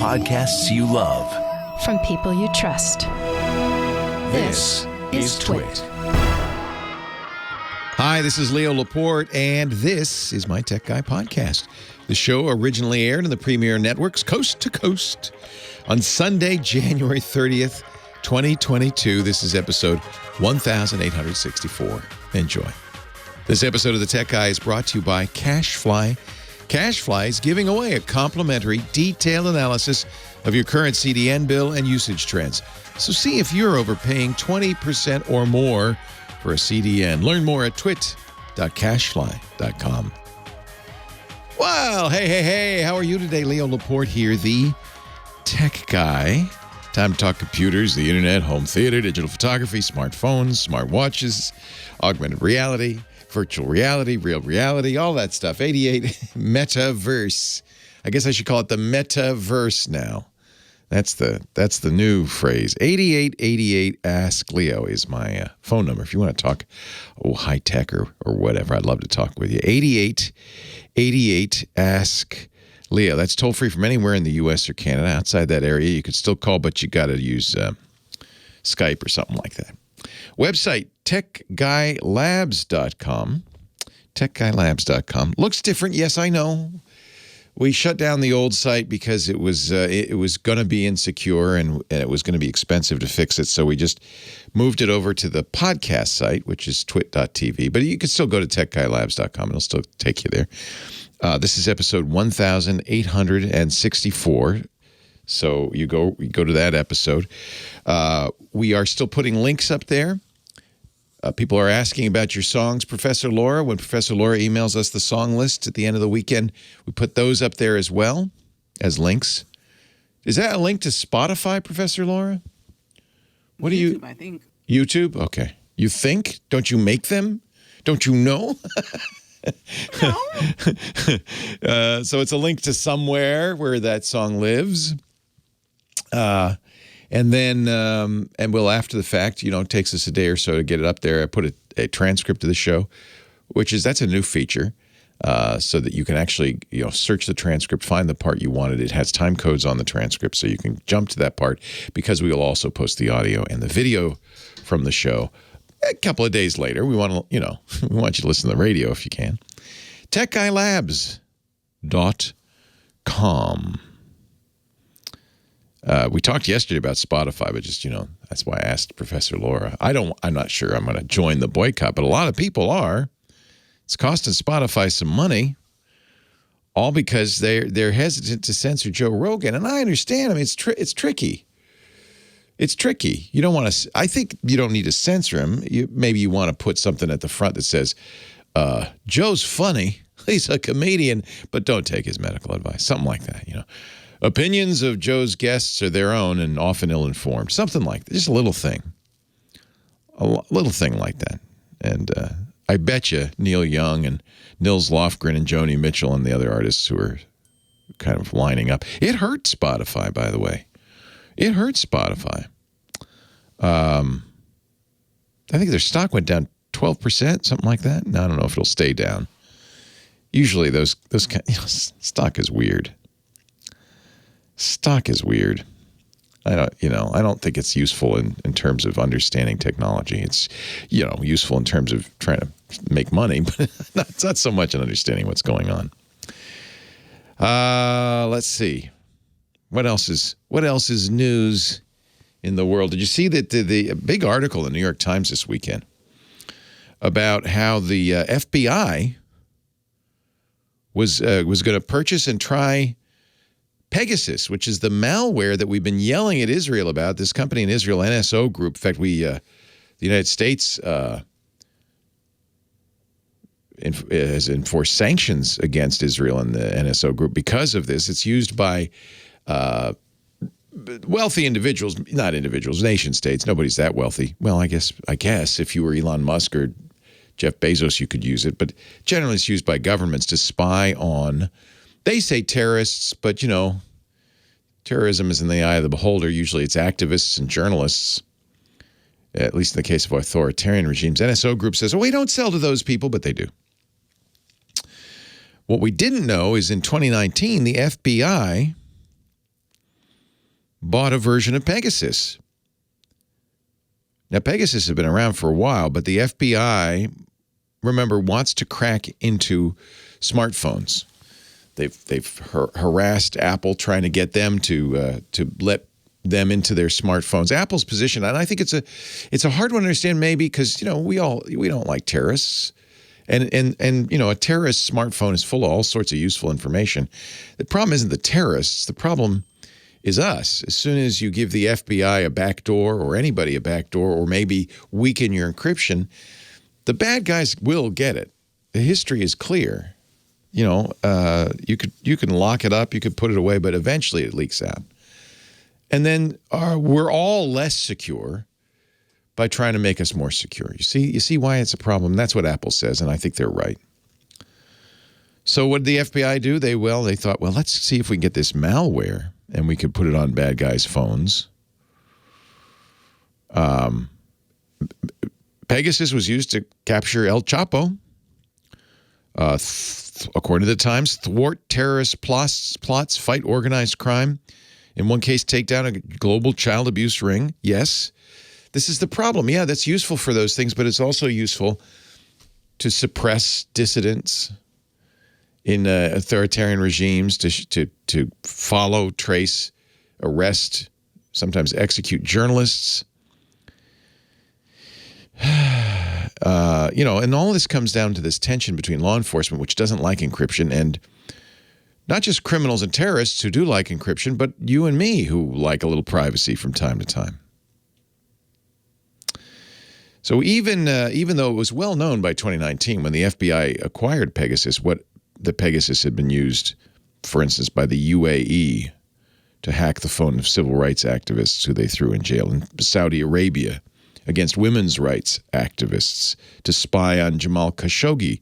podcasts you love. From people you trust. This is TWiT. Hi, this is Leo Laporte, and this is my Tech Guy podcast. The show originally aired on the Premier Networks coast to coast on Sunday, January 30th, 2022. This is episode 1864. Enjoy. This episode of the Tech Guy is brought to you by CashFly. CashFly is giving away a complimentary detailed analysis of your current CDN bill and usage trends. So see if you're overpaying 20% or more for a CDN. Learn more at twit.cashfly.com. Well, hey, how are you today? Leo Laporte here, the Tech Guy. Time to talk computers, the internet, home theater, digital photography, smartphones, smartwatches, augmented reality, virtual reality, real reality, all that stuff. 88 metaverse. I guess I should call it the metaverse now. That's the new phrase. 8888 Ask Leo is my phone number. If you want to talk high tech or whatever, I'd love to talk with you. 8888 Ask Leo. That's toll free from anywhere in the U.S. or Canada. Outside that area, you could still call, but you got to use Skype or something like that. Website, techguylabs.com. Techguylabs.com. Looks different. Yes, I know. We shut down the old site because it was going to be insecure and it was going to be expensive to fix it. So we just moved it over to the podcast site, which is twit.tv. But you can still go to techguylabs.com. It'll still take you there. This is episode 1864. So you go to that episode. We are still putting links up there. People are asking about your songs, Professor Laura. When Professor Laura emails us the song list at the end of the weekend, we put those up there as well as links. Is that a link to Spotify, Professor Laura? What do you? YouTube, I think. YouTube? Okay. You think? Don't you make them? Don't you know? No. So it's a link to somewhere where that song lives. And then, and we'll, after the fact, it takes us a day or so to get it up there. I put a transcript of the show, that's a new feature, so that you can actually, search the transcript, find the part you wanted. It has time codes on the transcript, so you can jump to that part, because we will also post the audio and the video from the show a couple of days later. We want to, we want you to listen to the radio if you can. TechGuyLabs.com. We talked yesterday about Spotify, but just, that's why I asked Professor Laura. I'm not sure I'm going to join the boycott, but a lot of people are. It's costing Spotify some money, all because they're hesitant to censor Joe Rogan. And I understand. I mean, it's tricky. It's tricky. You don't want to, I think you don't need to censor him. Maybe you want to put something at the front that says, Joe's funny. He's a comedian, but don't take his medical advice. Something like that, Opinions of Joe's guests are their own and often ill-informed. Something like that. Just a little thing. A little thing like that. And I bet you Neil Young and Nils Lofgren and Joni Mitchell and the other artists who are kind of lining up. It hurt Spotify, by the way. It hurt Spotify. I think their stock went down 12%, something like that. Now, I don't know if it'll stay down. Usually those stock is weird. Stock is weird. I don't think it's useful in terms of understanding technology. It's, useful in terms of trying to make money, but it's not so much in understanding what's going on. Let's see. What else is news in the world? Did you see that the big article in the New York Times this weekend about how the FBI was going to purchase and try Pegasus, which is the malware that we've been yelling at Israel about, this company in Israel, NSO Group. In fact, the United States has enforced sanctions against Israel and the NSO Group because of this. It's used by wealthy individuals, not individuals, nation states. Nobody's that wealthy. Well, I guess if you were Elon Musk or Jeff Bezos, you could use it. But generally, it's used by governments to spy on, they say terrorists, but, terrorism is in the eye of the beholder. Usually it's activists and journalists, at least in the case of authoritarian regimes. NSO Group says, we don't sell to those people, but they do. What we didn't know is in 2019, the FBI bought a version of Pegasus. Now, Pegasus has been around for a while, but the FBI, remember, wants to crack into smartphones. They've harassed Apple, trying to get them to let them into their smartphones. Apple's position, and I think it's a hard one to understand, maybe because we don't like terrorists, and a terrorist smartphone is full of all sorts of useful information. The problem isn't the terrorists. The problem is us. As soon as you give the FBI a backdoor, or anybody a backdoor, or maybe weaken your encryption, the bad guys will get it. The history is clear. You can lock it up, you could put it away, but eventually it leaks out. And then we're all less secure by trying to make us more secure. You see why it's a problem? That's what Apple says, and I think they're right. So what did the FBI do? They thought, well, let's see if we can get this malware, and we could put it on bad guys' phones. Pegasus was used to capture El Chapo. According to the Times, thwart terrorist plots, fight organized crime. In one case, take down a global child abuse ring. Yes, this is the problem. Yeah, that's useful for those things, but it's also useful to suppress dissidents in authoritarian regimes, to follow, trace, arrest, sometimes execute journalists. And all this comes down to this tension between law enforcement, which doesn't like encryption, and not just criminals and terrorists who do like encryption, but you and me who like a little privacy from time to time. So even though it was well known by 2019 when the FBI acquired Pegasus, what the Pegasus had been used, for instance, by the UAE to hack the phone of civil rights activists who they threw in jail, in Saudi Arabia against women's rights activists, to spy on Jamal Khashoggi,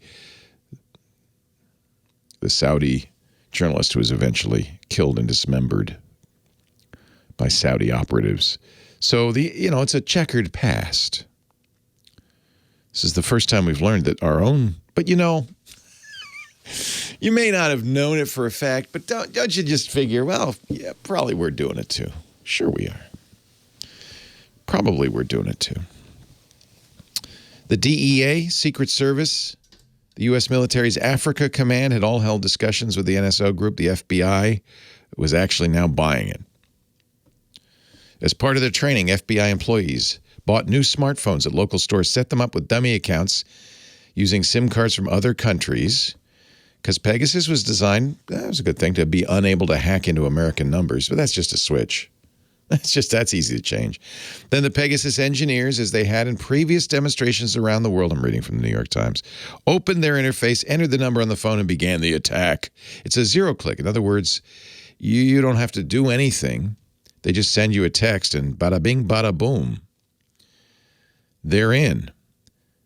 the Saudi journalist who was eventually killed and dismembered by Saudi operatives. So it's a checkered past. This is the first time we've learned that our own, but you may not have known it for a fact, but don't you just figure, well, yeah, probably we're doing it too. Sure we are. Probably we're doing it too. The DEA, Secret Service, the U.S. military's Africa Command had all held discussions with the NSO group. The FBI was actually now buying it. As part of their training, FBI employees bought new smartphones at local stores, set them up with dummy accounts using SIM cards from other countries, because Pegasus was designed, that was a good thing, to be unable to hack into American numbers, but that's just a switch. That's easy to change. Then the Pegasus engineers, as they had in previous demonstrations around the world, I'm reading from the New York Times, opened their interface, entered the number on the phone, and began the attack. It's a zero click. In other words, you don't have to do anything. They just send you a text, and bada bing, bada boom. They're in.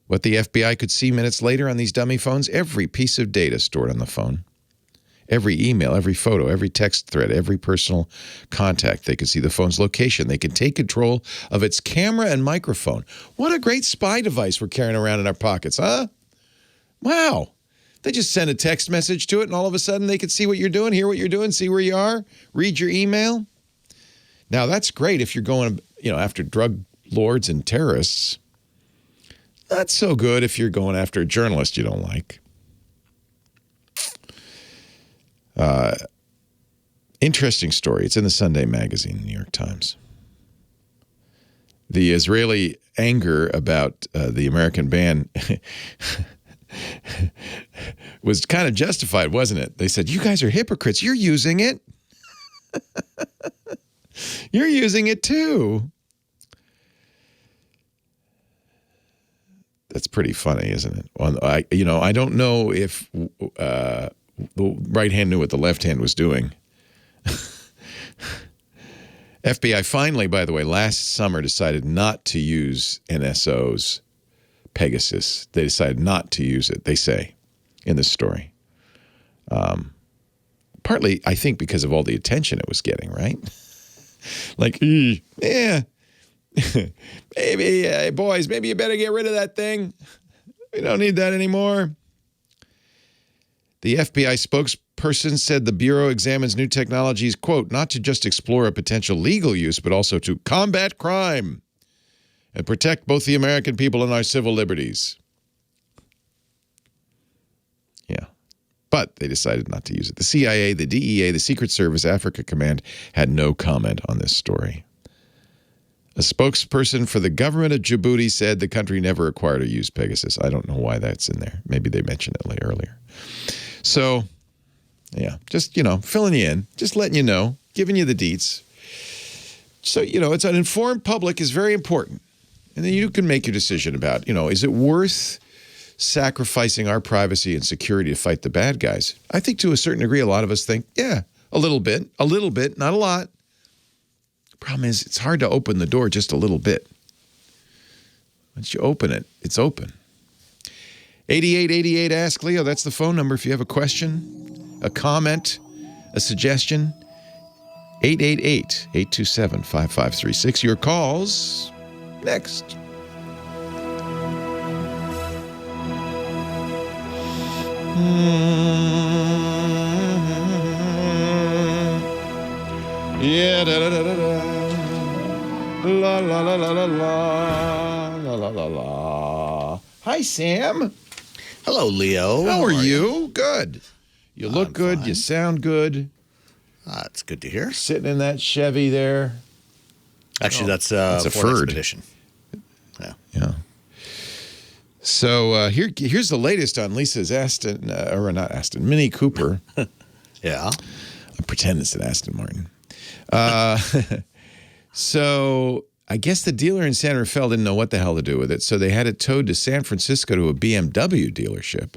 What the FBI could see minutes later on these dummy phones, every piece of data stored on the phone. Every email, every photo, every text thread, every personal contact. They could see the phone's location. They could take control of its camera and microphone. What a great spy device we're carrying around in our pockets, huh? Wow. They just send a text message to it, and all of a sudden they could see what you're doing, hear what you're doing, see where you are, read your email. Now, that's great if you're going, after drug lords and terrorists. Not so good if you're going after a journalist you don't like. Interesting story. It's in the Sunday magazine, New York Times. The Israeli anger about the American ban was kind of justified, wasn't it? They said, you guys are hypocrites. You're using it. You're using it too. That's pretty funny, isn't it? I don't know if the right hand knew what the left hand was doing. FBI finally, by the way, last summer decided not to use NSO's Pegasus. They decided not to use it, they say, in this story. Partly, I think, because of all the attention it was getting, right? Like, yeah. Maybe, boys, maybe you better get rid of that thing. We don't need that anymore. The FBI spokesperson said the Bureau examines new technologies, quote, not to just explore a potential legal use, but also to combat crime and protect both the American people and our civil liberties. Yeah. But they decided not to use it. The CIA, the DEA, the Secret Service, Africa Command had no comment on this story. A spokesperson for the government of Djibouti said the country never acquired or used Pegasus. I don't know why that's in there. Maybe they mentioned it earlier. So, yeah, just, filling you in, just letting you know, giving you the deets. So, it's an informed public is very important. And then you can make your decision about, is it worth sacrificing our privacy and security to fight the bad guys? I think to a certain degree, a lot of us think, yeah, a little bit, not a lot. Problem is, it's hard to open the door just a little bit. Once you open it, it's open. 8888 Ask Leo, that's the phone number if you have a question, a comment, a suggestion. 888-827-5536. Your calls next. Yeah, da da da da da. La la la la la la la la la la. Hi, Sam. Hello, Leo. How are you? Good. You look good. Fine. You sound good. It's good to hear. Sitting in that Chevy there. Actually, that's a Ford Ford. Expedition. Yeah. Yeah. So here's the latest on Lisa's Aston, or not Aston, Mini Cooper. Yeah. I'm pretending it's an Aston Martin. So I guess the dealer in Santa Fe didn't know what the hell to do with it, so they had it towed to San Francisco to a BMW dealership.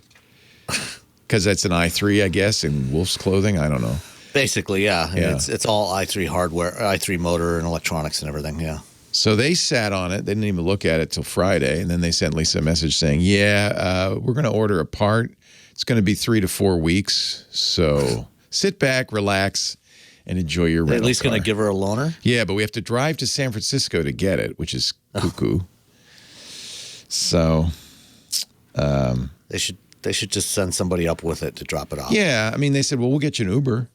Because that's an i3, I guess, in wolf's clothing. I don't know. Basically, yeah. It's all i3 hardware, i3 motor and electronics and everything, yeah. So they sat on it. They didn't even look at it till Friday, and then they sent Lisa a message saying, we're going to order a part. It's going to be 3 to 4 weeks, so sit back, relax, and enjoy your rental car. At least going to give her a loaner? Yeah, but we have to drive to San Francisco to get it, which is cuckoo. So They should just send somebody up with it to drop it off. yeah, I mean, they said, well, we'll get you an Uber.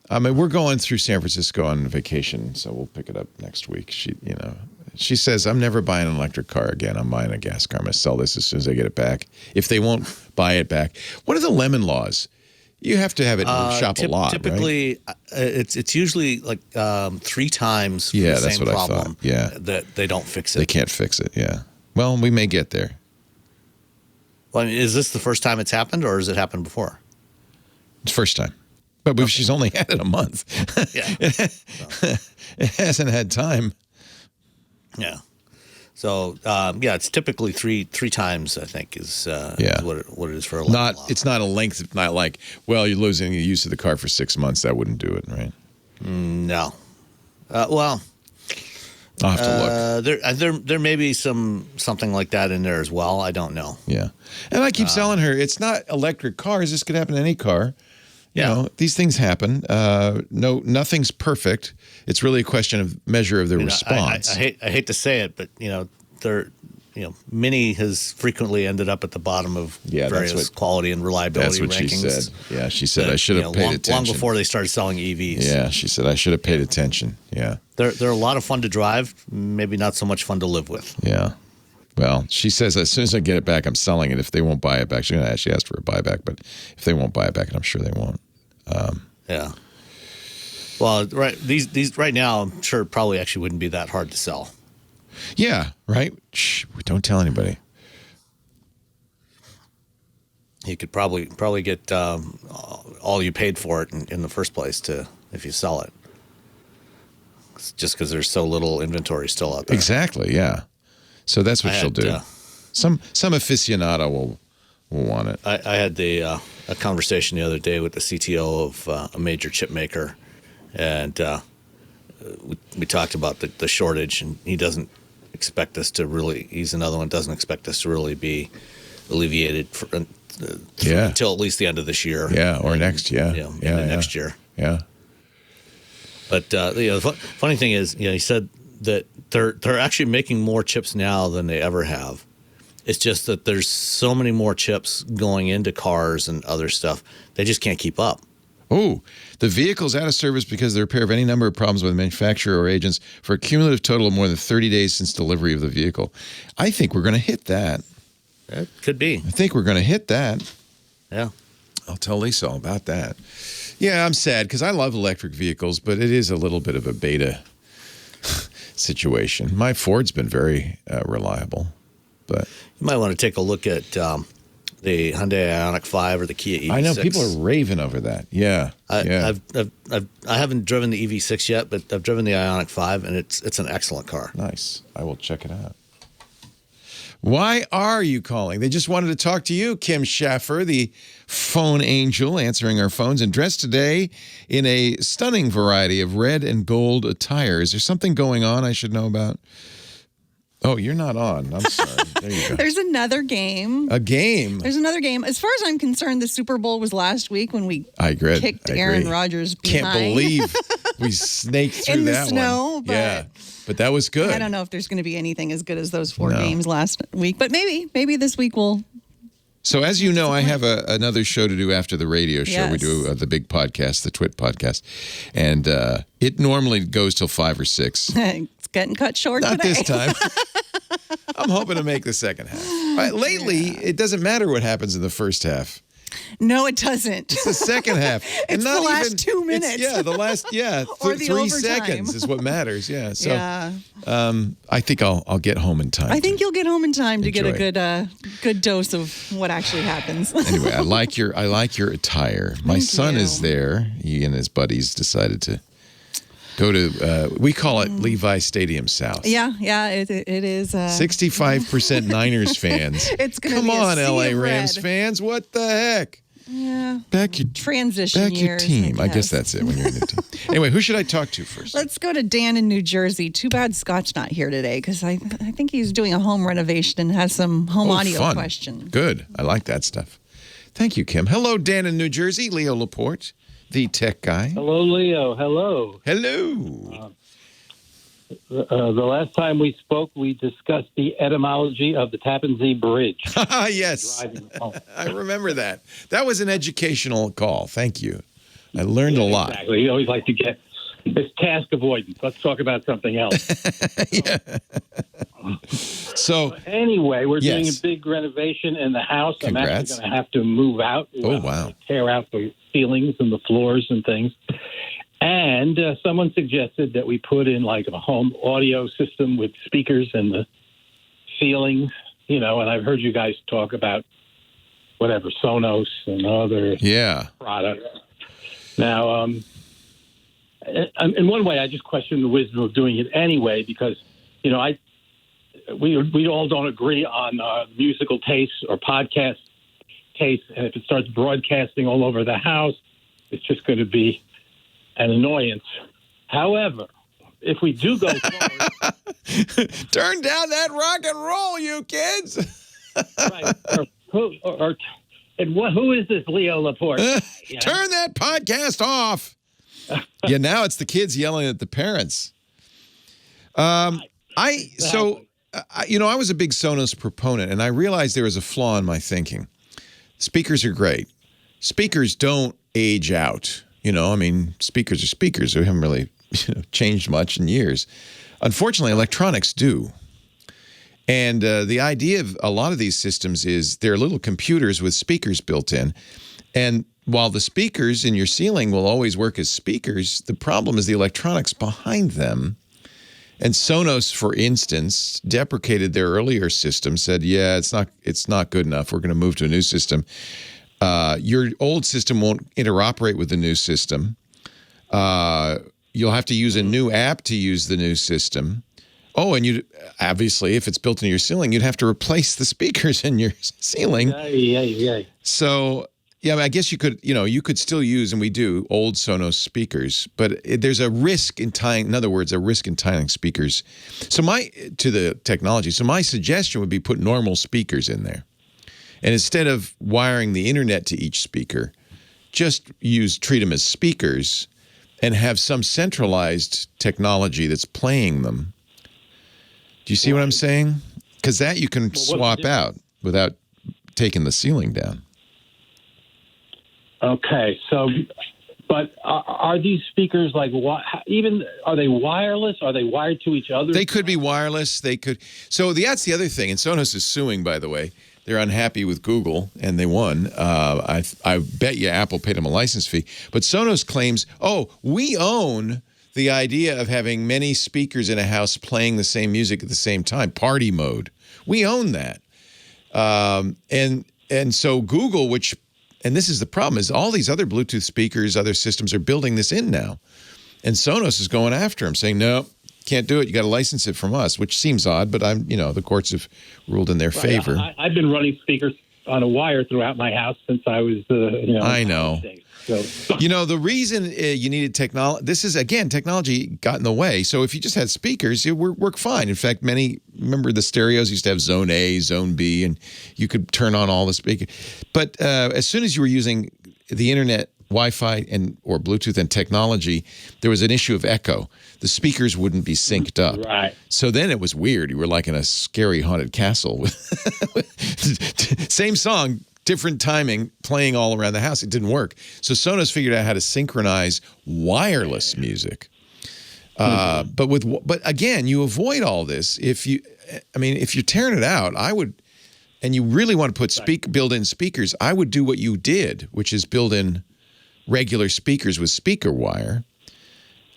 I mean, we're going through San Francisco on vacation, so we'll pick it up next week. She says, I'm never buying an electric car again. I'm buying a gas car. I'm going to sell this as soon as I get it back. If they won't buy it back. What are the lemon laws? You have to have it shop a lot, typically, right? It's usually like 3 times for Yeah, the that's same what problem I thought. Yeah. that they don't fix it. They can't fix it, yeah. Well, we may get there. Well, I mean, is this the first time it's happened, or has it happened before? It's first time. But she's only had it a month. Yeah. It hasn't had time. Yeah. So, it's typically three times, I think, is what it is for a lemon law. It's not a length, not like, well, you're losing the use of the car for 6 months. That wouldn't do it, right? No. Well, I'll have to look. there may be something like that in there as well. I don't know. Yeah. And I keep telling her, it's not electric cars. This could happen to any car. You know, these things happen. Nothing's perfect. It's really a question of measure of the response. I hate to say it, but Mini has frequently ended up at the bottom of various quality and reliability rankings. That's what she said. Yeah, she said I should have paid attention. Long before they started selling EVs. Yeah, she said I should have paid attention. Yeah. They're a lot of fun to drive, maybe not so much fun to live with. Yeah. Well, she says as soon as I get it back, I'm selling it. If they won't buy it back, she's going to actually ask for a buyback, but if they won't buy it back, and I'm sure they won't. Yeah. Well, these right now, I'm sure it probably actually wouldn't be that hard to sell. Yeah, right? Shh, don't tell anybody. You could probably get all you paid for it in the first place if you sell it. It's just because there's so little inventory still out there. Exactly, yeah. So that's what she'll do. Some aficionado will want it. I had a conversation the other day with the CTO of a major chip maker, and we talked about the shortage, and he doesn't expect us to really. He's another one doesn't expect us to really be alleviated until at least the end of this year. Yeah, or next year. Next year. Yeah. But the funny thing is, he said that they're actually making more chips now than they ever have. It's just that there's so many more chips going into cars and other stuff. They just can't keep up. Oh, the vehicle is out of service because of the repair of any number of problems with the manufacturer or agents for a cumulative total of more than 30 days since delivery of the vehicle. I think we're going to hit that. That could be. I think we're going to hit that. Yeah. I'll tell Lisa all about that. Yeah, I'm sad because I love electric vehicles, but it is a little bit of a beta situation. My Ford's been very reliable, but You might want to take a look at the Hyundai Ioniq 5 or the Kia EV6. I know people are raving over that. Yeah, I haven't driven the EV6 yet, but I've driven the Ioniq 5, and it's an excellent car. Nice. I will check it out. Why are you calling? They just wanted to talk to you, Kim Schaffer, the phone angel, answering our phones and dressed today in a stunning variety of red and gold attire. Is there something going on I should know about? Oh, you're not on. I'm sorry. There you go. There's another game. A game? There's another game. As far as I'm concerned, the Super Bowl was last week when we kicked I Aaron agree. Rodgers behind. Can't believe we snaked through In the that snow, one. but Yeah, but that was good. I don't know if there's going to be anything as good as those 4 games last week, but maybe this week we'll. So as you know, I have another show to do after the radio show. Yes. We do the big podcast, the TWiT podcast, and it normally goes till 5 or 6. It's getting cut short Not today. this time. I'm hoping to make the second half. Lately, it doesn't matter what happens in the first half. No, it doesn't. It's the second half. It's the last 2 minutes. The last, Or the 3 overtime. seconds is what matters. Yeah. So Yeah. I think I'll get home in time. I think you'll get home in time to get enjoy a good dose of what actually happens. Anyway, I like your attire. My son is there. He and his buddies decided to go to we call it Levi Stadium South. Yeah, it is. 65% Niners fans. It's gonna Come be a on, sea LA of Rams red. fans. What the heck? Yeah. Back your Transition your years. team. I guess that's it when you're in a team. Anyway, who should I talk to first? Let's go to Dan in New Jersey. Too bad Scott's not here today because I think he's doing a home renovation and has some home audio fun. questions. Good. I like that stuff. Thank you, Kim. Hello, Dan in New Jersey. Leo Laporte, the tech guy. Hello, Leo. Hello. Hello. The last time we spoke, we discussed the etymology of the Tappan Zee Bridge. Yes. Driving home. I remember that. That was an educational call. Thank you. I learned a lot. Exactly. You always like to get it's task avoidance. Let's talk about something else. So, Anyway, we're doing a Yes. big renovation in the house. Congrats. I'm actually going to have to move out. Oh, wow. Tear out the ceilings and the floors and things. And someone suggested that we put in like a home audio system with speakers in the ceilings, and I've heard you guys talk about whatever, Sonos and other yeah. products. Now, in one way, I just question the wisdom of doing it anyway, because, we all don't agree on musical tastes or podcast tastes. And if it starts broadcasting all over the house, it's just going to be an annoyance. However, if we do go forward, Turn down that rock and roll, you kids. right, who is this Leo Laporte? Turn that podcast off. Yeah, now it's the kids yelling at the parents. I was a big Sonos proponent, and I realized there was a flaw in my thinking. Speakers are great. Speakers don't age out. Speakers are speakers. They haven't really changed much in years. Unfortunately, electronics do. And the idea of a lot of these systems is they're little computers with speakers built in. And while the speakers in your ceiling will always work as speakers, the problem is the electronics behind them. And Sonos, for instance, deprecated their earlier system, said, yeah, it's not good enough. We're going to move to a new system. Your old system won't interoperate with the new system. You'll have to use a new app to use the new system. Oh, and obviously, if it's built into your ceiling, you'd have to replace the speakers in your ceiling. Yeah. So, yeah, I guess you could still use, and we do, old Sonos speakers, but there's a risk in tying, in other words, a risk in tying speakers. So to the technology. So my suggestion would be put normal speakers in there. And instead of wiring the internet to each speaker, just treat them as speakers and have some centralized technology that's playing them. Do you see what I'm saying? Because that you can swap out without taking the ceiling down. Okay, so But are these speakers like are they wireless? Are they wired to each other? They could be wireless. They could. So that's the other thing. And Sonos is suing, by the way. They're unhappy with Google, and they won. I bet you Apple paid them a license fee. But Sonos claims, we own the idea of having many speakers in a house playing the same music at the same time, party mode. We own that. And so Google, and this is the problem, is all these other Bluetooth speakers, other systems are building this in now. And Sonos is going after them, saying, no, can't do it. You got to license it from us, which seems odd, but the courts have ruled in their favor. I've been running speakers on a wire throughout my house since I was, I know. So. The reason you needed technology got in the way. So if you just had speakers, it would work fine. In fact, remember the stereos used to have zone A, zone B, and you could turn on all the speakers. But as soon as you were using the internet, Wi-Fi, or Bluetooth and technology, there was an issue of echo. The speakers wouldn't be synced up. Right. So then it was weird. You were like in a scary haunted castle with same song, different timing, playing all around the house. It didn't work. So Sonos figured out how to synchronize wireless music. But again, you avoid all this if you're tearing it out. I would, and you really want to put built-in speakers. I would do what you did, which is build in regular speakers with speaker wire,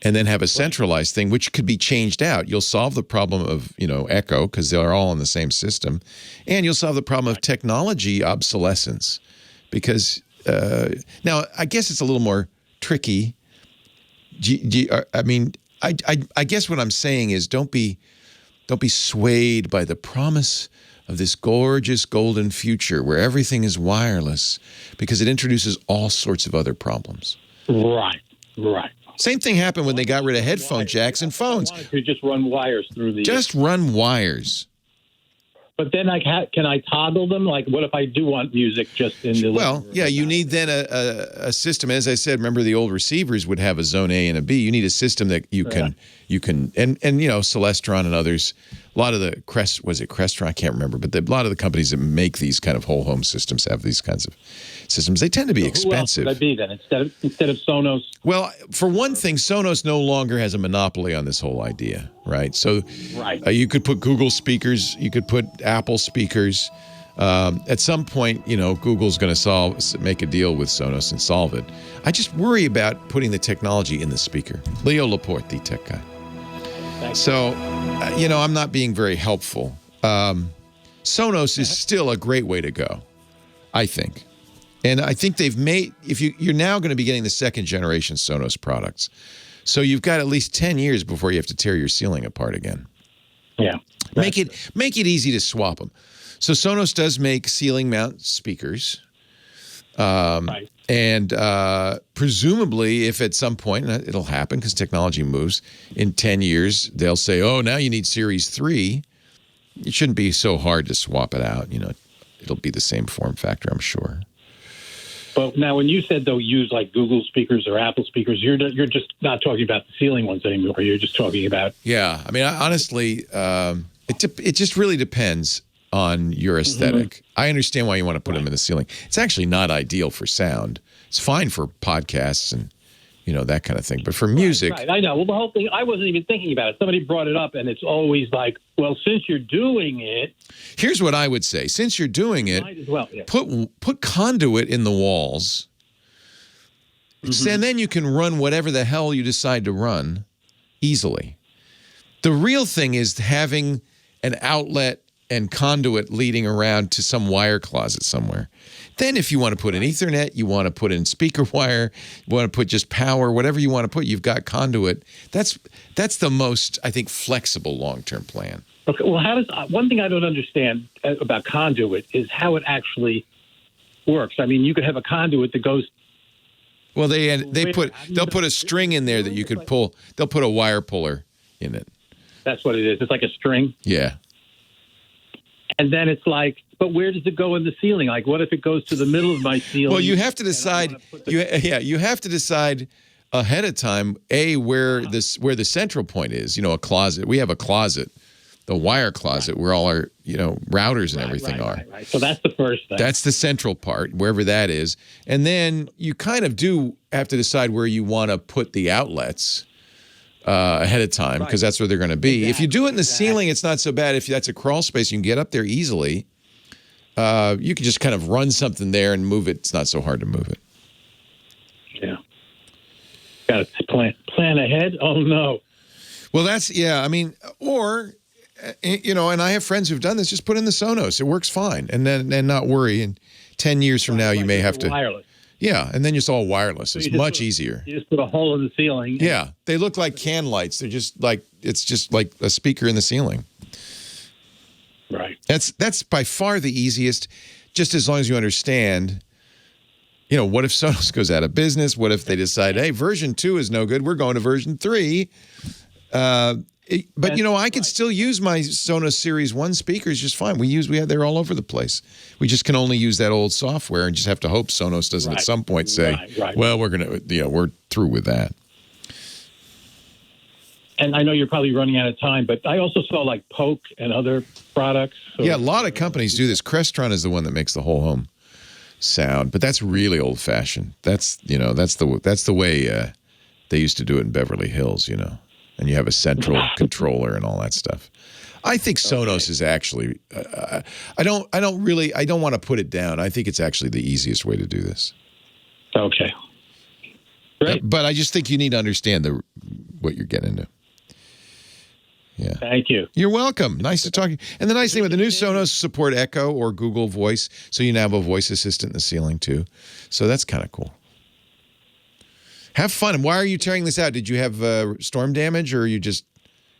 and then have a centralized thing, which could be changed out. You'll solve the problem of, echo, because they're all in the same system. And you'll solve the problem of technology obsolescence. Because, now, I guess it's a little more tricky. I guess what I'm saying is don't be swayed by the promise of this gorgeous golden future where everything is wireless, because it introduces all sorts of other problems. Right. Same thing happened when they got rid of headphone jacks and phones. I wanted to just run wires through the... Just run wires. But then can I toggle them? Like, what if I do want music just in the... Well, yeah, you need then a system. As I said, remember the old receivers would have a zone A and a B. You need a system that you can and Celestron and others, a lot of the Chrysler? I can't remember, but a lot of the companies that make these kind of whole home systems have these kinds of systems. They tend to be expensive. Who else would I be then instead of Sonos? Well, for one thing, Sonos no longer has a monopoly on this whole idea, right? So you could put Google speakers, you could put Apple speakers. At some point, Google's going to make a deal with Sonos and solve it. I just worry about putting the technology in the speaker. Leo Laporte, the tech guy. So, I'm not being very helpful. Sonos is still a great way to go, I think. And I think they've made, you're now going to be getting the second generation Sonos products. So you've got at least 10 years before you have to tear your ceiling apart again. Yeah. Make it easy to swap them. So Sonos does make ceiling mount speakers. Right. And presumably, if at some point, and it'll happen because technology moves, in 10 years, they'll say, oh, now you need Series 3. It shouldn't be so hard to swap it out. It'll be the same form factor, I'm sure. But now when you said, though, use like Google speakers or Apple speakers, you're just not talking about the ceiling ones anymore. You're just talking about... Yeah. Honestly, it just really depends on your aesthetic. Mm-hmm. I understand why you want to put them in the ceiling. It's actually not ideal for sound. It's fine for podcasts and, that kind of thing. But for music... Right. I know. Well, the whole thing, I wasn't even thinking about it. Somebody brought it up, and it's always like, well, since you're doing it... Here's what I would say. Since you're doing it, might as well, yeah. put conduit in the walls, and then you can run whatever the hell you decide to run easily. The real thing is having an outlet and conduit leading around to some wire closet somewhere. Then if you want to put in Ethernet, you want to put in speaker wire, you want to put just power, whatever you want to put, you've got conduit. That's the most, I think, flexible long-term plan. Okay. Well, one thing I don't understand about conduit is how it actually works. I mean, you could have a conduit that goes... Well, they'll put a string in there that you could pull. They'll put a wire puller in it. That's what it is. It's like a string. Yeah. And then it's like, but where does it go in the ceiling? Like, what if it goes to the middle of my ceiling? Well, you have to decide. You have to decide ahead of time. Where the central point is. A closet. We have a closet, the wire closet, where all our routers and everything are. Right. So that's the first thing. That's the central part, wherever that is. And then you kind of do have to decide where you want to put the outlets ahead of time, because that's where they're going to be. If you do it in the ceiling, it's not so bad. If that's a crawl space, you can get up there easily. You can just kind of run something there and move it. It's not so hard to move it. Yeah. Got to plan ahead? Oh, no. Well, I mean, or, and I have friends who've done this, just put in the Sonos. It works fine. And then not worry. And 10 years from now, you may have to. Wireless. Yeah, and then it's all wireless. It's much easier. You just put a hole in the ceiling. Yeah, they look like can lights. They're just like, it's just like a speaker in the ceiling. Right. That's by far the easiest, just as long as you understand, what if Sonos goes out of business? What if they decide, hey, version 2 is no good, we're going to version 3? But I can still use my Sonos Series 1 speakers just fine. They're all over the place. We just can only use that old software and just have to hope Sonos doesn't at some point say, well, we're through with that. And I know you're probably running out of time, but I also saw like Poke and other products. So, yeah, a lot of companies do this. Crestron is the one that makes the whole home sound, but that's really old fashioned. That's the way they used to do it in Beverly Hills, and you have a central controller and all that stuff. I think Sonos is actually, I don't want to put it down. I think it's actually the easiest way to do this. Okay. Great. But I just think you need to understand what you're getting into. Yeah. Thank you. You're welcome. Nice to talk to you. And the nice thing with the new Sonos support Echo or Google Voice, so you now have a voice assistant in the ceiling too. So that's kind of cool. Have fun. And why are you tearing this out? Did you have storm damage, or are you just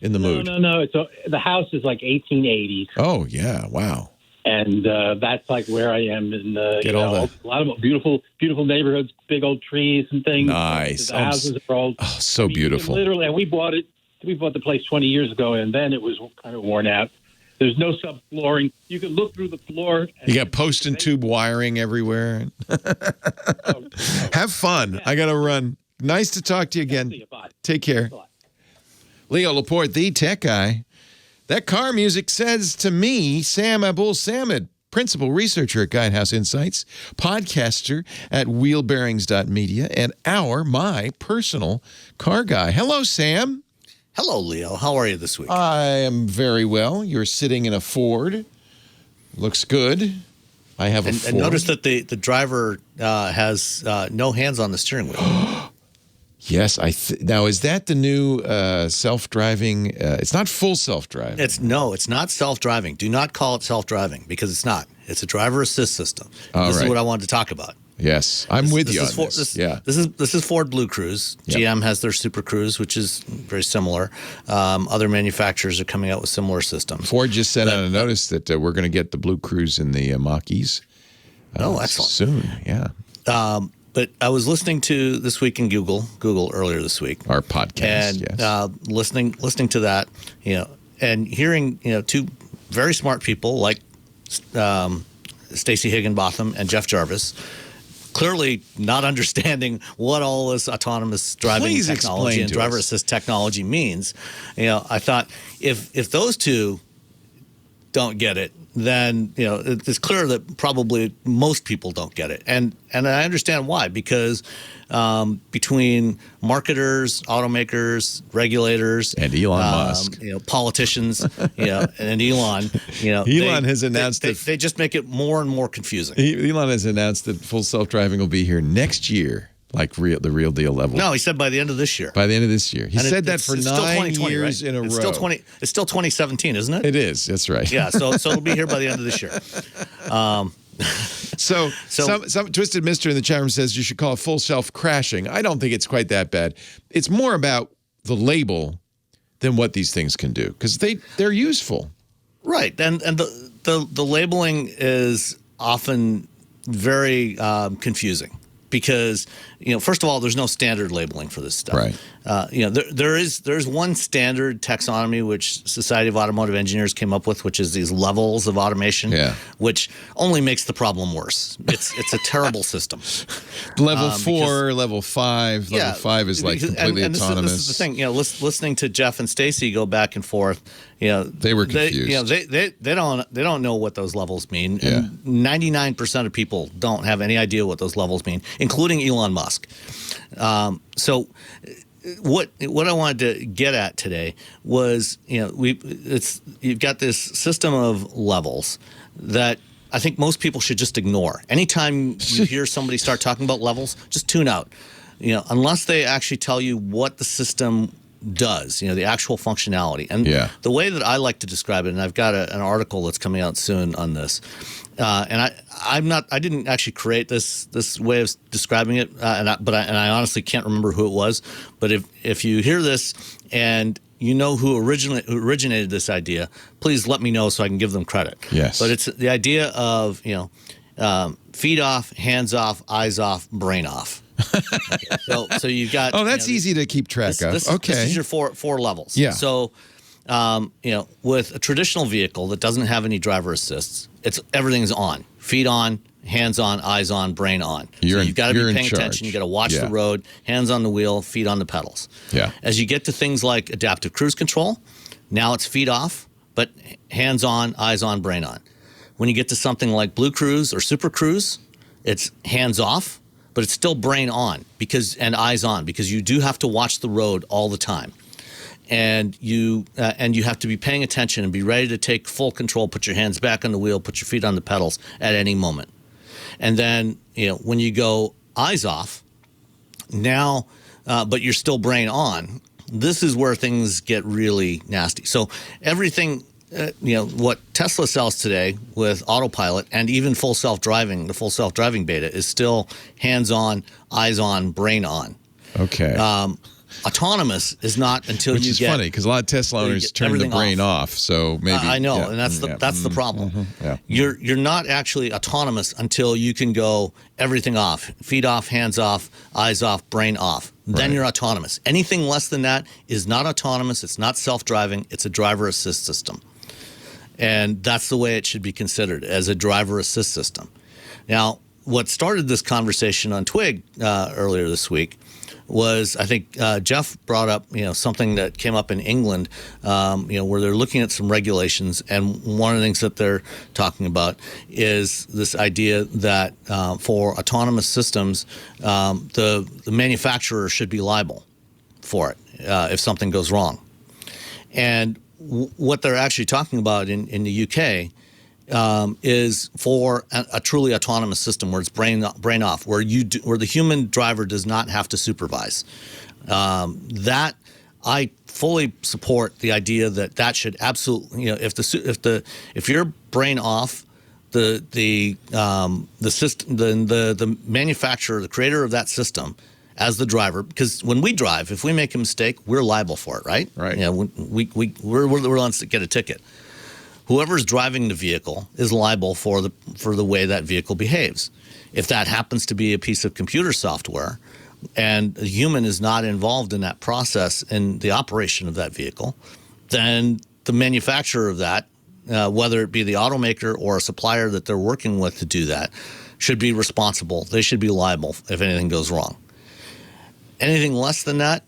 in the mood? No. The house is like 1880s. Oh, yeah. Wow. And that's like where I am in a lot of beautiful neighborhoods, big old trees and things. Nice. The houses are all so beautiful. Literally, and we bought the place 20 years ago, and then it was kind of worn out. There's no subflooring. You can look through the floor. You got post and tube wiring everywhere. Have fun. Yeah. I got to run. Nice to talk to you again. Take care. Leo Laporte, the tech guy. That car music says to me, Sam Abuelsamid, principal researcher at Guidehouse Insights, podcaster at wheelbearings.media, and my personal car guy. Hello, Sam. Hello, Leo. How are you this week? I am very well. You're sitting in a Ford. Looks good. I have a Ford. And notice that the driver has no hands on the steering wheel. Yes. Now, is that the new self-driving? It's not full self-driving. It's not self-driving. Do not call it self-driving, because it's not. It's a driver assist system. This is what I wanted to talk about. Yes, I'm with you on this. This is Ford BlueCruise. Yep. GM has their Super Cruise, which is very similar. Other manufacturers are coming out with similar systems. Ford just sent out a notice that we're going to get the BlueCruise in the Mach-E's. Excellent. Soon, yeah. But I was listening to This Week in Google Our podcast, and listening to that, and hearing two very smart people like Stacey Higginbotham and Jeff Jarvis, clearly not understanding what all this autonomous driving technology and driver assist technology means. I thought if those two don't get it, then it's clear that probably most people don't get it, and I understand why, because between marketers, automakers, regulators, and Elon Musk, politicians, and Elon, Elon has announced that they just make it more and more confusing. Elon has announced that full self-driving will be here next year. Like the real deal level. No, he said by the end of this year. By the end of this year. He said that for 9 years in a row. It's still 2017, isn't it? It is. That's right. Yeah, so it'll be here by the end of this year. So some Twisted Mister in the chat room says you should call it full self-crashing. I don't think it's quite that bad. It's more about the label than what these things can do, because they're useful. Right, and the labeling is often very confusing. because, first of all, there's no standard labeling for this stuff. Right. There's one standard taxonomy which Society of Automotive Engineers came up with, which is these levels of automation, which only makes the problem worse. It's a terrible system. Level 4, level 5. Level 5 is like completely autonomous. This is the thing. Listening to Jeff and Stacy go back and forth, they were confused. They don't know what those levels mean. Yeah. And 99% of people don't have any idea what those levels mean, including Elon Musk. So what I wanted to get at today was, you've got this system of levels that I think most people should just ignore. Anytime you hear somebody start talking about levels, just tune out. Unless they actually tell you what the system does, the actual functionality. And the way that I like to describe it, and I've got an article that's coming out soon on this, and I didn't actually create this way of describing it, and I honestly can't remember who it was. But if you hear this and you know who originated this idea, please let me know so I can give them credit. Yes. But it's the idea of feet off, hands off, eyes off, brain off. Okay. So you've got. Oh, that's easy to keep track of. This is your four levels. Yeah. So, with a traditional vehicle that doesn't have any driver assists, everything's on. Feet on, hands on, eyes on, brain on. You've got to be paying attention. You got to watch the road. Hands on the wheel, feet on the pedals. Yeah. As you get to things like adaptive cruise control, now it's feet off, but hands on, eyes on, brain on. When you get to something like BlueCruise or Super Cruise, it's hands off, but it's still brain on and eyes on, because you do have to watch the road all the time. And you have to be paying attention and be ready to take full control, put your hands back on the wheel, put your feet on the pedals at any moment. And then, when you go eyes off, now, but you're still brain on, this is where things get really nasty. So everything, what Tesla sells today with autopilot and even full self-driving, the full self-driving beta is still hands on, eyes on, brain on. Okay. Autonomous is not until Which you is get. funny because a lot of Tesla owners turn the brain off. So maybe I know, and that's the problem. Yeah. You're not actually autonomous until you can go everything off, feet off, hands off, eyes off, brain off. Then you're autonomous. Anything less than that is not autonomous. It's not self-driving. It's a driver assist system, and that's the way it should be considered, as a driver assist system. Now, what started this conversation on Twig earlier this week was, I think Jeff brought up, something that came up in England, where they're looking at some regulations, and one of the things that they're talking about is this idea that for autonomous systems, the manufacturer should be liable for it if something goes wrong. And what they're actually talking about in the UK is for a truly autonomous system where it's brain off, where the human driver does not have to supervise. That I fully support the idea that should absolutely, if you're brain off, the system, the manufacturer, the creator of that system, as the driver, because when we drive, if we make a mistake, we're liable for it, right? Right. We're the ones that get a ticket. Whoever's driving the vehicle is liable for the way that vehicle behaves. If that happens to be a piece of computer software and a human is not involved in that process in the operation of that vehicle, then the manufacturer of that, whether it be the automaker or a supplier that they're working with to do that, should be responsible. They should be liable if anything goes wrong. Anything less than that,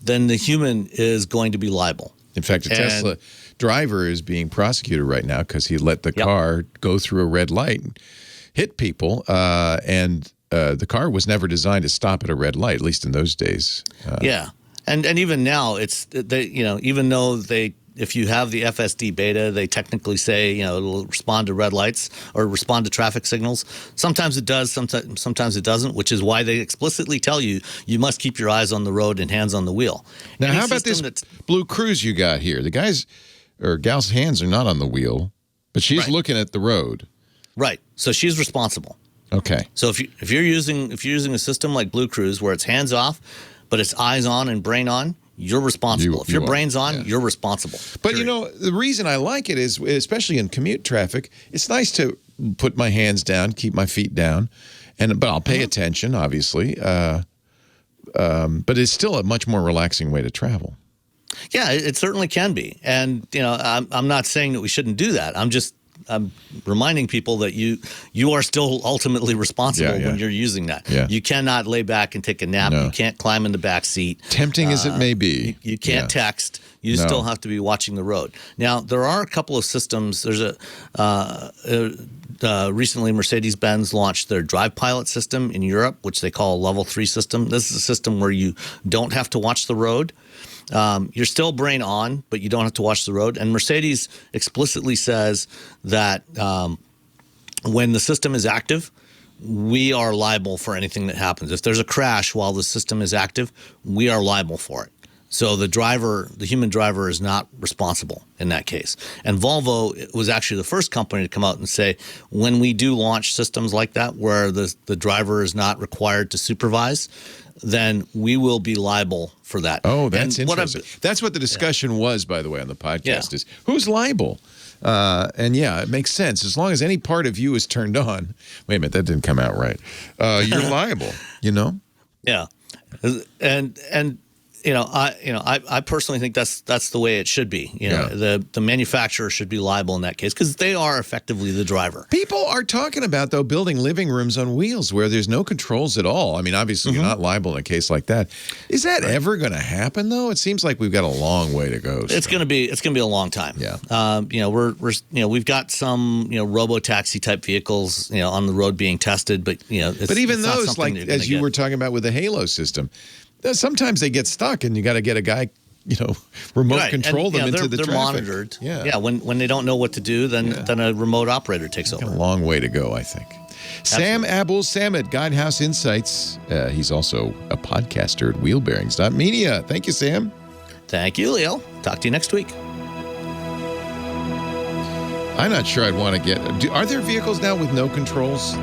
then the human is going to be liable. In fact, a Tesla driver is being prosecuted right now because he let the car go through a red light and hit people, and the car was never designed to stop at a red light, at least in those days. And even now, even though if you have the FSD beta, they technically say it'll respond to red lights or respond to traffic signals. Sometimes it does, sometimes it doesn't, which is why they explicitly tell you must keep your eyes on the road and hands on the wheel. Now, how about this BlueCruise you got here? The guy's or gal's hands are not on the wheel, but she's looking at the road. Right. So she's responsible. Okay. So if you're using a system like BlueCruise where it's hands off, but it's eyes on and brain on, you're responsible. If your brain's on, you're responsible. But the reason I like it is, especially in commute traffic, it's nice to put my hands down, keep my feet down, but I'll pay attention, obviously. But it's still a much more relaxing way to travel. Yeah, it certainly can be. And, I'm not saying that we shouldn't do that. I'm reminding people that you are still ultimately responsible when you're using that. Yeah. You cannot lay back and take a nap. No. You can't climb in the back seat. Tempting as it may be. You can't text. You still have to be watching the road. Now, there are a couple of systems. There's recently Mercedes-Benz launched their Drive Pilot system in Europe, which they call a Level 3 system. This is a system where you don't have to watch the road. You're still brain on, but you don't have to watch the road. And Mercedes explicitly says that when the system is active, we are liable for anything that happens. If there's a crash while the system is active, we are liable for it. So the human driver is not responsible in that case. And Volvo was actually the first company to come out and say, when we do launch systems like that where the driver is not required to supervise, then we will be liable for that. Oh, that's interesting. That's what the discussion was, by the way, on the podcast is who's liable? And it makes sense. As long as any part of you is turned on. Wait a minute, that didn't come out right. You're liable, Yeah. And I personally think that's the way it should be. The manufacturer should be liable in that case because they are effectively the driver. People are talking about, though, building living rooms on wheels where there's no controls at all. I mean, obviously, you're not liable in a case like that. Is that ever going to happen, though? It seems like we've got a long way to go. It's going to be a long time. Yeah. We've got some robo-taxi type vehicles on the road being tested, but but even those, like as you were talking about with the Halo system. Sometimes they get stuck, and you got to get a guy, remote control them into the traffic. They're monitored. Yeah. When they don't know what to do, then a remote operator takes over. A long way to go, I think. Sam Abuelsamid, Guidehouse Insights. He's also a podcaster at wheelbearings.media. Thank you, Sam. Thank you, Leo. Talk to you next week. I'm not sure I'd want to get. Are there vehicles now with no controls?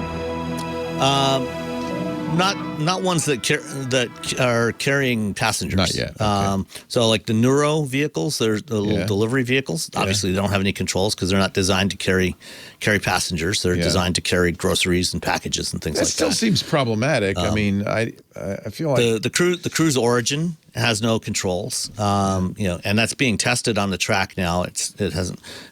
Not ones that are carrying passengers. Not yet. Okay. So like the Neuro vehicles, they're the little delivery vehicles. Obviously, they don't have any controls because they're not designed to carry passengers. They're designed to carry groceries and packages and things like that. That still seems problematic. I mean, I feel like the Cruise Origin has no controls. And that's being tested on the track now. It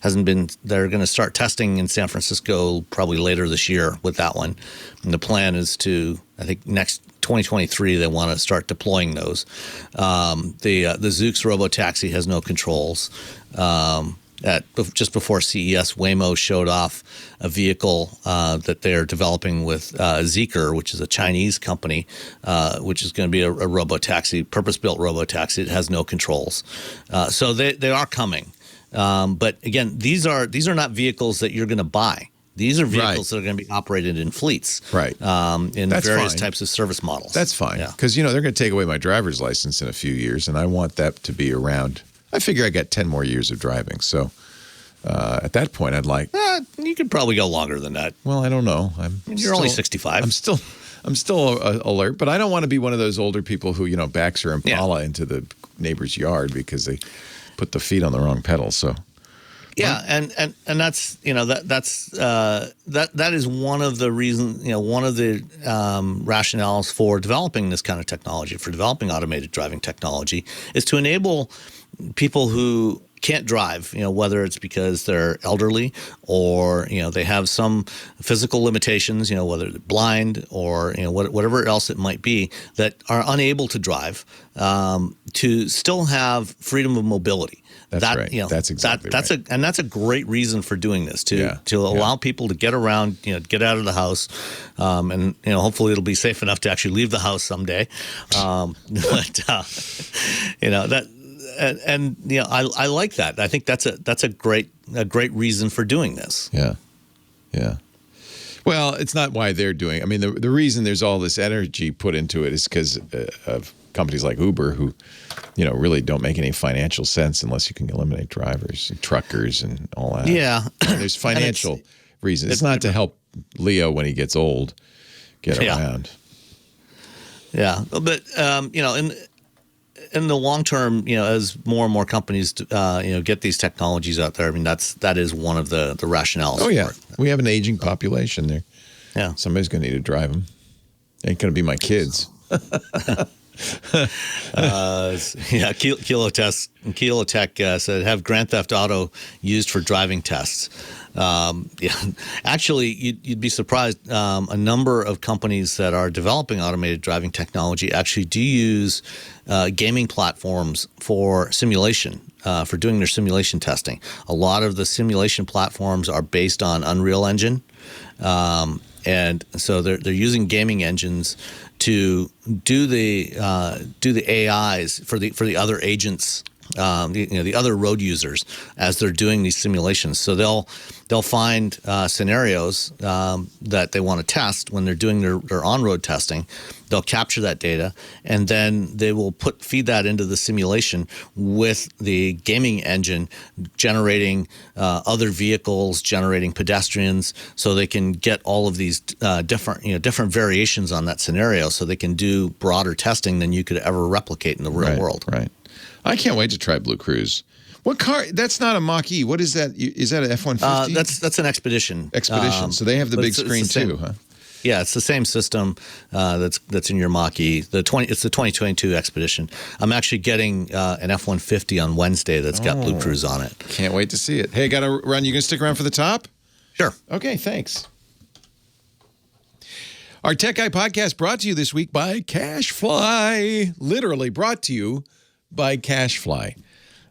hasn't been. They're going to start testing in San Francisco probably later this year with that one. And the plan is to, I think, next 2023 they want to start deploying those. The Zoox Robotaxi has no controls. Just before CES, Waymo showed off a vehicle that they're developing with Zeekr, which is a Chinese company, which is going to be a robotaxi, purpose-built robotaxi. It has no controls. So they are coming. But again, these are not vehicles that you're going to buy. These are vehicles that are going to be operated in fleets, in various types of service models. That's fine, because they're going to take away my driver's license in a few years, and I want that to be around. I figure I got 10 more years of driving, so at that point, I'd like. You could probably go longer than that. Well, I don't know. You're only 65. I'm still alert, but I don't want to be one of those older people who backs her Impala into the neighbor's yard because they put the feet on the wrong pedal. So. Yeah, and that's that is one of the reasons, one of the rationales for developing this kind of technology, for developing automated driving technology, is to enable people who can't drive, whether it's because they're elderly or, they have some physical limitations, whether they're blind or, whatever else it might be, that are unable to drive, to still have freedom of mobility. That's right. That's exactly right. That's a great reason for doing this, to allow people to get around, get out of the house, and hopefully it'll be safe enough to actually leave the house someday. I like that. I think that's a great reason for doing this. Yeah. Well, it's not why they're doing it. I mean, the reason there's all this energy put into it is because of companies like Uber who, really don't make any financial sense unless you can eliminate drivers and truckers and all that. Yeah. There's financial reasons. It's not to help Leo when he gets old get around. Yeah. But, in the long term, as more and more companies, get these technologies out there, I mean, that is one of the rationales. Oh, yeah. For it. We have an aging population there. Yeah. Somebody's going to need to drive them. Ain't going to be my kids. Kilotech said have Grand Theft Auto used for driving tests. Actually, you'd be surprised. A number of companies that are developing automated driving technology actually do use gaming platforms for simulation, for doing their simulation testing. A lot of the simulation platforms are based on Unreal Engine, and so they're using gaming engines to do the AIs for the other agents, the other road users as they're doing these simulations. So they'll find scenarios that they want to test when they're doing their on-road testing. They'll capture that data, and then they will feed that into the simulation with the gaming engine, generating other vehicles, generating pedestrians, so they can get all of these different variations on that scenario, so they can do broader testing than you could ever replicate in the real world. Right. I can't wait to try BlueCruise. What car? That's not a Mach-E. What is that? Is that an F-150? That's an Expedition. Expedition. So they have the big screen too, huh? Yeah, it's the same system that's in your Mach-E. It's the 2022 Expedition. I'm actually getting an F-150 on Wednesday that's got BlueCruise on it. Can't wait to see it. Hey, got to run. You going to stick around for the top? Sure. Okay, thanks. Our Tech Guy podcast brought to you this week by CashFly. Literally brought to you by CashFly.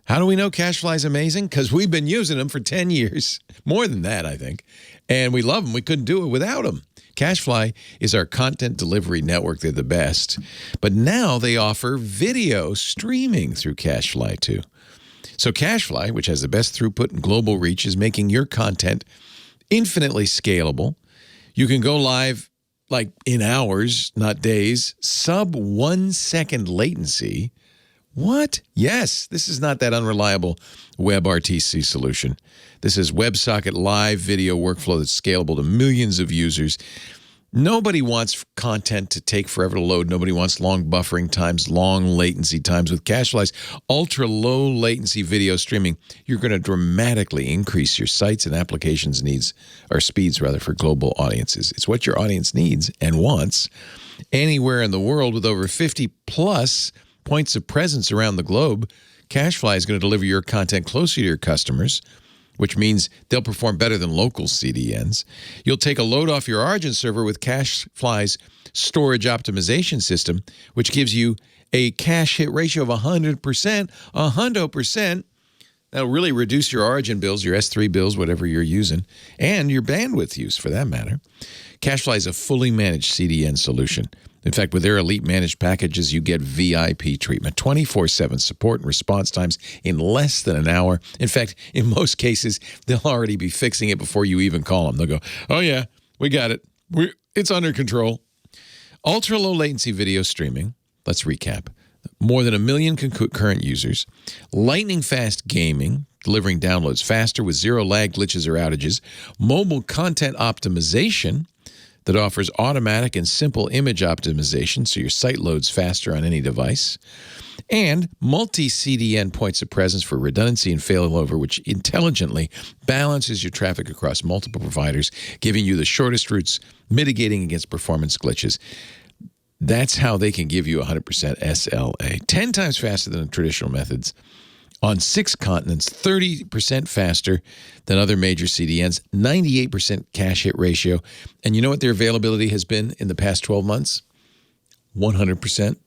How do we know CashFly is amazing? Because we've been using them for 10 years. More than that, I think. And we love them. We couldn't do it without them. CashFly is our content delivery network. They're the best. But now they offer video streaming through CashFly, too. So CashFly, which has the best throughput and global reach, is making your content infinitely scalable. You can go live like in hours, not days, sub 1 second latency. What? Yes, this is not that unreliable WebRTC solution. This is WebSocket live video workflow that's scalable to millions of users. Nobody wants content to take forever to load. Nobody wants long buffering times, long latency times. With CashFly's ultra-low latency video streaming, you're going to dramatically increase your sites and applications speeds for global audiences. It's what your audience needs and wants anywhere in the world with over 50-plus points of presence around the globe. CashFly is going to deliver your content closer to your customers, which means they'll perform better than local CDNs. You'll take a load off your origin server with CashFly's storage optimization system, which gives you a cache hit ratio of 100%, 100%. That'll really reduce your origin bills, your S3 bills, whatever you're using, and your bandwidth use for that matter. CashFly is a fully managed CDN solution. In fact, with their elite managed packages, you get VIP treatment, 24/7 support and response times in less than an hour. In fact, in most cases, they'll already be fixing it before you even call them. They'll go, oh yeah, we got it. It's under control. Ultra-low latency video streaming. Let's recap. More than 1 million concurrent users. Lightning-fast gaming, delivering downloads faster with zero lag, glitches, or outages. Mobile content optimization that offers automatic and simple image optimization so your site loads faster on any device. And multi-CDN points of presence for redundancy and failover, which intelligently balances your traffic across multiple providers, giving you the shortest routes, mitigating against performance glitches. That's how they can give you 100% SLA, 10 times faster than the traditional methods, on 6 continents, 30% faster than other major CDNs, 98% cache hit ratio. And you know what their availability has been in the past 12 months? 100%.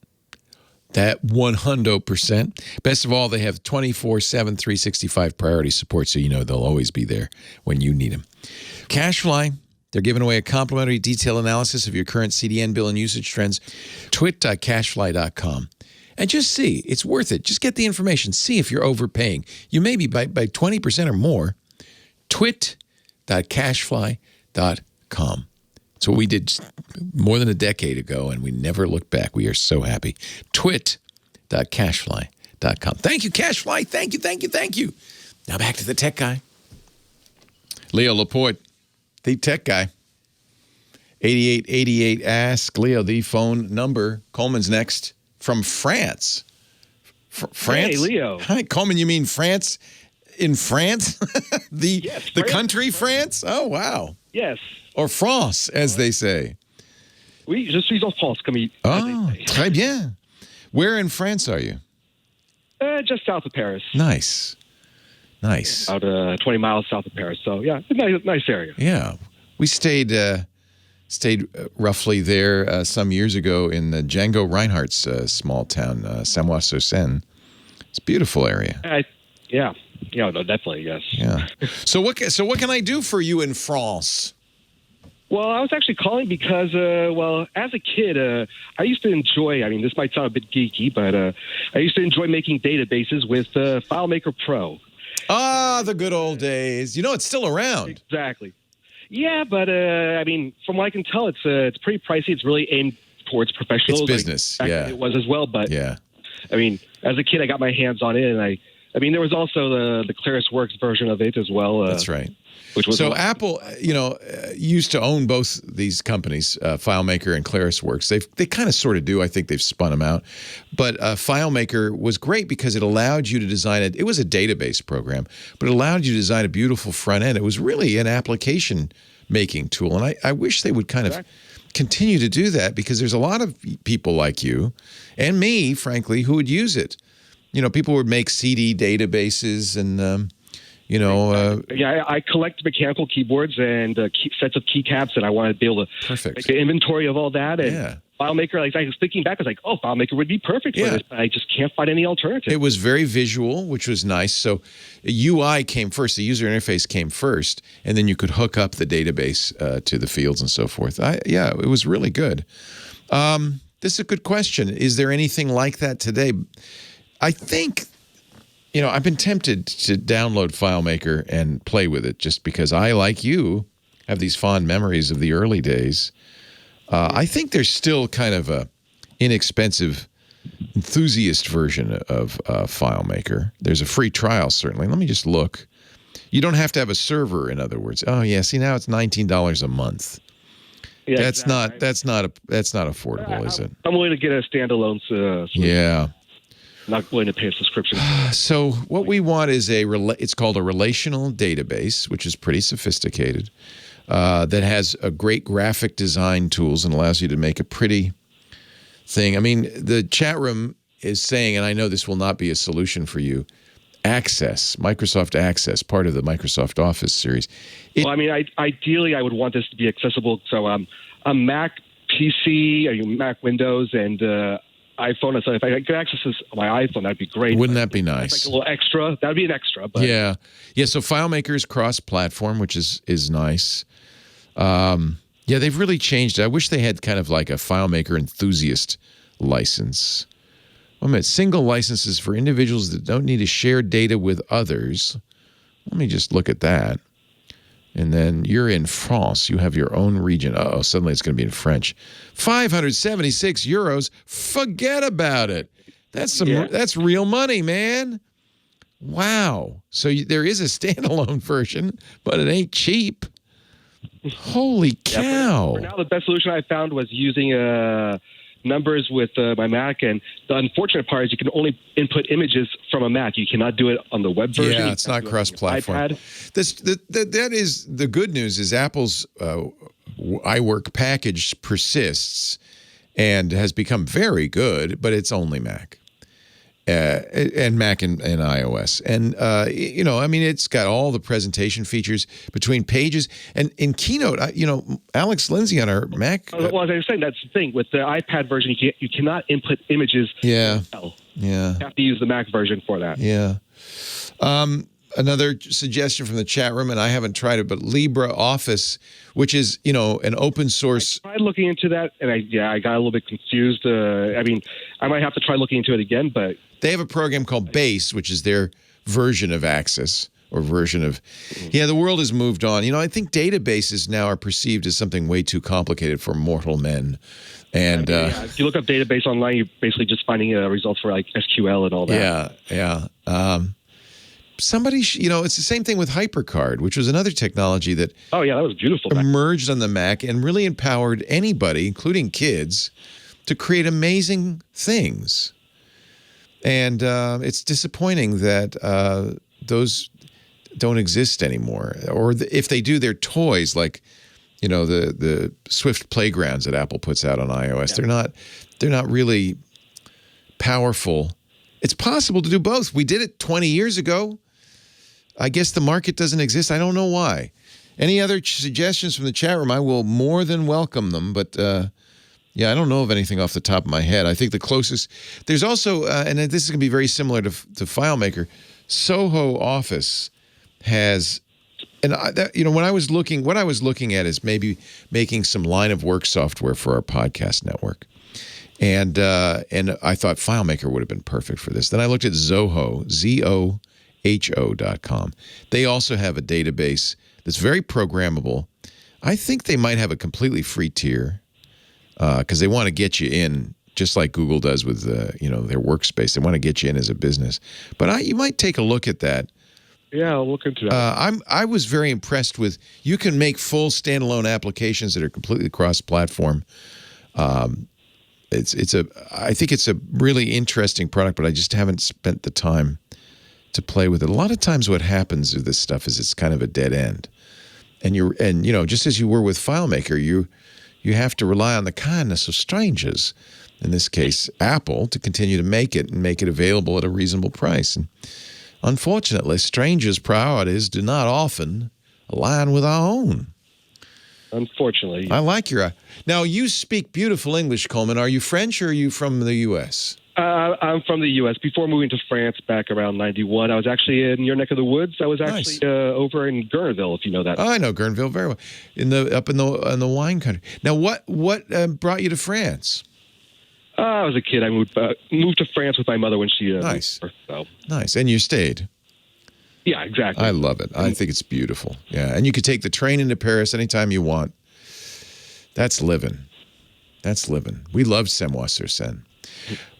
That 100%. Best of all, they have 24/7, 365 priority support, so you know they'll always be there when you need them. CashFly, they're giving away a complimentary detailed analysis of your current CDN bill and usage trends. TWiT.cashfly.com. And just see, it's worth it. Just get the information. See if you're overpaying. You may be by 20% or more. Twit.cashfly.com. It's what we did more than a decade ago, and we never looked back. We are so happy. Twit.cashfly.com. Thank you, CashFly. Thank you, thank you, thank you. Now back to the tech guy. Leo Laporte, the tech guy. 8888 Ask Leo, the phone number. Coleman's next. From France. France? Hey, Leo. Hi, Coleman, you mean France? In France? the country France? Oh, wow. Yes. Or France, as they say. Oui, je suis en France, comme ils Oh, say. très bien. Where in France are you? Just south of Paris. Nice. Nice. About 20 miles south of Paris. So, yeah, nice area. Yeah. We stayed roughly there some years ago in Django Reinhardt's small town, Samois-sur-Seine. It's a beautiful area. Yeah, no, definitely, yes. Yeah. So what can I do for you in France? Well, I was actually calling because, as a kid, I used to enjoy, this might sound a bit geeky, but I used to enjoy making databases with FileMaker Pro. Ah, the good old days. You know, it's still around. Exactly. Yeah, but, from what I can tell, it's pretty pricey. It's really aimed towards professionals. It's business, yeah. It was as well, but, yeah. As a kid, I got my hands on it, and there was also the ClarisWorks version of it as well. That's right. Which was so Apple, used to own both these companies, FileMaker and ClarisWorks. They kind of sort of do. I think they've spun them out. But FileMaker was great because it allowed you to design it. It was a database program, but it allowed you to design a beautiful front end. It was really an application making tool. And I wish they would kind of continue to do that because there's a lot of people like you and me, frankly, who would use it. People would make CD databases and I collect mechanical keyboards and sets of keycaps, and I wanted to be able to make an inventory of all that. And FileMaker, I was thinking back, I was like, FileMaker would be perfect for this, but I just can't find any alternative. It was very visual, which was nice. So UI came first, the user interface came first, and then you could hook up the database to the fields and so forth. It was really good. This is a good question. Is there anything like that today? I think... I've been tempted to download FileMaker and play with it just because I, like you, have these fond memories of the early days. I think there's still kind of a inexpensive enthusiast version of FileMaker. There's a free trial, certainly. Let me just look. You don't have to have a server, in other words. Oh, yeah. See, now it's $19 a month. Yeah, that's not affordable, is it? I'm willing to get a standalone solution. Yeah. Not willing to pay a subscription. So what we want is it's called a relational database, which is pretty sophisticated, that has a great graphic design tools and allows you to make a pretty thing. The chat room is saying, and I know this will not be a solution for you, Access, Microsoft Access, part of the Microsoft Office series. Ideally, I would want this to be accessible. So a Mac PC, Mac Windows, and iPhone. So if I could access this on my iPhone, that'd be great. Wouldn't that be nice? Like a little extra. That'd be an extra. But. Yeah. So FileMaker is cross-platform, which is nice. They've really changed it. I wish they had kind of like a FileMaker enthusiast license. Single licenses for individuals that don't need to share data with others. Let me just look at that. And then you're in France. You have your own region. Uh-oh, suddenly it's going to be in French. 576 euros. Forget about it. That's real money, man. Wow. So there is a standalone version, but it ain't cheap. Holy cow. For now, the best solution I found was using numbers with my Mac, and the unfortunate part is you can only input images from a Mac. You cannot do it on the web version. Yeah, it's not cross-platform. That is the good news is Apple's iWork package persists and has become very good, but it's only Mac. And Mac and iOS. And, it's got all the presentation features between pages. And in Keynote, Alex Lindsay on our Mac. Well, as I was saying, that's the thing. With the iPad version, you cannot input images. Yeah. You have to use the Mac version for that. Yeah. Another suggestion from the chat room, and I haven't tried it, but LibreOffice, which is, an open source. I tried looking into that, and I got a little bit confused. I might have to try looking into it again, but. They have a program called Base, which is their version of Access or version of. Yeah, the world has moved on. I think databases now are perceived as something way too complicated for mortal men. And if you look up database online, you're basically just finding results for like SQL and all that. Yeah. Somebody, it's the same thing with HyperCard, which was another technology that. Oh yeah, that was beautiful. Emerged on the Mac and really empowered anybody, including kids, to create amazing things. And it's disappointing that those don't exist anymore. Or if they do, they're toys like, the Swift playgrounds that Apple puts out on iOS. Yeah. They're not really powerful. It's possible to do both. We did it 20 years ago. I guess the market doesn't exist. I don't know why. Any other suggestions from the chat room? I will more than welcome them. But yeah, I don't know of anything off the top of my head. I think the closest there's also, and this is going to be very similar to FileMaker. Soho Office has, and what I was looking at is maybe making some line of work software for our podcast network. And I thought FileMaker would have been perfect for this. Then I looked at Zoho, ZOHO.com. They also have a database that's very programmable. I think they might have a completely free tier because they want to get you in, just like Google does with their workspace. They want to get you in as a business. But you might take a look at that. Yeah, I'll look into that. I was very impressed with, you can make full standalone applications that are completely cross-platform. I think it's a really interesting product, but I just haven't spent the time to play with it. A lot of times what happens with this stuff is it's kind of a dead end. And just as you were with FileMaker, you have to rely on the kindness of strangers, in this case, Apple, to continue to make it and make it available at a reasonable price. And unfortunately, strangers' priorities do not often align with our own. Unfortunately. I like your... Now, you speak beautiful English, Coleman. Are you French or are you from the U.S.? I'm from the U.S. Before moving to France back around 91, I was actually in your neck of the woods. I was actually over in Guerneville, if you know that. Oh, I know Guerneville very well. Up in the wine country. Now, what brought you to France? I was a kid. I moved to France with my mother when she nice. Moved there, so. Nice. And you stayed? Yeah, exactly. I love it. I think it's beautiful. Yeah, and you could take the train into Paris anytime you want. That's living. That's living. We love Saint-Ouen-sur-Seine.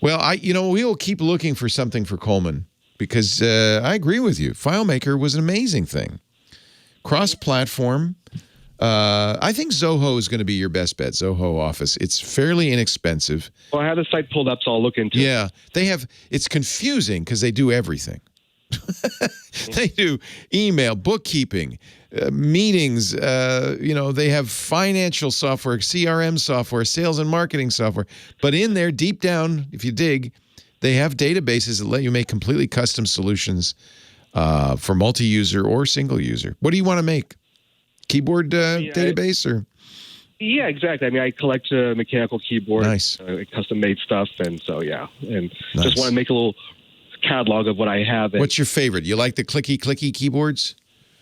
Well, we will keep looking for something for Coleman because I agree with you. FileMaker was an amazing thing. Cross-platform. I think Zoho is going to be your best bet, Zoho Office. It's fairly inexpensive. Well, I have the site pulled up, so I'll look into it. Yeah, it's confusing because they do everything. They do email, bookkeeping, meetings. They have financial software, CRM software, sales and marketing software. But in there, deep down, if you dig, they have databases that let you make completely custom solutions for multi-user or single user. What do you want to make? Keyboard database or? Yeah, exactly. I mean, I collect mechanical keyboards, nice. Custom-made stuff, and so and nice. Just want to make a little catalog of what I have. What's your favorite? You like the clicky keyboards?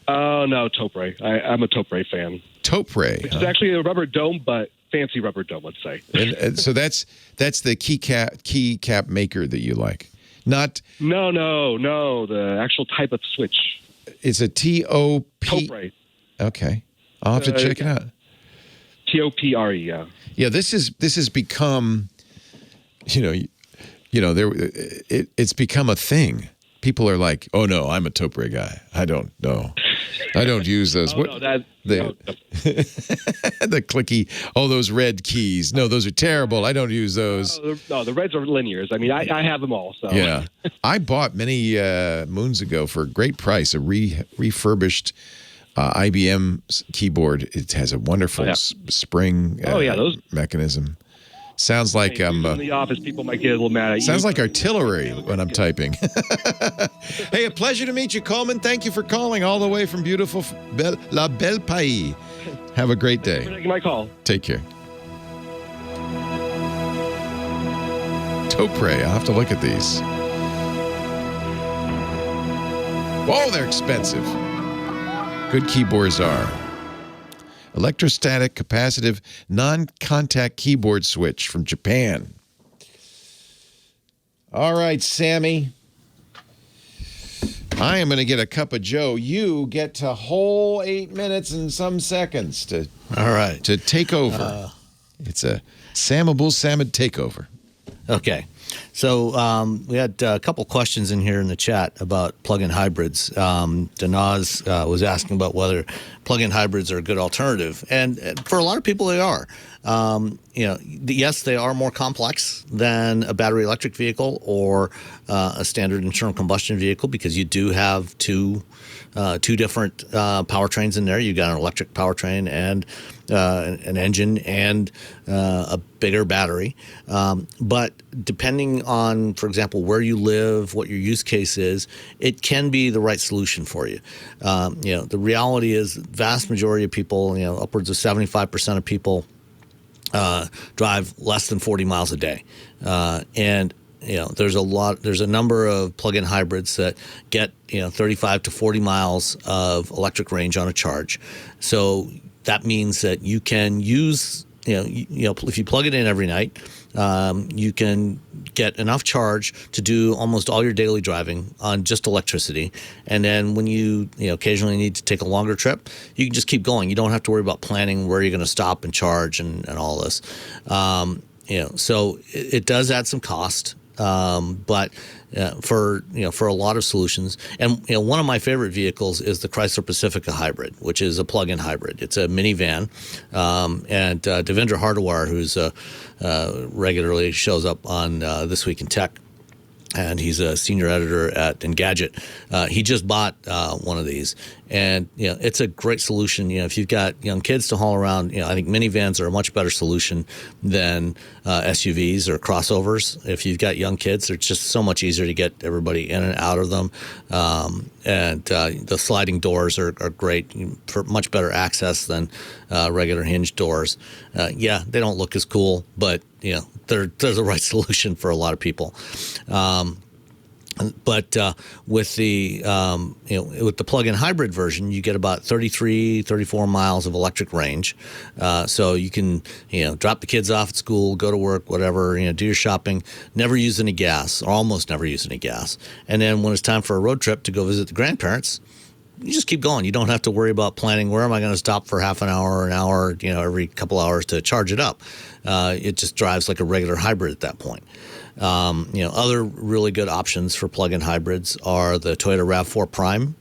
Oh, no, Topre. I'm a Topre fan. Topre. It's actually a rubber dome, but fancy rubber dome, let's say. and so that's the keycap maker that you like. Not No, the actual type of switch. It's a TOP. Topre. Okay. I'll have to check it out. TOPRE, yeah. Yeah, this has become it's become a thing. People are like, "Oh no, I'm a Topre guy. I don't know. I don't use those." The clicky, those red keys. No, those are terrible. I don't use those. No, the reds are linears. I mean, I have them all. So. Yeah, I bought many moons ago for a great price a refurbished IBM keyboard. It has a wonderful spring mechanism. Sounds like in the office, people might get a little mad at you. Sounds like artillery when I'm typing. Hey, a pleasure to meet you, Coleman. Thank you for calling all the way from beautiful La Belle Pays. Have a great day. Thanks for taking my call. Take care. Topre, I'll have to look at these. Whoa, they're expensive. Good keyboards are. Electrostatic, capacitive, non-contact keyboard switch from Japan. All right, Sammy. I am going to get a cup of Joe. You get to whole 8 minutes and some seconds to take over. It's a Abuelsamid takeover. Okay. So we had a couple questions in here in the chat about plug-in hybrids. Danaz was asking about whether plug-in hybrids are a good alternative. And for a lot of people, they are. yes, they are more complex than a battery electric vehicle or a standard internal combustion vehicle because you do have two different powertrains in there. You've got an electric powertrain and an engine and a bigger battery. But depending on, for example, where you live, what your use case is, it can be the right solution for you. The reality is the vast majority of people, upwards of 75% of people drive less than 40 miles a day. And there's a number of plug-in hybrids that get 35 to 40 miles of electric range on a charge. So that means that you can use if you plug it in every night, you can get enough charge to do almost all your daily driving on just electricity. And then when you occasionally need to take a longer trip, you can just keep going. You don't have to worry about planning where you're going to stop and charge and all this. So it does add some cost. But for a lot of solutions, and one of my favorite vehicles is the Chrysler Pacifica hybrid, which is a plug-in hybrid. It's a minivan, and Devendra Hardawar, who's regularly shows up on This Week in Tech, and he's a senior editor at Engadget. He just bought one of these, and it's a great solution. If you've got young kids to haul around, I think minivans are a much better solution than SUVs or crossovers. If you've got young kids, they're just so much easier to get everybody in and out of them, and the sliding doors are great for much better access than regular hinge doors. They don't look as cool, but they're the right solution for a lot of people. But with the with the plug-in hybrid version, you get about 33, 34 miles of electric range. So you can drop the kids off at school, go to work, whatever, do your shopping, never use any gas, or almost never use any gas. And then when it's time for a road trip to go visit the grandparents, you just keep going. You don't have to worry about planning where am I going to stop for half an hour or an hour, every couple hours to charge it up. It just drives like a regular hybrid at that point. Other really good options for plug-in hybrids are the Toyota RAV4 Prime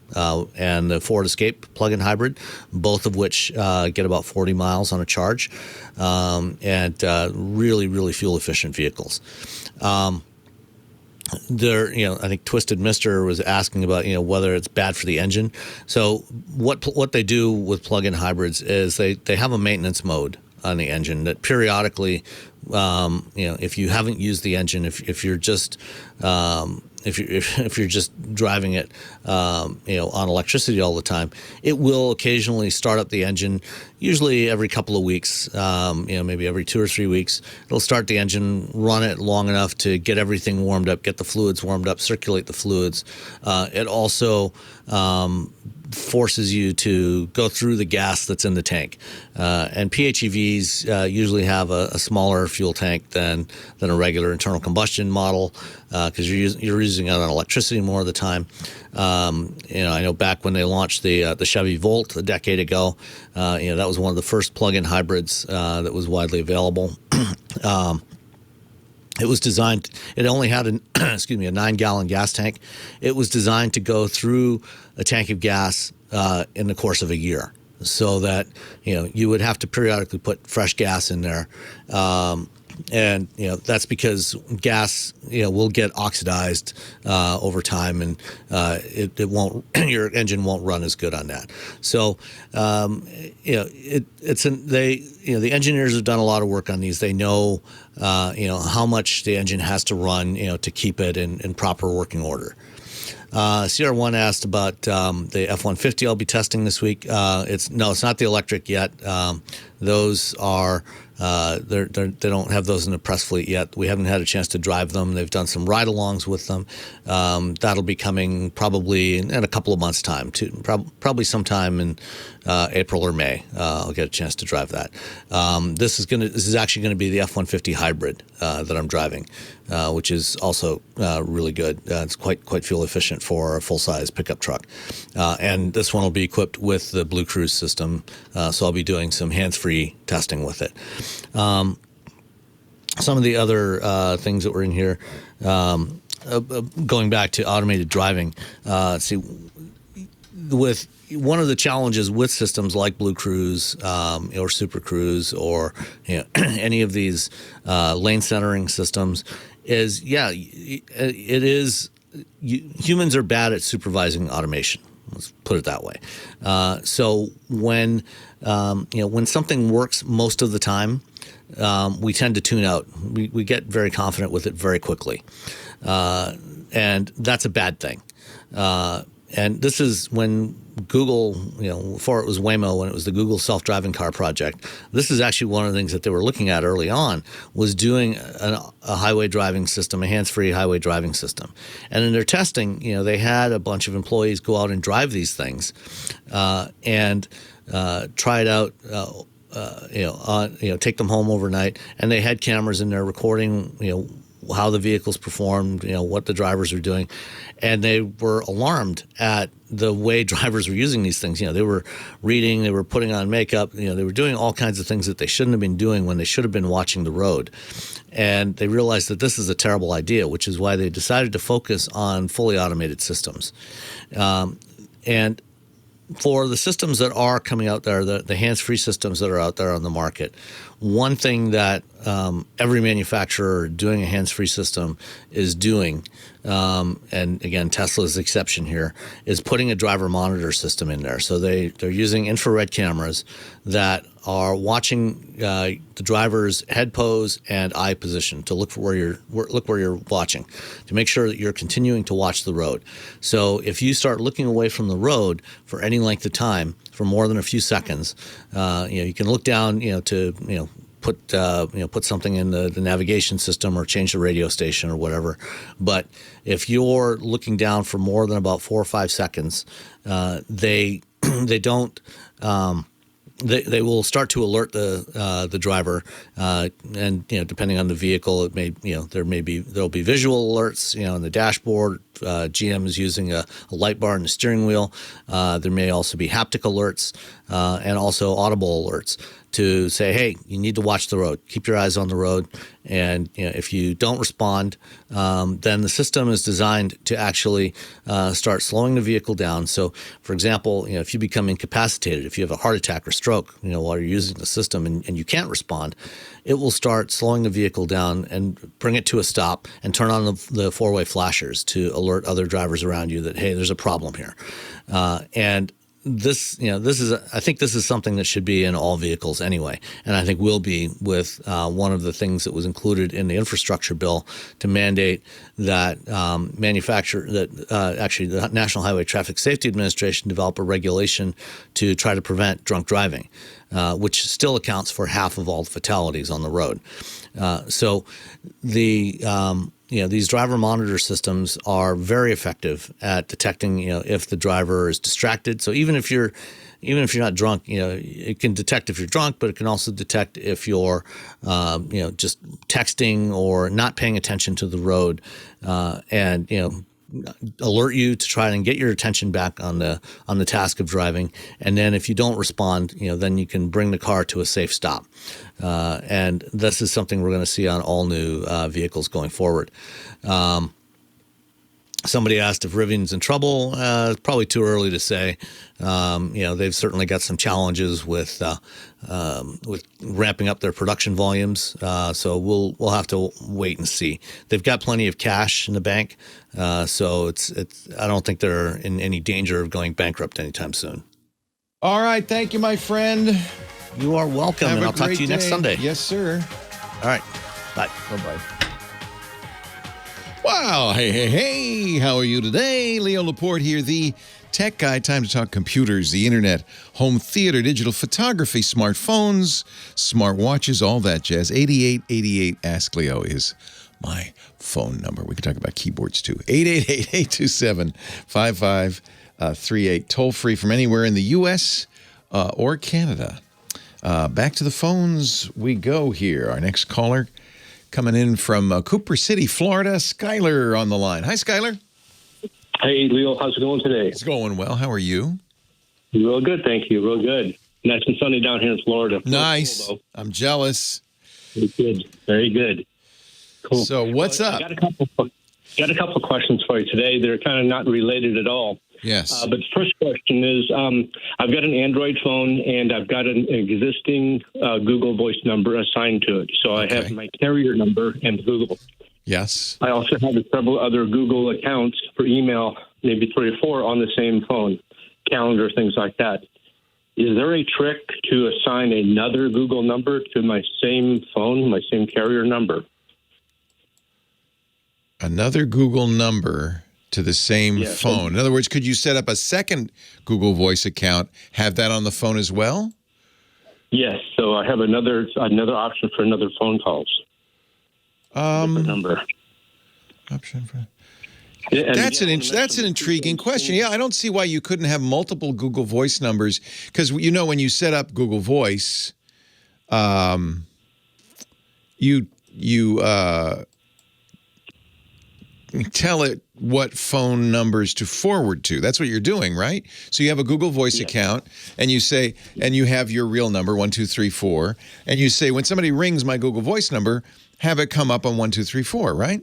and the Ford Escape plug-in hybrid, both of which get about 40 miles on a charge, and really, really fuel-efficient vehicles. I think Twisted Mister was asking about, whether it's bad for the engine. So what they do with plug-in hybrids is they have a maintenance mode on the engine that periodically, if you haven't used the engine, if you're just if you're just driving it, on electricity all the time, it will occasionally start up the engine. Usually every couple of weeks, maybe every 2 or 3 weeks, it'll start the engine, run it long enough to get everything warmed up, get the fluids warmed up, circulate the fluids. It also forces you to go through the gas that's in the tank. And PHEVs usually have a smaller fuel tank than a regular internal combustion model because you're using it on electricity more of the time. I know back when they launched the Chevy Volt a decade ago, that was one of the first plug-in hybrids that was widely available. It was designed, it only had a 9-gallon gas tank. It was designed to go through a tank of gas in the course of a year so that, you would have to periodically put fresh gas in there. And that's because gas will get oxidized over time, and it won't your engine won't run as good on that. So the engineers have done a lot of work on these. They know how much the engine has to run to keep it in proper working order. CR1 asked about the F-150 I'll be testing this week. It's not the electric yet. Those are they don't have those in the press fleet yet. We haven't had a chance to drive them. They've done some ride-alongs with them. That'll be coming probably in a couple of months' time. Probably sometime in April or May. I'll get a chance to drive that. This is actually going to be the F-150 hybrid that I'm driving, which is also really good. It's quite fuel efficient for a full-size pickup truck. And this one will be equipped with the BlueCruise system, so I'll be doing some hands-free testing with it. Some of the other things that were in here, going back to automated driving, with one of the challenges with systems like BlueCruise or SuperCruise or any of these lane centering systems is, it is humans are bad at supervising automation. Let's put it that way. So when something works most of the time, we tend to tune out. We get very confident with it very quickly, and that's a bad thing. And this is when Google, before it was Waymo, when it was the Google self-driving car project, this is actually one of the things that they were looking at early on, was doing a highway driving system, a hands-free highway driving system. And in their testing, they had a bunch of employees go out and drive these things and try it out, take them home overnight. And they had cameras in there recording, how the vehicles performed, what the drivers were doing. And they were alarmed at the way drivers were using these things. They were reading, they were putting on makeup, they were doing all kinds of things that they shouldn't have been doing when they should have been watching the road. And they realized that this is a terrible idea, which is why they decided to focus on fully automated systems. And for the systems that are coming out there, the hands-free systems that are out there on the market, one thing that every manufacturer doing a hands-free system is doing, and again, Tesla's the exception here, is putting a driver monitor system in there. So they're using infrared cameras that are watching the driver's head pose and eye position to look for where you're watching, to make sure that you're continuing to watch the road. So if you start looking away from the road for any length of time, for more than a few seconds, you can look down, to put something in the navigation system or change the radio station or whatever. But if you're looking down for more than about 4 or 5 seconds, they don't. They will start to alert the driver, and depending on the vehicle, it may there'll be visual alerts in the dashboard. GM is using a light bar in the steering wheel. There may also be haptic alerts and also audible alerts to say, hey, you need to watch the road. Keep your eyes on the road. And if you don't respond, then the system is designed to actually start slowing the vehicle down. So, for example, if you become incapacitated, if you have a heart attack or stroke, while you're using the system and you can't respond, it will start slowing the vehicle down and bring it to a stop and turn on the four-way flashers to alert other drivers around you that, hey, there's a problem here. And I think this is something that should be in all vehicles anyway, and I think will be with one of the things that was included in the infrastructure bill to mandate that actually the National Highway Traffic Safety Administration develop a regulation to try to prevent drunk driving, which still accounts for half of all the fatalities on the road. So these driver monitor systems are very effective at detecting, if the driver is distracted. So even if you're not drunk, it can detect if you're drunk, but it can also detect if you're, just texting or not paying attention to the road, and alert you to try and get your attention back on the task of driving. And then if you don't respond, then you can bring the car to a safe stop. And this is something we're going to see on all new vehicles going forward. Somebody asked if Rivian's in trouble. It's probably too early to say. They've certainly got some challenges with ramping up their production volumes. So we'll have to wait and see. They've got plenty of cash in the bank, so I don't think they're in any danger of going bankrupt anytime soon. All right, thank you, my friend. You are welcome, and I'll talk to you next Sunday. Yes, sir. All right, bye. Bye-bye. Wow, hey, how are you today? Leo Laporte here, the tech guy. Time to talk computers, the internet, home theater, digital photography, smartphones, smartwatches, all that jazz. 8888 Ask Leo is my phone number. We can talk about keyboards too. 888-827-5538. Toll free from anywhere in the U.S. Or Canada. Back to the phones we go here. Our next caller coming in from Cooper City, Florida. Skyler on the line. Hi, Skyler. Hey, Leo. How's it going today? It's going well. How are you? Real good, thank you. Real good. Nice and sunny down here in Florida. Nice. Cool, I'm jealous. Very good. Very good. Cool. So what's up? I got a couple of questions for you today. They're kind of not related at all. Yes. But the first question is, I've got an Android phone, and I've got an existing Google Voice number assigned to it. So I have my carrier number and Google. Yes. I also have several other Google accounts for email, maybe 3 or 4 on the same phone, calendar, things like that. Is there a trick to assign another Google number to my same phone, my same carrier number? Another Google number to the same phone. In other words, could you set up a second Google Voice account, have that on the phone as well? Yes. So I have another option for another phone calls. Different number. Option for. That's an intriguing question. Yeah, I don't see why you couldn't have multiple Google Voice numbers, because when you set up Google Voice, you tell it what phone numbers to forward to. That's what you're doing, right? So you have a Google Voice account, and you say, and you have your real number 1234, and you say, when somebody rings my Google Voice number, have it come up on 1234, right?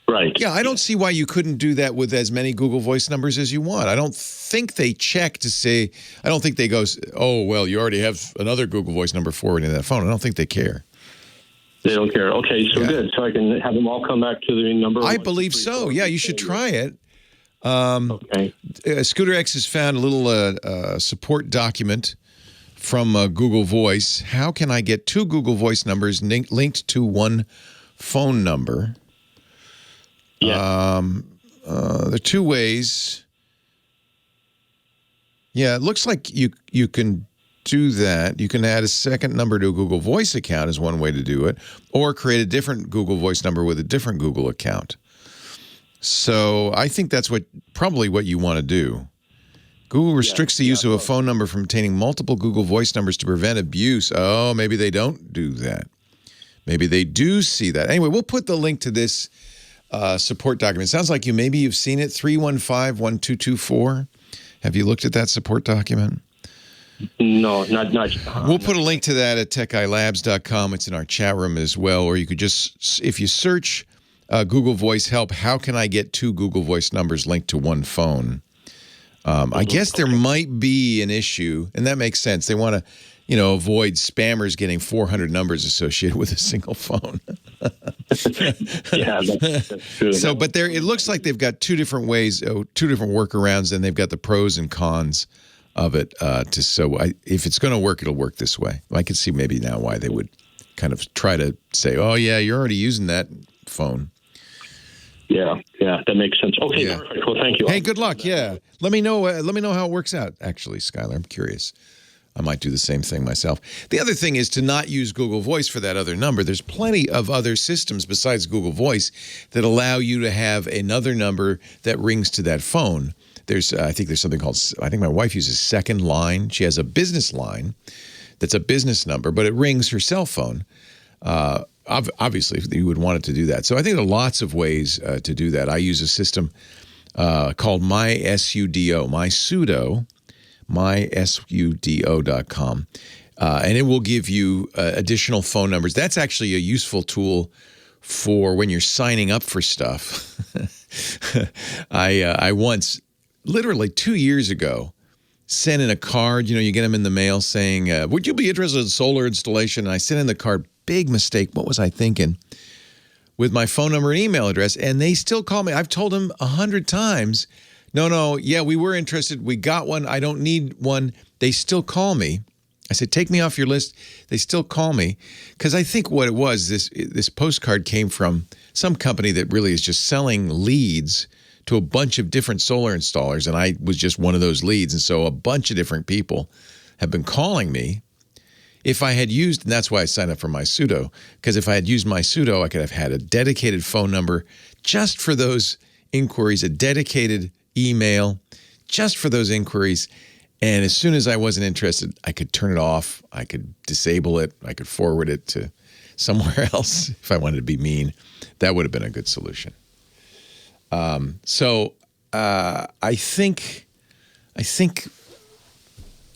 Right. Yeah, I don't see why you couldn't do that with as many Google Voice numbers as you want. I don't think they check to say, I don't think they go, oh, well, you already have another Google Voice number forwarding to that phone. I don't think they care. They don't care. Okay, so good. So I can have them all come back to the number. I believe so. Yeah, you should try it. Scooter X has found a little support document from Google Voice. How can I get 2 Google Voice numbers linked to one phone number? Yeah. There are 2 ways. Yeah, it looks like you can do that. You can add a second number to a Google Voice account is one way to do it, or create a different Google Voice number with a different Google account. So I think that's probably what you want to do. Google restricts the use of a phone number from containing multiple Google Voice numbers to prevent abuse. Oh, maybe they don't do that. Maybe they do see that. Anyway, we'll put the link to this support document. Sounds like maybe you've seen it, 315-1224. Have you looked at that support document? No, not. We'll put a link to that at techguylabs.com. It's in our chat room as well. Or you could just, if you search Google Voice Help, how can I get 2 Google Voice numbers linked to one phone? I guess there might be an issue, and that makes sense. They want to, avoid spammers getting 400 numbers associated with a single phone. Yeah, that's true. So, but it looks like they've got 2 different ways, 2 different workarounds, and they've got the pros and cons of it. If it's going to work, it'll work this way. I can see maybe now why they would kind of try to say, "Oh yeah, you're already using that phone." Yeah, that makes sense. Okay, perfect. Well, thank you. Hey, good luck. Yeah, let me know how it works out. Actually, Skylar, I'm curious. I might do the same thing myself. The other thing is to not use Google Voice for that other number. There's plenty of other systems besides Google Voice that allow you to have another number that rings to that phone. I think there's something called, I think my wife uses Second Line. She has a business line that's a business number, but it rings her cell phone. Obviously, you would want it to do that. So I think there are lots of ways to do that. I use a system called mysudo.com, and it will give you additional phone numbers. That's actually a useful tool for when you're signing up for stuff. I once, literally 2 years ago, sent in a card. You get them in the mail saying, would you be interested in solar installation? And I sent in the card. Big mistake. What was I thinking? With my phone number and email address, and they still call me. I've told them 100 times, no, yeah, we were interested. We got one. I don't need one. They still call me. I said, take me off your list. They still call me because I think what it was, this postcard came from some company that really is just selling leads to a bunch of different solar installers, and I was just one of those leads. And so a bunch of different people have been calling me. If I had used, and that's why I signed up for MySudo, because if I had used MySudo, I could have had a dedicated phone number just for those inquiries, a dedicated email just for those inquiries. And as soon as I wasn't interested, I could turn it off. I could disable it. I could forward it to somewhere else if I wanted to be mean. That would have been a good solution. I think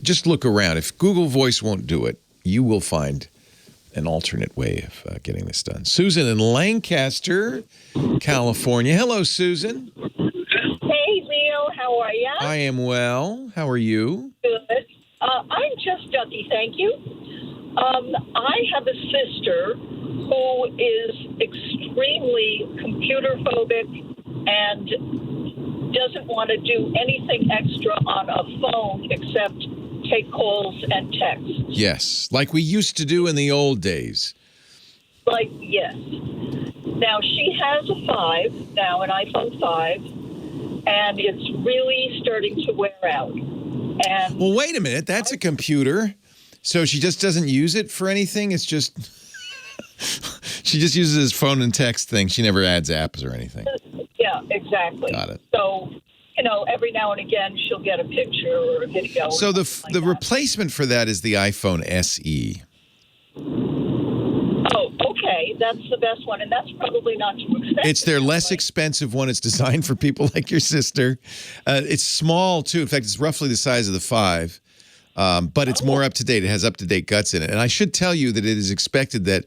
just look around. If Google Voice won't do it, you will find an alternate way of getting this done. Susan in Lancaster, California. Hello, Susan. Hey, Leo. How How are you? I am well. How are you? Good. I'm just Ducky, thank you. I have a sister who is extremely computer phobic and doesn't want to do anything extra on a phone except take calls and text. Yes, like we used to do in the old days. Like, yes. Now, she has a 5 now, an iPhone 5, and it's really starting to wear out. And well, wait a minute. That's a computer. So she just doesn't use it for anything? It's just... she just uses his phone and text thing. She never adds apps or anything. Yeah, exactly. Got it. So, every now and again, she'll get a picture or a video. So the replacement for that is the iPhone SE. Oh, okay. That's the best one, and that's probably not too expensive. It's their less expensive one. It's designed for people like your sister. It's small, too. In fact, it's roughly the size of the 5. But it's more up-to-date. It has up-to-date guts in it. And I should tell you that it is expected that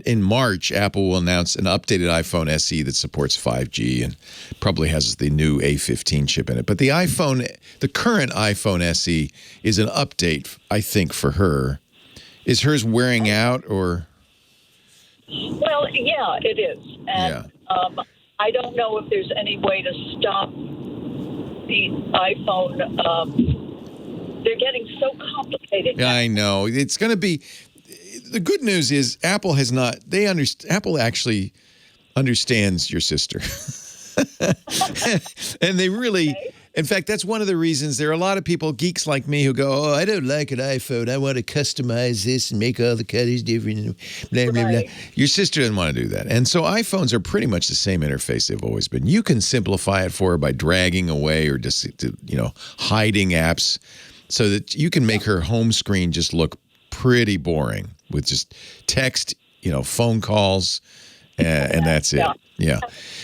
in March, Apple will announce an updated iPhone SE that supports 5G and probably has the new A15 chip in it. But the current iPhone SE is an update, I think, for her. Is hers wearing out or? Well, yeah, it is. And I don't know if there's any way to stop the iPhone. They're getting so complicated. Yeah, I know. It's going to be. The good news is Apple has not. Apple actually understands your sister, and they really. Okay. In fact, that's one of the reasons there are a lot of people, geeks like me, who go, "Oh, I don't like an iPhone. I want to customize this and make all the colors different." Blah blah blah. Your sister didn't want to do that, and so iPhones are pretty much the same interface they've always been. You can simplify it for her by dragging away or just hiding apps, so that you can make her home screen just look pretty boring with just text, phone calls, and that's it. Yeah.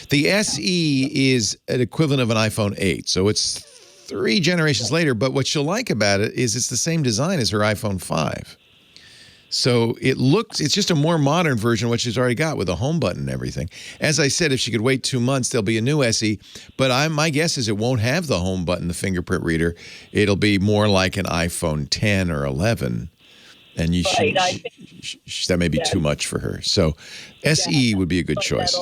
The SE is an equivalent of an iPhone 8, so it's 3 generations later. But what you'll like about it is it's the same design as her iPhone 5. So it's just a more modern version of what she's already got with a home button and everything. As I said, if she could wait 2 months, there'll be a new SE. But my guess is it won't have the home button, the fingerprint reader. It'll be more like an iPhone 10 or 11. And that may be too much for her. So SE would be a good choice.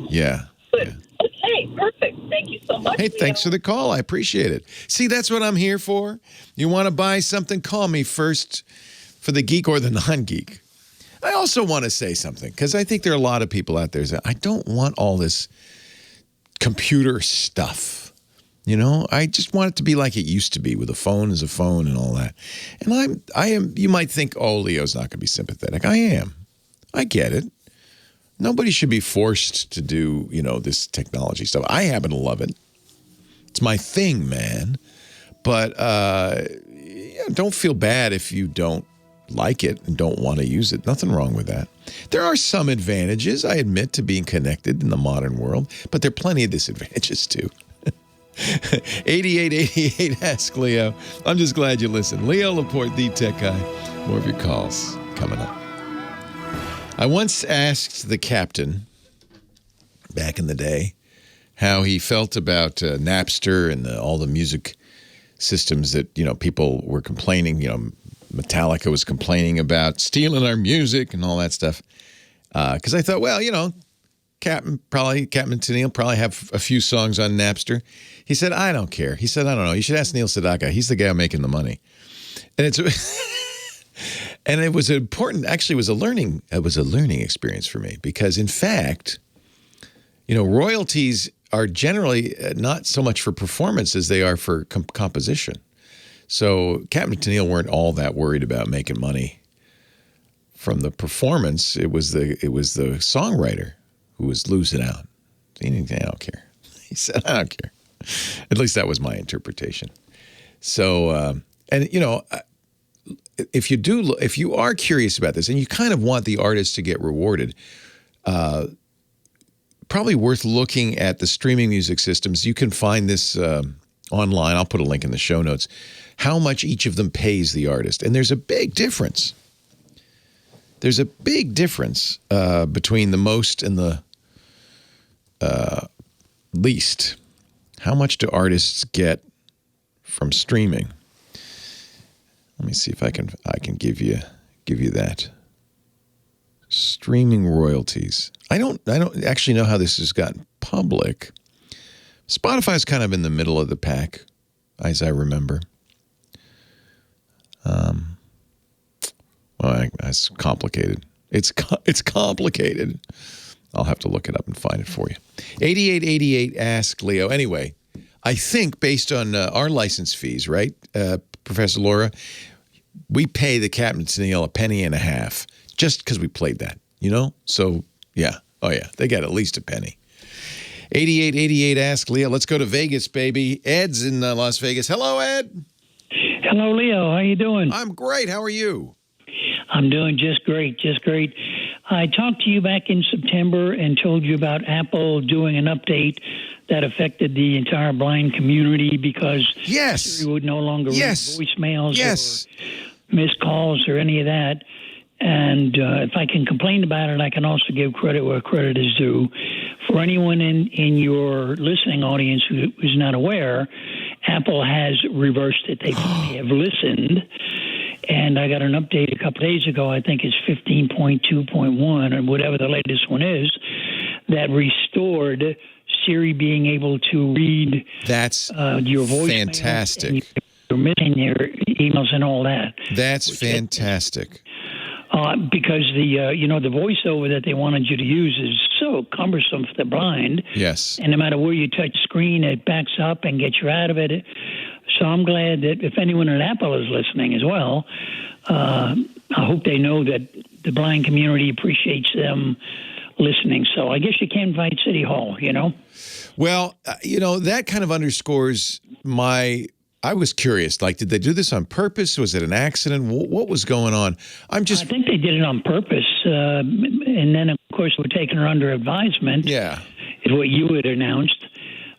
Yeah. Good. Yeah. Okay, perfect. Thank you so much. Hey, thanks for the call. I appreciate it. See, that's what I'm here for. You want to buy something, call me first for the geek or the non-geek. I also want to say something, because I think there are a lot of people out there that I don't want all this computer stuff. I just want it to be like it used to be, with a phone as a phone and all that. And I am. You might think, oh, Leo's not going to be sympathetic. I am. I get it. Nobody should be forced to do, this technology stuff. I happen to love it. It's my thing, man. But don't feel bad if you don't like it and don't want to use it. Nothing wrong with that. There are some advantages, I admit, to being connected in the modern world, but there are plenty of disadvantages too. 8888 Ask Leo. I'm just glad you listened. Leo Laporte, the tech guy. More of your calls coming up. I once asked the captain back in the day how he felt about Napster and all the music systems that, people were complaining, Metallica was complaining about stealing our music and all that stuff. Because I thought, well, Captain Tennille probably have a few songs on Napster. He said, I don't care. He said, I don't know. You should ask Neil Sedaka. He's the guy making the money. And and it was important. Actually, it was a learning experience for me, because in fact, royalties are generally not so much for performance as they are for composition. So Captain Tennille weren't all that worried about making money from the performance. It was the songwriter who was losing out. I don't care. He said, I don't care. At least that was my interpretation. So, if you are curious about this and you kind of want the artist to get rewarded, probably worth looking at the streaming music systems. You can find this online. I'll put a link in the show notes. How much each of them pays the artist. And there's a big difference. There's a big difference between the most and the least. How much do artists get from streaming? Let me see if I can give you that. Streaming royalties. I don't actually know how this has gotten public. Spotify's kind of in the middle of the pack, as I remember. Well, that's complicated. It's complicated. I'll have to look it up and find it for you. 8888 Ask Leo. Anyway, I think based on our license fees, right, Professor Laura, we pay the Captain Tennille $0.015 just because we played that, you know? So, yeah. Oh, yeah. They got at least a penny. 8888 Ask Leo. Let's go to Vegas, baby. Ed's in Las Vegas. Hello, Ed. Hello, Leo. How you doing? I'm great. How are you? I'm doing just great, just great. I talked to you back in September and told you about Apple doing an update that affected the entire blind community because Siri would no longer read voicemails or missed calls or any of that. And if I can complain about it, I can also give credit where credit is due. For anyone in your listening audience who is not aware, Apple has reversed it. They have listened. And I got an update a couple days ago, I think it's 15.2.1 or whatever the latest one is, that restored Siri being able to read your voice. Fantastic. Your emails and all that. That's fantastic. Because the voiceover that they wanted you to use is so cumbersome for the blind. Yes. And no matter where you touch screen, it backs up and gets you out of it. So I'm glad that if anyone at Apple is listening as well, I hope they know that the blind community appreciates them listening. So I guess you can invite City Hall, you know? Well, that kind of underscores I was curious, like, did they do this on purpose? Was it an accident? What was going on? I think they did it on purpose. And then, of course, we're taking her under advisement. Yeah. Is what you had announced.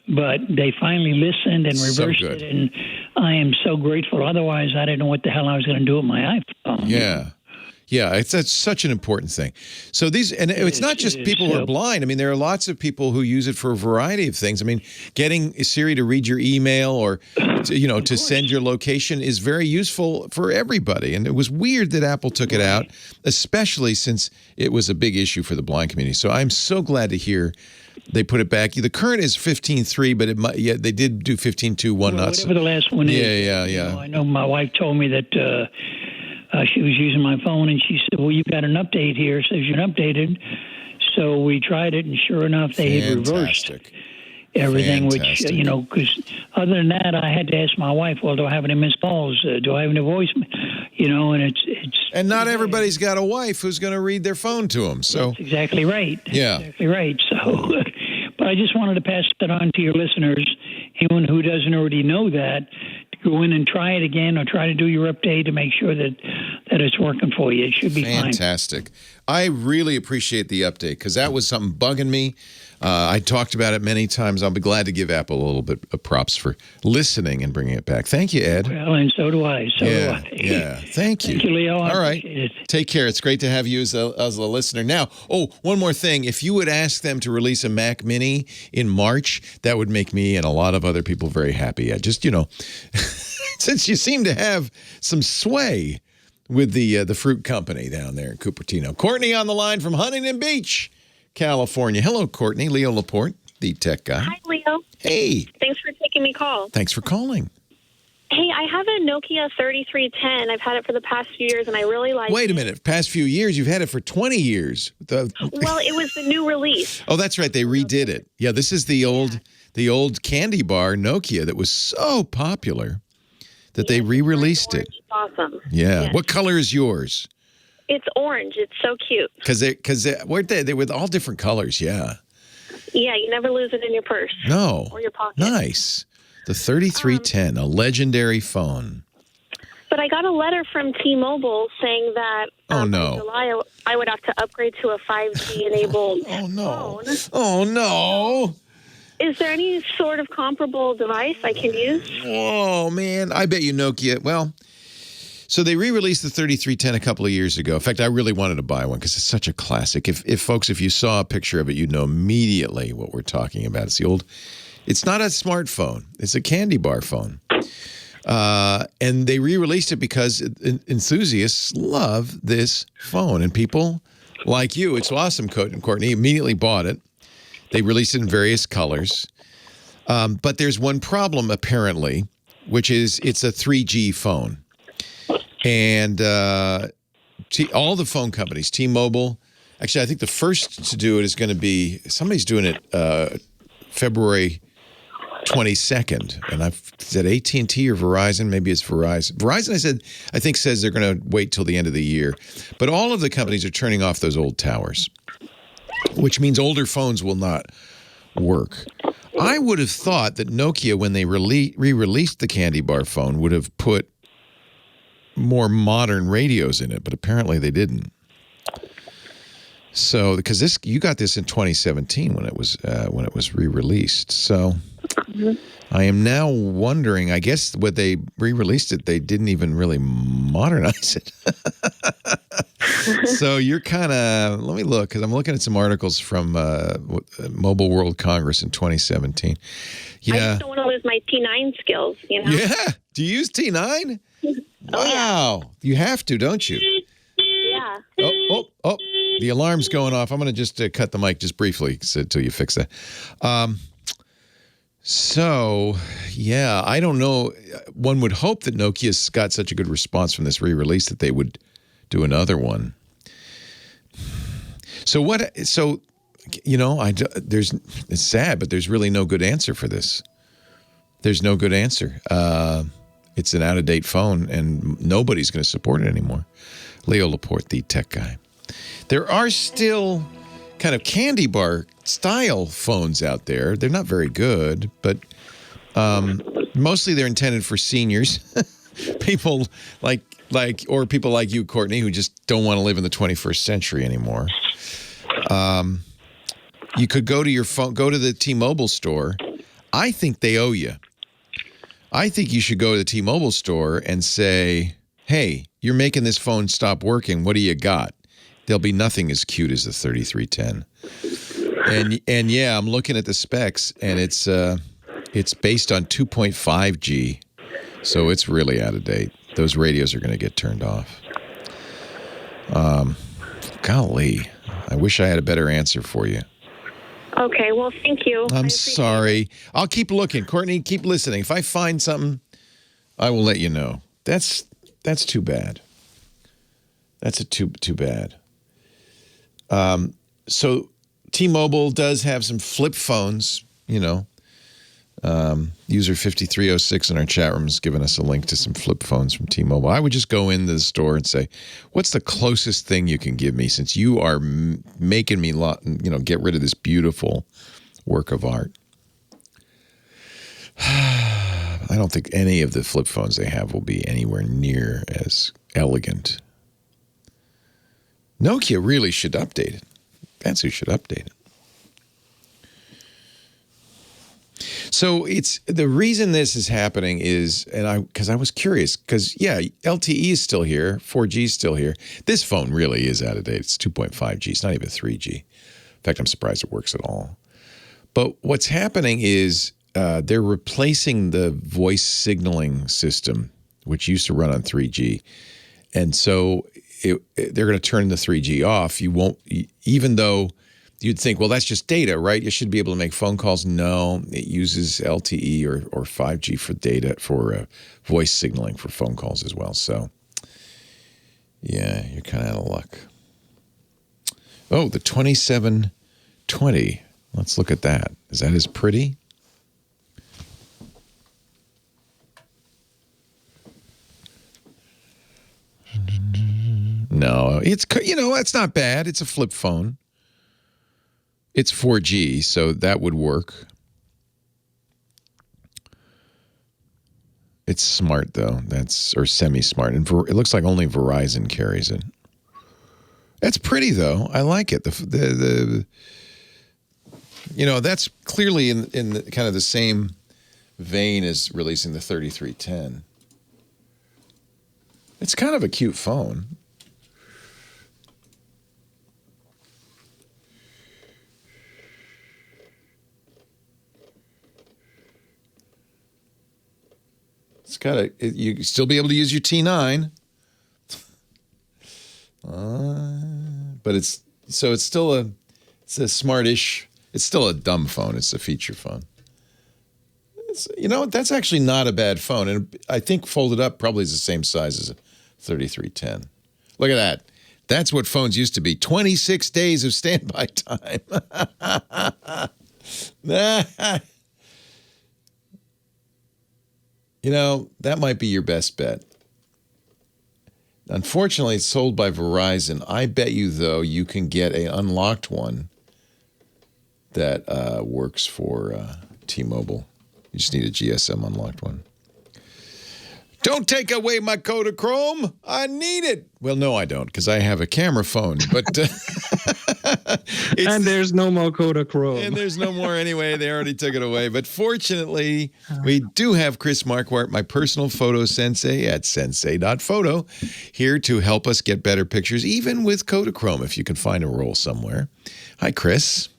But they finally listened and reversed it. And I am so grateful. Otherwise, I didn't know what the hell I was going to do with my iPhone. Yeah. Yeah, that's such an important thing. So it's not just people who are blind. I mean, there are lots of people who use it for a variety of things. I mean, getting Siri to read your email or, to send your location is very useful for everybody. And it was weird that Apple took it out, especially since it was a big issue for the blind community. So I'm so glad to hear they put it back. The current is 15.3, but they did do 15.2, one not. Whatever the last one is. Yeah. I know my wife told me that she was using my phone, and she said, well, you've got an update here. It says you're updated. So we tried it, and sure enough, they had reversed everything, which, because other than that, I had to ask my wife, well, do I have any missed calls? Do I have any voice? And it's and not everybody's got a wife who's going to read their phone to them. So that's exactly right. Yeah. Exactly right. So, but I just wanted to pass that on to your listeners, anyone who doesn't already know that, to go in and try it again or try to do your update to make sure that it's working for you. It should be fantastic. I really appreciate the update because that was something bugging me. I talked about it many times. I'll be glad to give Apple a little bit of props for listening and bringing it back. Thank you, Ed. Well, and so do I. Yeah. Thank you. Thank you, Leo. All right. Take care. It's great to have you as a listener. Now, one more thing. If you would ask them to release a Mac Mini in March, that would make me and a lot of other people very happy. I just, since you seem to have some sway with the fruit company down there in Cupertino. Courtney on the line from Huntington Beach, California. Hello, Courtney. Leo Laporte, the tech guy. Hi, Leo. Hey. Thanks for taking me call. Thanks for calling. Hey, I have a Nokia 3310. I've had it for the past few years, and I really like it. Wait a minute. Past few years? You've had it for 20 years. Well, it was the new release. Oh, that's right. They redid it. Yeah, this is the old candy bar Nokia that was so popular that they re-released it. It's awesome. Yeah. Yes. What color is yours? It's orange. It's so cute. Because they were all different colors. Yeah. Yeah, you never lose it in your purse. No. Or your pocket. Nice. The 3310, a legendary phone. But I got a letter from T-Mobile saying that in July I would have to upgrade to a 5G-enabled phone. Oh, no. Is there any sort of comparable device I can use? Oh, man. I bet you Nokia. Well, so they re-released the 3310 a couple of years ago. In fact, I really wanted to buy one because it's such a classic. If folks, if you saw a picture of it, you'd know immediately what we're talking about. It's the old It's not a smartphone. It's a candy bar phone. And they re-released it because enthusiasts love this phone. And people like you, it's awesome, Courtney, immediately bought it. They released it in various colors. But there's one problem, apparently, which is it's a 3G phone. And all the phone companies, T-Mobile, actually, I think the first to do it is going to be, somebody's doing it February 22nd. And I've said AT&T or Verizon, maybe it's Verizon. Verizon, I think says they're going to wait till the end of the year. But all of the companies are turning off those old towers, which means older phones will not work. I would have thought that Nokia, when they re-released the candy bar phone, would have put more modern radios in it, but apparently they didn't. So, because you got this in 2017 when it was re-released. So, I am now wondering. I guess when they re-released it, they didn't even really modernize it. So you're kind of. Let me look, because I'm looking at some articles from Mobile World Congress in 2017. Yeah, I just don't want to lose my T9 skills. Yeah. Do you use T9? Wow. Yeah. You have to, don't you? Yeah. Oh. The alarm's going off. I'm going to just cut the mic just briefly until you fix that. So, yeah, I don't know. One would hope that Nokia's got such a good response from this re-release that they would do another one. So it's sad, but there's really no good answer for this. There's no good answer. It's an out-of-date phone, and nobody's going to support it anymore. Leo Laporte, the tech guy. There are still kind of candy bar style phones out there. They're not very good, but mostly they're intended for seniors, people like people like you, Courtney, who just don't want to live in the 21st century anymore. You could go to the T-Mobile store. I think they owe you. I think you should go to the T-Mobile store and say, hey, you're making this phone stop working. What do you got? There'll be nothing as cute as the 3310. And yeah, I'm looking at the specs, and it's based on 2.5G, so it's really out of date. Those radios are going to get turned off. Golly, I wish I had a better answer for you. Okay, well, thank you. I'm sorry. I'll keep looking. Courtney, keep listening. If I find something, I will let you know. That's too bad. That's too bad. So T-Mobile does have some flip phones, User 5306 in our chat room has given us a link to some flip phones from T-Mobile. I would just go into the store and say, what's the closest thing you can give me, since you are making me, get rid of this beautiful work of art. I don't think any of the flip phones they have will be anywhere near as elegant. Nokia really should update it. That's who should update it. So it's the reason this is happening is, because I was curious, because yeah, LTE is still here, 4G is still here. This phone really is out of date. It's 2.5G. It's not even 3G. In fact, I'm surprised it works at all. But what's happening is they're replacing the voice signaling system, which used to run on 3G, and so they're going to turn the 3G off. You won't, even though you'd think, well, that's just data, right? You should be able to make phone calls. No, it uses LTE or 5G for data, for voice signaling for phone calls as well. So, yeah, you're kind of out of luck. Oh, the 2720. Let's look at that. Is that as pretty? No, it's, it's not bad. It's a flip phone. It's 4G, so that would work. It's smart, though. Or semi-smart. And it looks like only Verizon carries it. That's pretty, though. I like it. That's clearly in the, kind of the same vein as releasing the 3310. It's kind of a cute phone. It's got you still be able to use your T9. But it's still a smartish. It's still a dumb phone. It's a feature phone. That's actually not a bad phone, and I think folded up probably is the same size as a 3310. Look at that. That's what phones used to be. 26 days of standby time. That might be your best bet. Unfortunately, it's sold by Verizon. I bet you, though, you can get an unlocked one that works for T-Mobile. You just need a GSM unlocked one. Don't take away my Kodachrome. I need it. Well, no, I don't, because I have a camera phone. But and there's no more Kodachrome. And there's no more anyway. They already took it away. But fortunately, we do have Chris Marquardt, my personal photo sensei at sensei.photo, here to help us get better pictures, even with Kodachrome, if you can find a roll somewhere. Hi, Chris.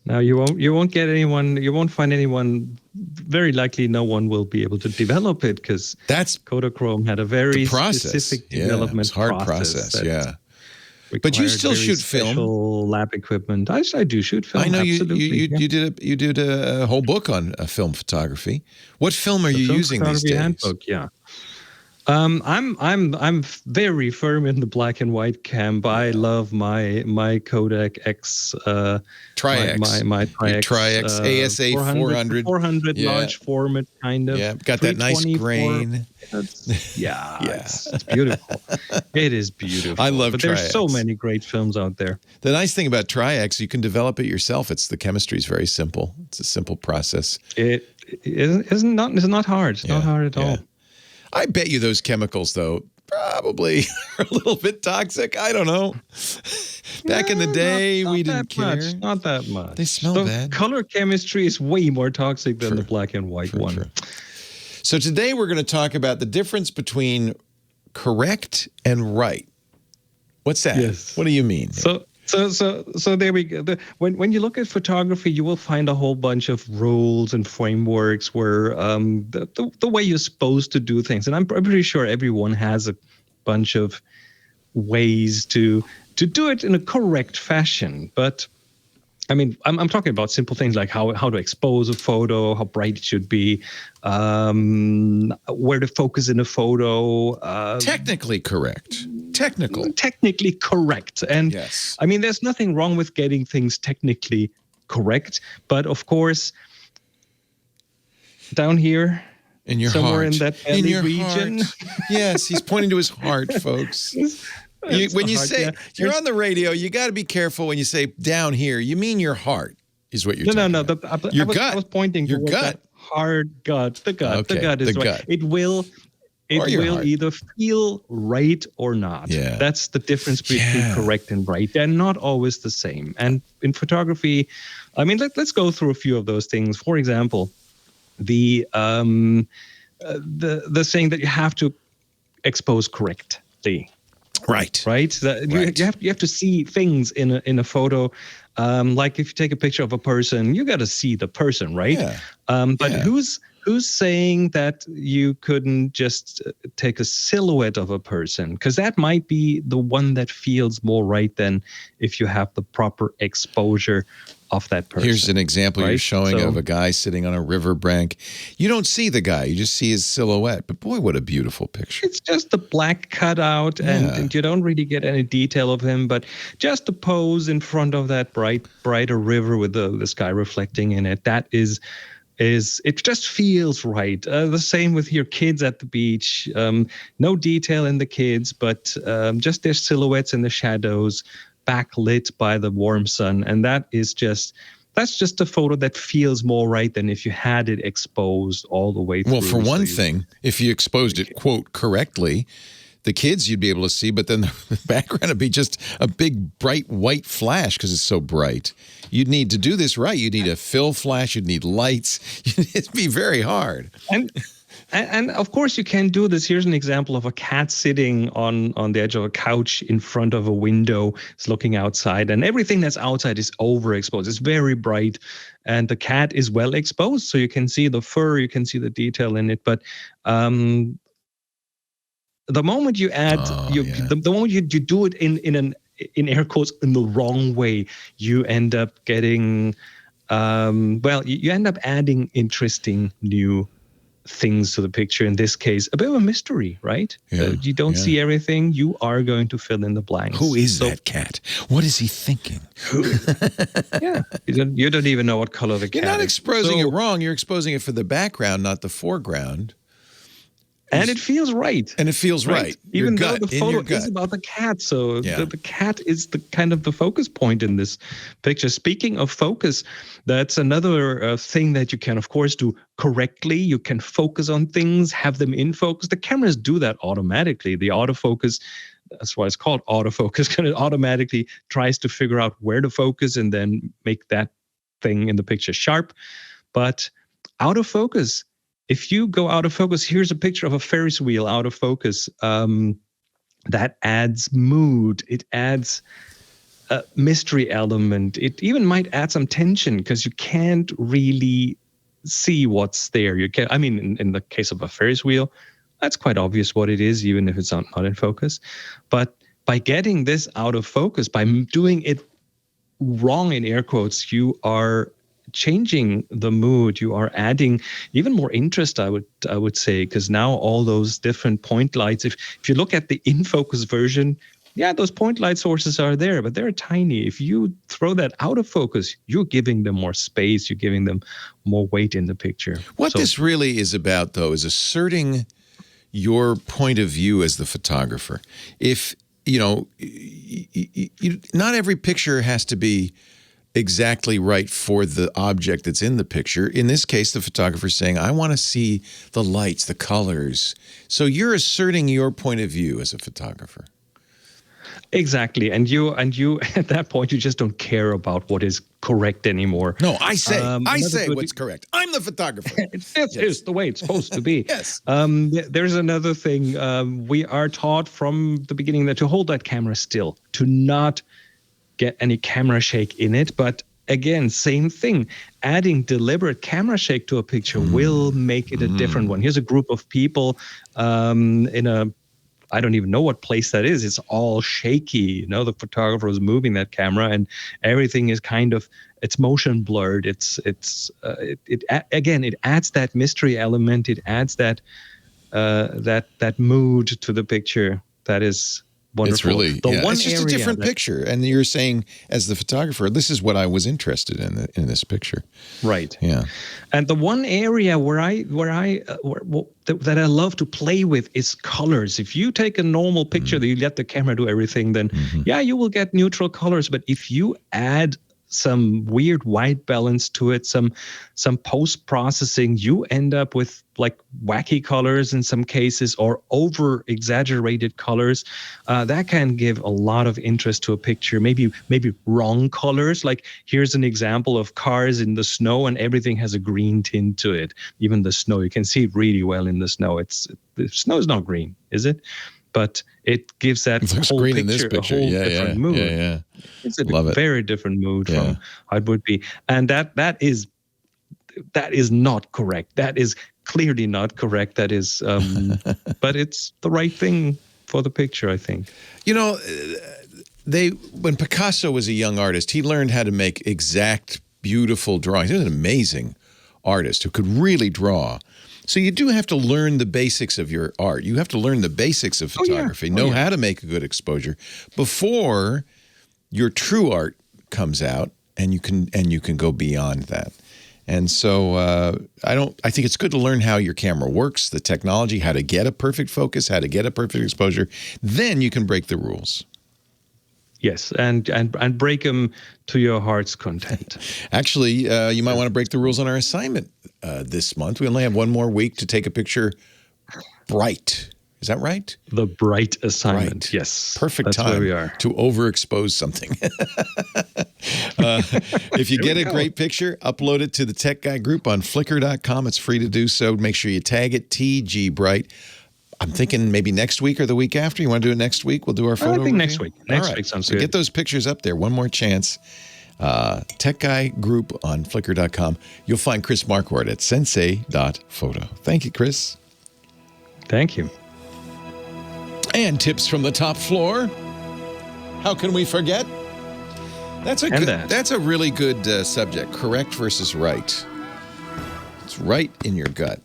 Now you won't find anyone. Very likely, no one will be able to develop it because Kodachrome had a very specific development process. Yeah. But you still shoot film. Lab equipment. I do shoot film. I know absolutely. you did a whole book on film photography. What film are you using these days? Handbook, yeah. I'm very firm in the black and white camp. I love my Kodak X Tri-X. My Tri-X ASA 400 large format kind of. Yeah, got that nice grain. It's beautiful. It is beautiful. I love But Tri-X. There's so many great films out there. The nice thing about Tri-X, you can develop it yourself. The chemistry is very simple. It's a simple process. It's not hard. It's not hard at all. I bet you those chemicals, though, probably are a little bit toxic. I don't know. Back in the day, we didn't care. Not that much. They smell bad. Color chemistry is way more toxic than the black and white one. True. So today we're going to talk about the difference between correct and right. What's that? Yes. What do you mean? So there we go. When you look at photography, you will find a whole bunch of rules and frameworks where the way you're supposed to do things. And I'm pretty sure everyone has a bunch of ways to do it in a correct fashion. But I mean, I'm talking about simple things like how to expose a photo, how bright it should be, where to focus in a photo. Technically correct. Technically correct. And yes. I mean, there's nothing wrong with getting things technically correct. But of course, down here, in your somewhere heart. in that belly region. Yes, he's pointing to his heart, folks. You're on the radio, you got to be careful when you say down here. You mean your heart is what you're talking about. Your gut. I was pointing your gut. That hard gut. The gut. Okay, the gut is the right. gut. It will either feel right or not. Yeah. That's the difference between correct and right. They're not always the same. And in photography, I mean, let's go through a few of those things. For example, the saying that you have to expose correctly. Right. You have to see things in a photo. Like if you take a picture of a person, you got to see the person, right? Yeah. But who's saying that you couldn't just take a silhouette of a person? Because that might be the one that feels more right than if you have the proper exposure of that person. Here's an example you're showing of a guy sitting on a riverbank. You don't see the guy. You just see his silhouette. But boy, what a beautiful picture. It's just a black cutout, and you don't really get any detail of him, but just a pose in front of that brighter river with the sky reflecting in it. That is it just feels right. The same with your kids at the beach. No detail in the kids, but just their silhouettes in the shadows, backlit by the warm sun. And that's just a photo that feels more right than if you had it exposed all the way through. Well, for one thing, if you exposed it, quote, correctly, the kids you'd be able to see, but then the background would be just a big bright white flash because it's so bright. You'd need to do this right. You'd need a fill flash. You'd need lights. It'd be very hard. And of course you can do this. Here's an example of a cat sitting on the edge of a couch in front of a window. It's looking outside, and everything that's outside is overexposed. It's very bright, and the cat is well exposed, so you can see the fur, you can see the detail in it. But the moment you add, the moment you do it in air quotes in the wrong way, you end up getting, you end up adding interesting new things to the picture. In this case, a bit of a mystery, right? Yeah, you don't see everything. You are going to fill in the blanks. Who is that cat? What is he thinking? Yeah, you don't even know what color the cat is. You're not exposing it wrong. You're exposing it for the background, not the foreground. And it feels right. And it feels right. Even though the photo is about the cat. So the cat is the kind of the focus point in this picture. Speaking of focus, that's another thing that you can, of course, do correctly. You can focus on things, have them in focus. The cameras do that automatically. The autofocus, that's why it's called autofocus, kind of automatically tries to figure out where to focus and then make that thing in the picture sharp. But autofocus, if you go out of focus, here's a picture of a Ferris wheel out of focus. That adds mood. It adds a mystery element. It even might add some tension because you can't really see what's there. You can, in the case of a Ferris wheel, that's quite obvious what it is, even if it's not in focus. But by getting this out of focus, by doing it wrong in air quotes, you are changing the mood. You are adding even more interest, I would say, because now all those different point lights, if you look at the in-focus version, those point light sources are there, but they're tiny. If you throw that out of focus, you're giving them more space, you're giving them more weight in the picture. What this really is about, though, is asserting your point of view as the photographer. If, not every picture has to be exactly right for the object that's in the picture. In this case, the photographer's saying, I want to see the lights, the colors. So you're asserting your point of view as a photographer. Exactly. And you at that point, you just don't care about what is correct anymore. No, I say what's correct. I'm the photographer. This is the way it's supposed to be. Yes. There's another thing. We are taught from the beginning that to hold that camera still, to not get any camera shake in it. But again, same thing. Adding deliberate camera shake to a picture will make it a different one. Here's a group of people in a, I don't even know what place that is. It's all shaky. The photographer is moving that camera and everything is kind of, it's motion blurred. It adds that mystery element. It adds that mood to the picture. That is wonderful. It's really, it's just a different picture. And you're saying, as the photographer, this is what I was interested in this picture. Right. Yeah. And the one area that I love to play with is colors. If you take a normal picture that you let the camera do everything, then you will get neutral colors. But if you add some weird white balance to it, some post-processing, you end up with like wacky colors in some cases or over-exaggerated colors. That can give a lot of interest to a picture. Maybe wrong colors. Like here's an example of cars in the snow and everything has a green tint to it. Even the snow, you can see it really well in the snow. The snow is not green, is it? But it gives that whole green picture, in this picture. A whole different mood. Yeah. It's a very different mood from how it would be. And that is not correct. That is clearly not correct. That is, but it's the right thing for the picture, I think. When Picasso was a young artist, he learned how to make exact, beautiful drawings. He was an amazing artist who could really draw. So you do have to learn the basics of your art. You have to learn the basics of photography, know how to make a good exposure before your true art comes out, and you can go beyond that. And so I think it's good to learn how your camera works, the technology, how to get a perfect focus, how to get a perfect exposure. Then you can break the rules. Yes, and break them to your heart's content. Actually, you might want to break the rules on our assignment this month. We only have one more week to take a picture bright. Is that right? The Bright assignment. Right. Yes. Perfect That's time where we are. to overexpose something. If you get a great picture, upload it to the Tech Guy group on Flickr.com. It's free to do so. Make sure you tag it TG Bright. I'm thinking maybe next week or the week after. You want to do it next week? We'll do our photo I think review? next week. Next week sounds good. Get those pictures up there. One more chance. Tech Guy group on Flickr.com. You'll find Chris Marquardt at sensei.photo. Thank you, Chris. Thank you. And tips from the top floor. How can we forget? That's a really good subject. Correct versus right. It's right in your gut.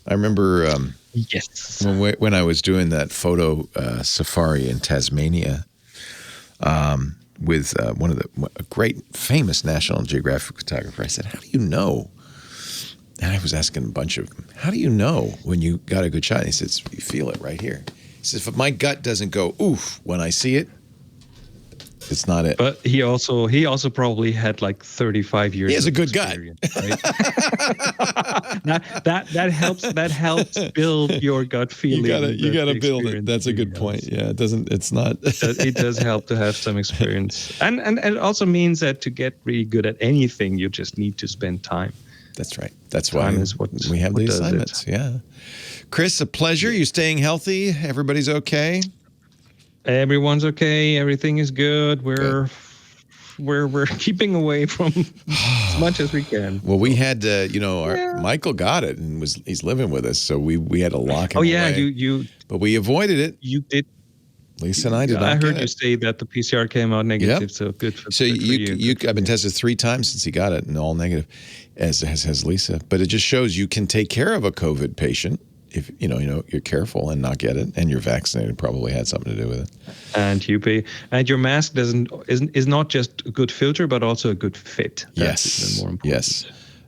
I remember yes, when I was doing that photo safari in Tasmania with a great famous National Geographic photographer. I said, "How do you know?" And I was asking a bunch of them, "How do you know when you got a good shot?" And he says, "You feel it right here." He says, "If my gut doesn't go oof when I see it, it's not it." But he also probably had like 35 years. He has a good gut. Right? that helps build your gut feeling. You gotta build it. That's a good point. Yeah, it's not. It does help to have some experience, and it also means that to get really good at anything, you just need to spend time. That's right. That's why we have the assignments. Yeah. Chris, a pleasure. You staying healthy? Everybody's okay? Everyone's okay. Everything is good. We're keeping away from as much as we can. Well, we had Michael got it and he's living with us, so we had to lock him away. Oh yeah, but we avoided it. You did. Lisa and I did not. I heard you say that the PCR came out negative, yep. So good for, so good you. I've been tested 3 times since he got it, and all negative, as has Lisa. But it just shows you can take care of a COVID patient if you're careful and not get it, and you're vaccinated. Probably had something to do with it. And your mask is not just a good filter, but also a good fit. That's even more important. Yes.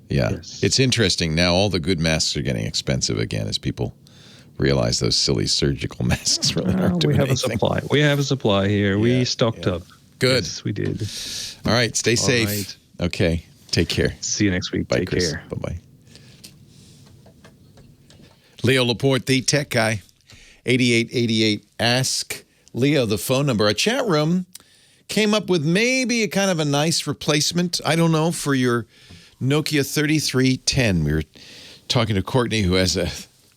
Yeah. Yes. It's interesting now. All the good masks are getting expensive again as people realize those silly surgical masks really aren't doing anything. We have a supply here. Yeah, we stocked up. Good. Yes, we did. All right. Stay safe. Right. Okay. Take care. See you next week. Bye, Take Chris. care. Bye-bye. Leo Laporte, the tech guy. 8888 Ask Leo, the phone number. A chat room came up with maybe a kind of a nice replacement, I don't know, for your Nokia 3310. We were talking to Courtney, who has a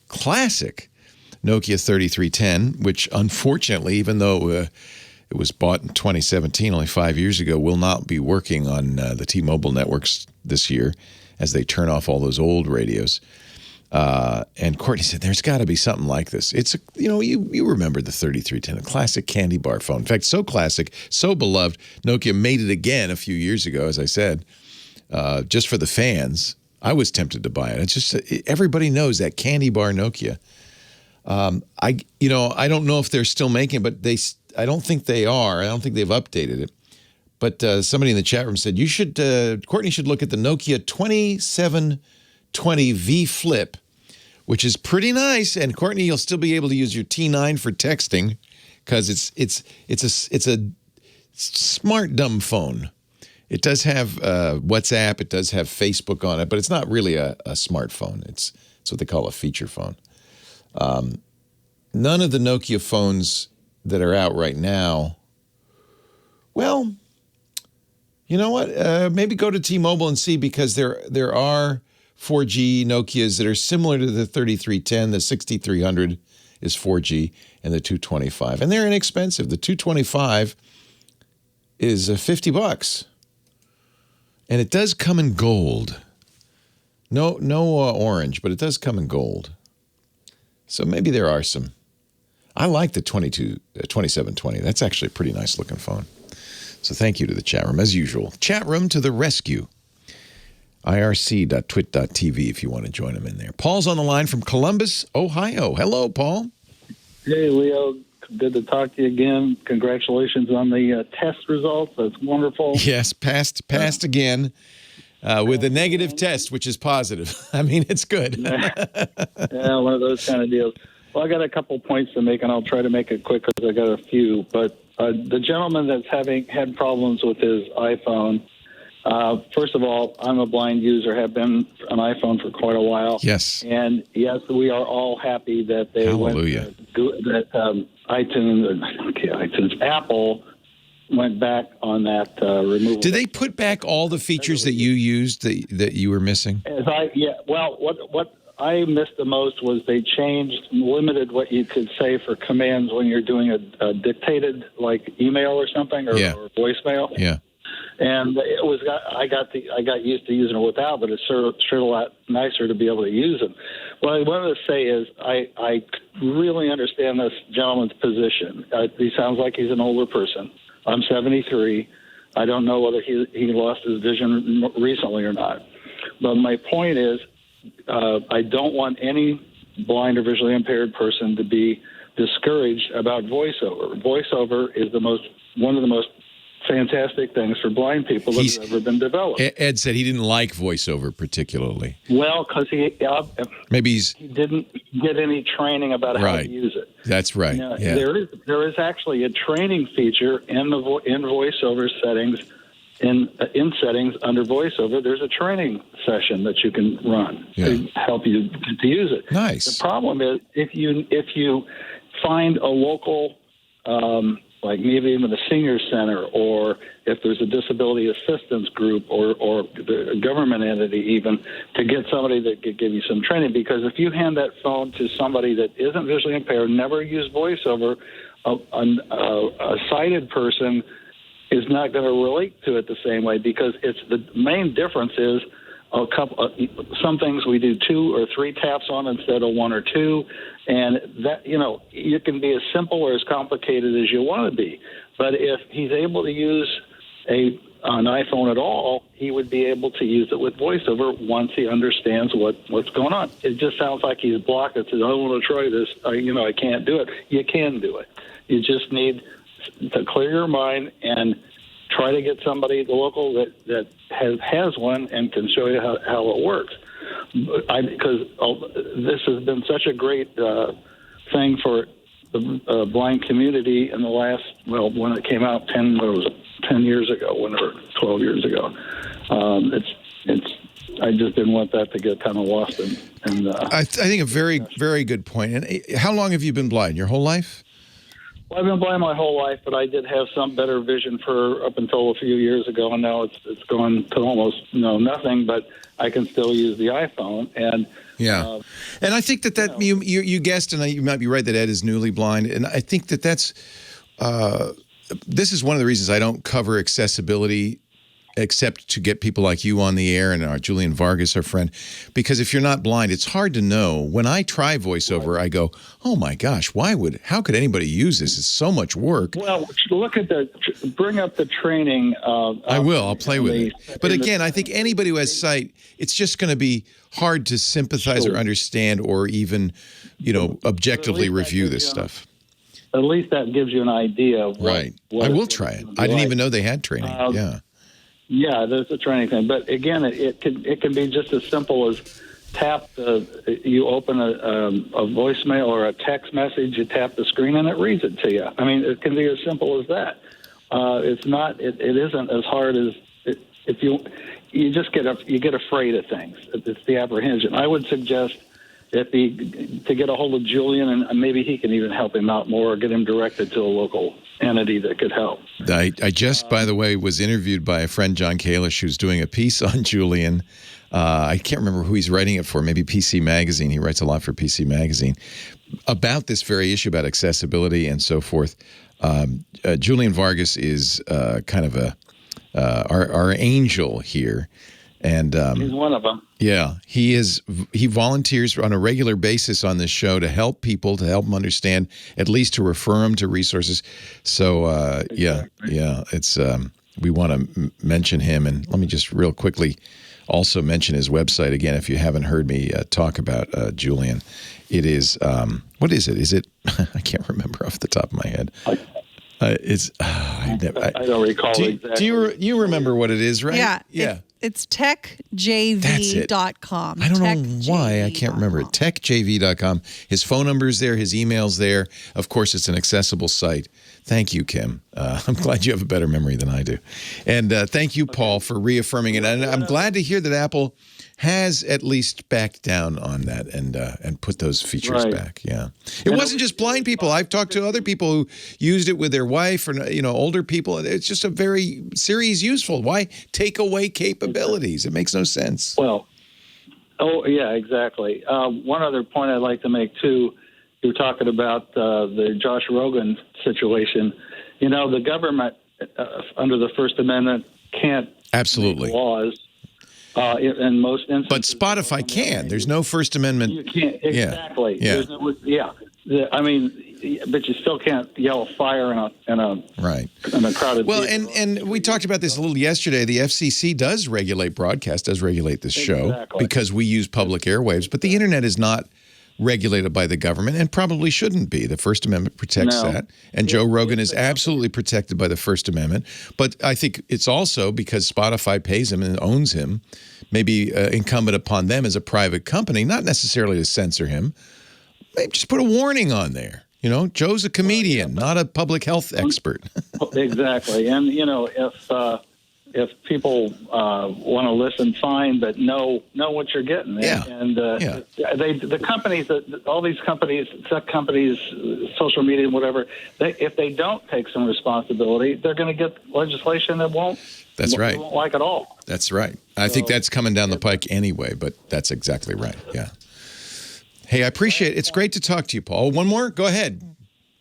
classic Nokia 3310, which unfortunately, even though it was bought in 2017, only 5 years ago, will not be working on the T-Mobile networks this year as they turn off all those old radios. And Courtney said, there's got to be something like this. It's, you remember the 3310, a classic candy bar phone. In fact, so classic, so beloved, Nokia made it again a few years ago, as I said, just for the fans. I was tempted to buy it. It's just, everybody knows that candy bar Nokia. I don't know if they're still making it, but I don't think they are. I don't think they've updated it. But somebody in the chat room said, Courtney should look at the Nokia 2720 V Flip, which is pretty nice. And Courtney, you'll still be able to use your T9 for texting because it's a smart dumb phone. It does have WhatsApp. It does have Facebook on it, but it's not really a smartphone. It's what they call a feature phone. None of the Nokia phones that are out right now, well, you know what? Maybe go to T-Mobile and see, because there are 4G Nokias that are similar to the 3310. The 6300 is 4G, and the 225. And they're inexpensive. The 225 is $50. And it does come in gold. No orange, but it does come in gold. So maybe there are some. I like the 2720. That's actually a pretty nice looking phone. So thank you to the chat room, as usual. Chat room to the rescue. irc.twit.tv if you want to join them in there. Paul's on the line from Columbus, Ohio. Hello, Paul. Hey, Leo. Good to talk to you again. Congratulations on the test results. That's wonderful. Yes, passed again with a negative test, which is positive. I mean, it's good. Yeah, one of those kind of deals. Well, I got a couple points to make, and I'll try to make it quick because I got a few. But the gentleman that's had problems with his iPhone, First of all, I'm a blind user, have been an iPhone for quite a while. Yes. And yes, we are all happy that they Hallelujah. Apple went back on that removal. Did they put back all the features that you used that you were missing? Well, what I missed the most was they limited what you could say for commands when you're doing a dictated like email or something or voicemail. Yeah. And I got used to using it without, but it's sure a lot nicer to be able to use them. What I wanted to say is I really understand this gentleman's position. He sounds like he's an older person. I'm 73. I don't know whether he lost his vision recently or not. But my point is, I don't want any blind or visually impaired person to be discouraged about VoiceOver. VoiceOver is one of the most fantastic things for blind people that have ever been developed. Ed said he didn't like VoiceOver particularly. Well, because he didn't get any training about how to use it. That's right. Yeah. There is actually a training feature in VoiceOver settings. In settings under VoiceOver, there's a training session that you can run to help you to use it. Nice. The problem is if you find a local, like maybe even a senior center, or if there's a disability assistance group or the government entity even, to get somebody that could give you some training. Because if you hand that phone to somebody that isn't visually impaired, never used VoiceOver, a sighted person is not going to relate to it the same way, because it's the main difference is some things we do 2 or 3 taps on instead of 1 or 2, and that you can be as simple or as complicated as you want to be. But if he's able to use an iPhone at all, he would be able to use it with VoiceOver once he understands what's going on. It just sounds like he's blocked. It says, "I want to try this. I can't do it." You can do it. You just need to clear your mind and try to get somebody local that has one and can show you how it works. Because this has been such a great thing for the blind community in the last, when it came out 10 years ago, 12 years ago. I just didn't want that to get kind of lost. I think a very, very good point. And how long have you been blind? Your whole life? Well, I've been blind my whole life, but I did have some better vision for up until a few years ago, and now it's gone to almost nothing. But I can still use the iPhone, and and I think that you guessed, and you might be right that Ed is newly blind, and I think that's this is one of the reasons I don't cover accessibility, except to get people like you on the air and our Julian Vargas, our friend, because if you're not blind, it's hard to know. When I try VoiceOver, I go, "Oh my gosh, how could anybody use this? It's so much work." Well, bring up the training. I will. I'll play with it. But again, I think anybody who has sight, it's just going to be hard to sympathize or understand, or even, objectively review this stuff. At least that gives you an idea of I will try it. I didn't even know they had training. Yeah, there's a training thing, but again, it can be just as simple as you open a voicemail or a text message, you tap the screen and it reads it to you. I mean, it can be as simple as that. It's not. It isn't as hard as if you just get afraid of things. It's the apprehension. I would suggest to get a hold of Julian, and maybe he can even help him out more, or get him directed to a local entity that could help. I just, by the way, was interviewed by a friend, John Kalish, who's doing a piece on Julian. I can't remember who he's writing it for, maybe PC Magazine. He writes a lot for PC Magazine about this very issue about accessibility and so forth. Julian Vargas is kind of our angel here. And he's one of them. Yeah, he volunteers on a regular basis on this show to help people, to help them understand, at least to refer them to resources. So it's we want to mention him, and let me just real quickly also mention his website again. If you haven't heard me talk about Julian, it is what is it? Is it I can't remember off the top of my head. I don't recall exactly. Do you remember what it is, right? Yeah. It's techjv.com. I don't know why. I can't remember it. Techjv.com. His phone number is there. His email's there. Of course, it's an accessible site. Thank you, Kim. I'm glad you have a better memory than I do. And thank you, Paul, for reaffirming it. And I'm glad to hear that Apple has at least backed down on that and put those features back. Yeah. It wasn't just blind people. I've talked to other people who used it with their wife or, older people. It's just a very serious useful. Why take away capabilities? It makes no sense. Well, yeah, exactly. One other point I'd like to make, too, you're talking about the Josh Rogan situation. The government, under the First Amendment, can't make laws. In most instances, but Spotify can. There's no First Amendment. You can't exactly. Yeah. I mean, but you still can't yell fire in a crowded. Well, and we talked about this a little yesterday. The FCC does regulate broadcast, does regulate this show because we use public airwaves, but the internet is not regulated by the government and probably shouldn't be. The First Amendment protects that. And Joe Rogan is absolutely protected by the First Amendment. But I think it's also because Spotify pays him and owns him, maybe incumbent upon them as a private company, not necessarily to censor him. Maybe just put a warning on there. Joe's a comedian, not a public health expert. Exactly. And, if people want to listen, fine, but know what you're getting. Yeah. And the companies, all these companies, tech companies, social media, whatever, if they don't take some responsibility, they're going to get legislation that won't. That's right. Won't like at all. That's right. I think that's coming down the pike anyway, but that's exactly right. Yeah. Hey, I appreciate it. It's great to talk to you, Paul. One more? Go ahead.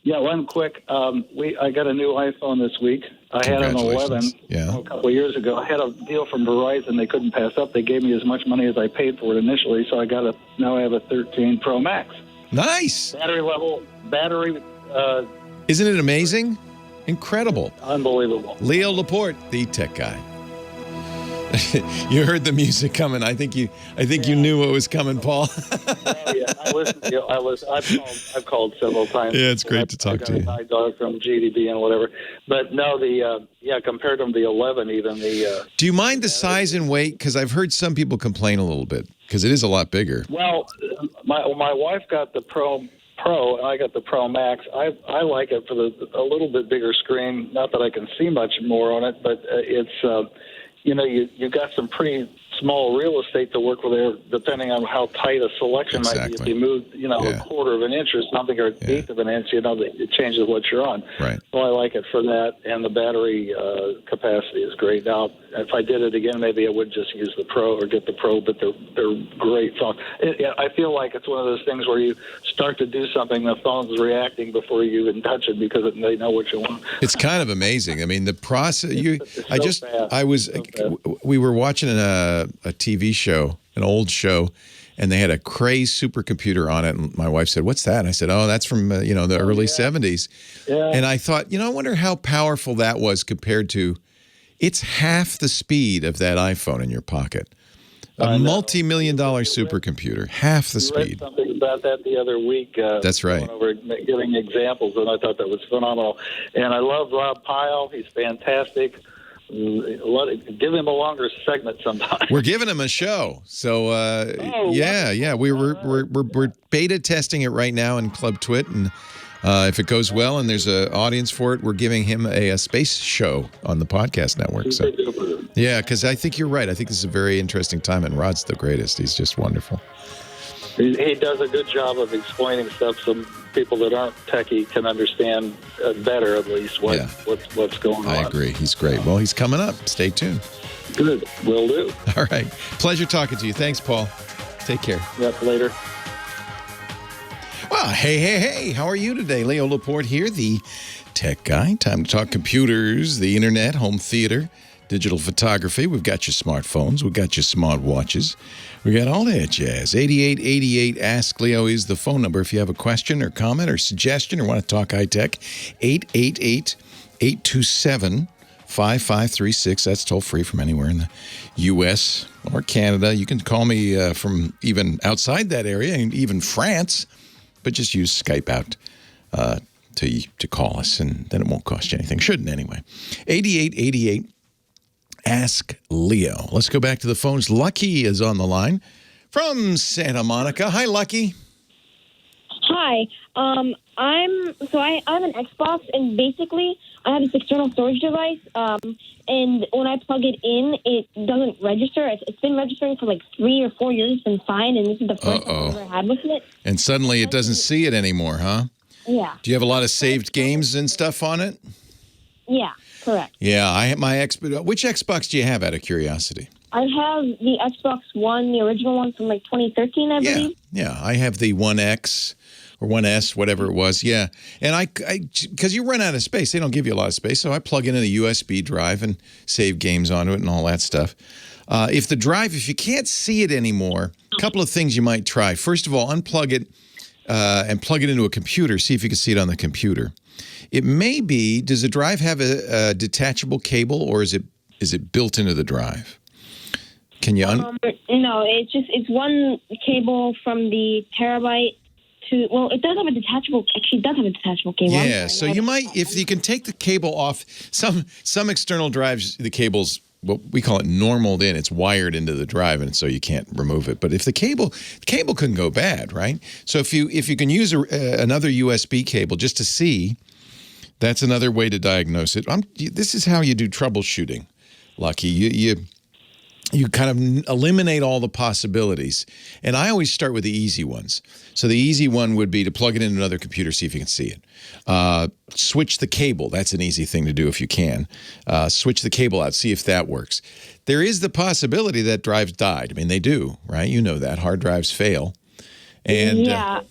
Yeah, one quick. I got a new iPhone this week. I had an 11 a couple of years ago. I had a deal from Verizon they couldn't pass up. They gave me as much money as I paid for it initially, so now I have a 13 Pro Max. Nice. Battery. Isn't it amazing? Incredible. Unbelievable. Leo Laporte, the tech guy. You heard the music coming. I think you knew what was coming, Paul. I listened to you. I've called several times. Yeah, it's great to talk to you. I got from GDB and whatever. But no, compared to the 11 even. Do you mind the size and weight? Because I've heard some people complain a little bit because it is a lot bigger. Well, my wife got the Pro, and I got the Pro Max. I like it for a little bit bigger screen. Not that I can see much more on it, but it's you've got some pretty small real estate to work with there, depending on how tight a selection might be. If you move, a quarter of an inch or something, or an eighth of an inch, it changes what you're on. Right. So I like it for that, and the battery capacity is great. Now, if I did it again, maybe I would just use the Pro or get the Pro, but they're great phones. I feel like it's one of those things where you start to do something, the phone's reacting before you even touch it because they know what you want. It's kind of amazing. I mean, the process. We were watching a TV show, an old show, and they had a Cray supercomputer on it. And my wife said, "What's that?" And I said, "Oh, that's from the early 70s." Yeah. And I thought, I wonder how powerful that was compared to. It's half the speed of that iPhone in your pocket. A multi-million-dollar supercomputer, half the speed. I read something about that the other week. That's right. Going over giving examples, and I thought that was phenomenal. And I love Rob Pyle. He's fantastic. Give him a longer segment sometime. We're giving him a show. So, we're beta testing it right now in Club TWiT, and if it goes well and there's an audience for it, we're giving him a space show on the podcast network. So, yeah, because I think you're right. I think this is a very interesting time, and Rod's the greatest. He's just wonderful. He does a good job of explaining stuff so people that aren't techie can understand better, at least, what's going on. I agree. He's great. Well, he's coming up. Stay tuned. Good. Will do. All right. Pleasure talking to you. Thanks, Paul. Take care. Yep, later. Well, hey. How are you today? Leo Laporte here, the tech guy. Time to talk computers, the internet, home theater, digital photography. We've got your smartphones. We've got your smartwatches. We got all that jazz. 8888 Ask Leo is the phone number if you have a question or comment or suggestion or want to talk high-tech. 888-827-5536. That's toll-free from anywhere in the U.S. or Canada. You can call me from even outside that area, and even France, but just use Skype out to call us, and then it won't cost you anything. Shouldn't anyway. 8888 Ask Leo. Let's go back to the phones. Lucky is on the line from Santa Monica. Hi, Lucky. Hi. I have an Xbox, and basically I have this external storage device. And when I plug it in, it doesn't register. It's been registering for like 3 or 4 years. It's been fine, and this is the first time I've ever had with it. And suddenly it doesn't see it anymore, huh? Yeah. Do you have a lot of saved games and stuff on it? Yeah, correct. Yeah, I have my Which Xbox do you have, out of curiosity? I have the Xbox One, the original one from like 2013, I believe. Yeah, I have the One X or One S, whatever it was. Yeah, and because you run out of space, they don't give you a lot of space, so I plug in a USB drive and save games onto it and all that stuff. If you can't see it anymore, a couple of things you might try. First of all, unplug it and plug it into a computer. See if you can see it on the computer. It may be. Does the drive have a detachable cable, or is it built into the drive? Can you? No, it's one cable from the terabyte to. Well, it does have a detachable. Actually, it does have a detachable cable. Yeah, so you might, if you can take the cable off. Some external drives, the cable's what we call it normaled in. It's wired into the drive, and so you can't remove it. But if the cable can go bad, right? So if you can use another USB cable just to see, that's another way to diagnose it. This is how you do troubleshooting, Lucky. You kind of eliminate all the possibilities. And I always start with the easy ones. So the easy one would be to plug it into another computer, see if you can see it. Switch the cable. That's an easy thing to do if you can. Switch the cable out, see if that works. There is the possibility that drives died. I mean, they do, right? You know that. Hard drives fail. And yeah.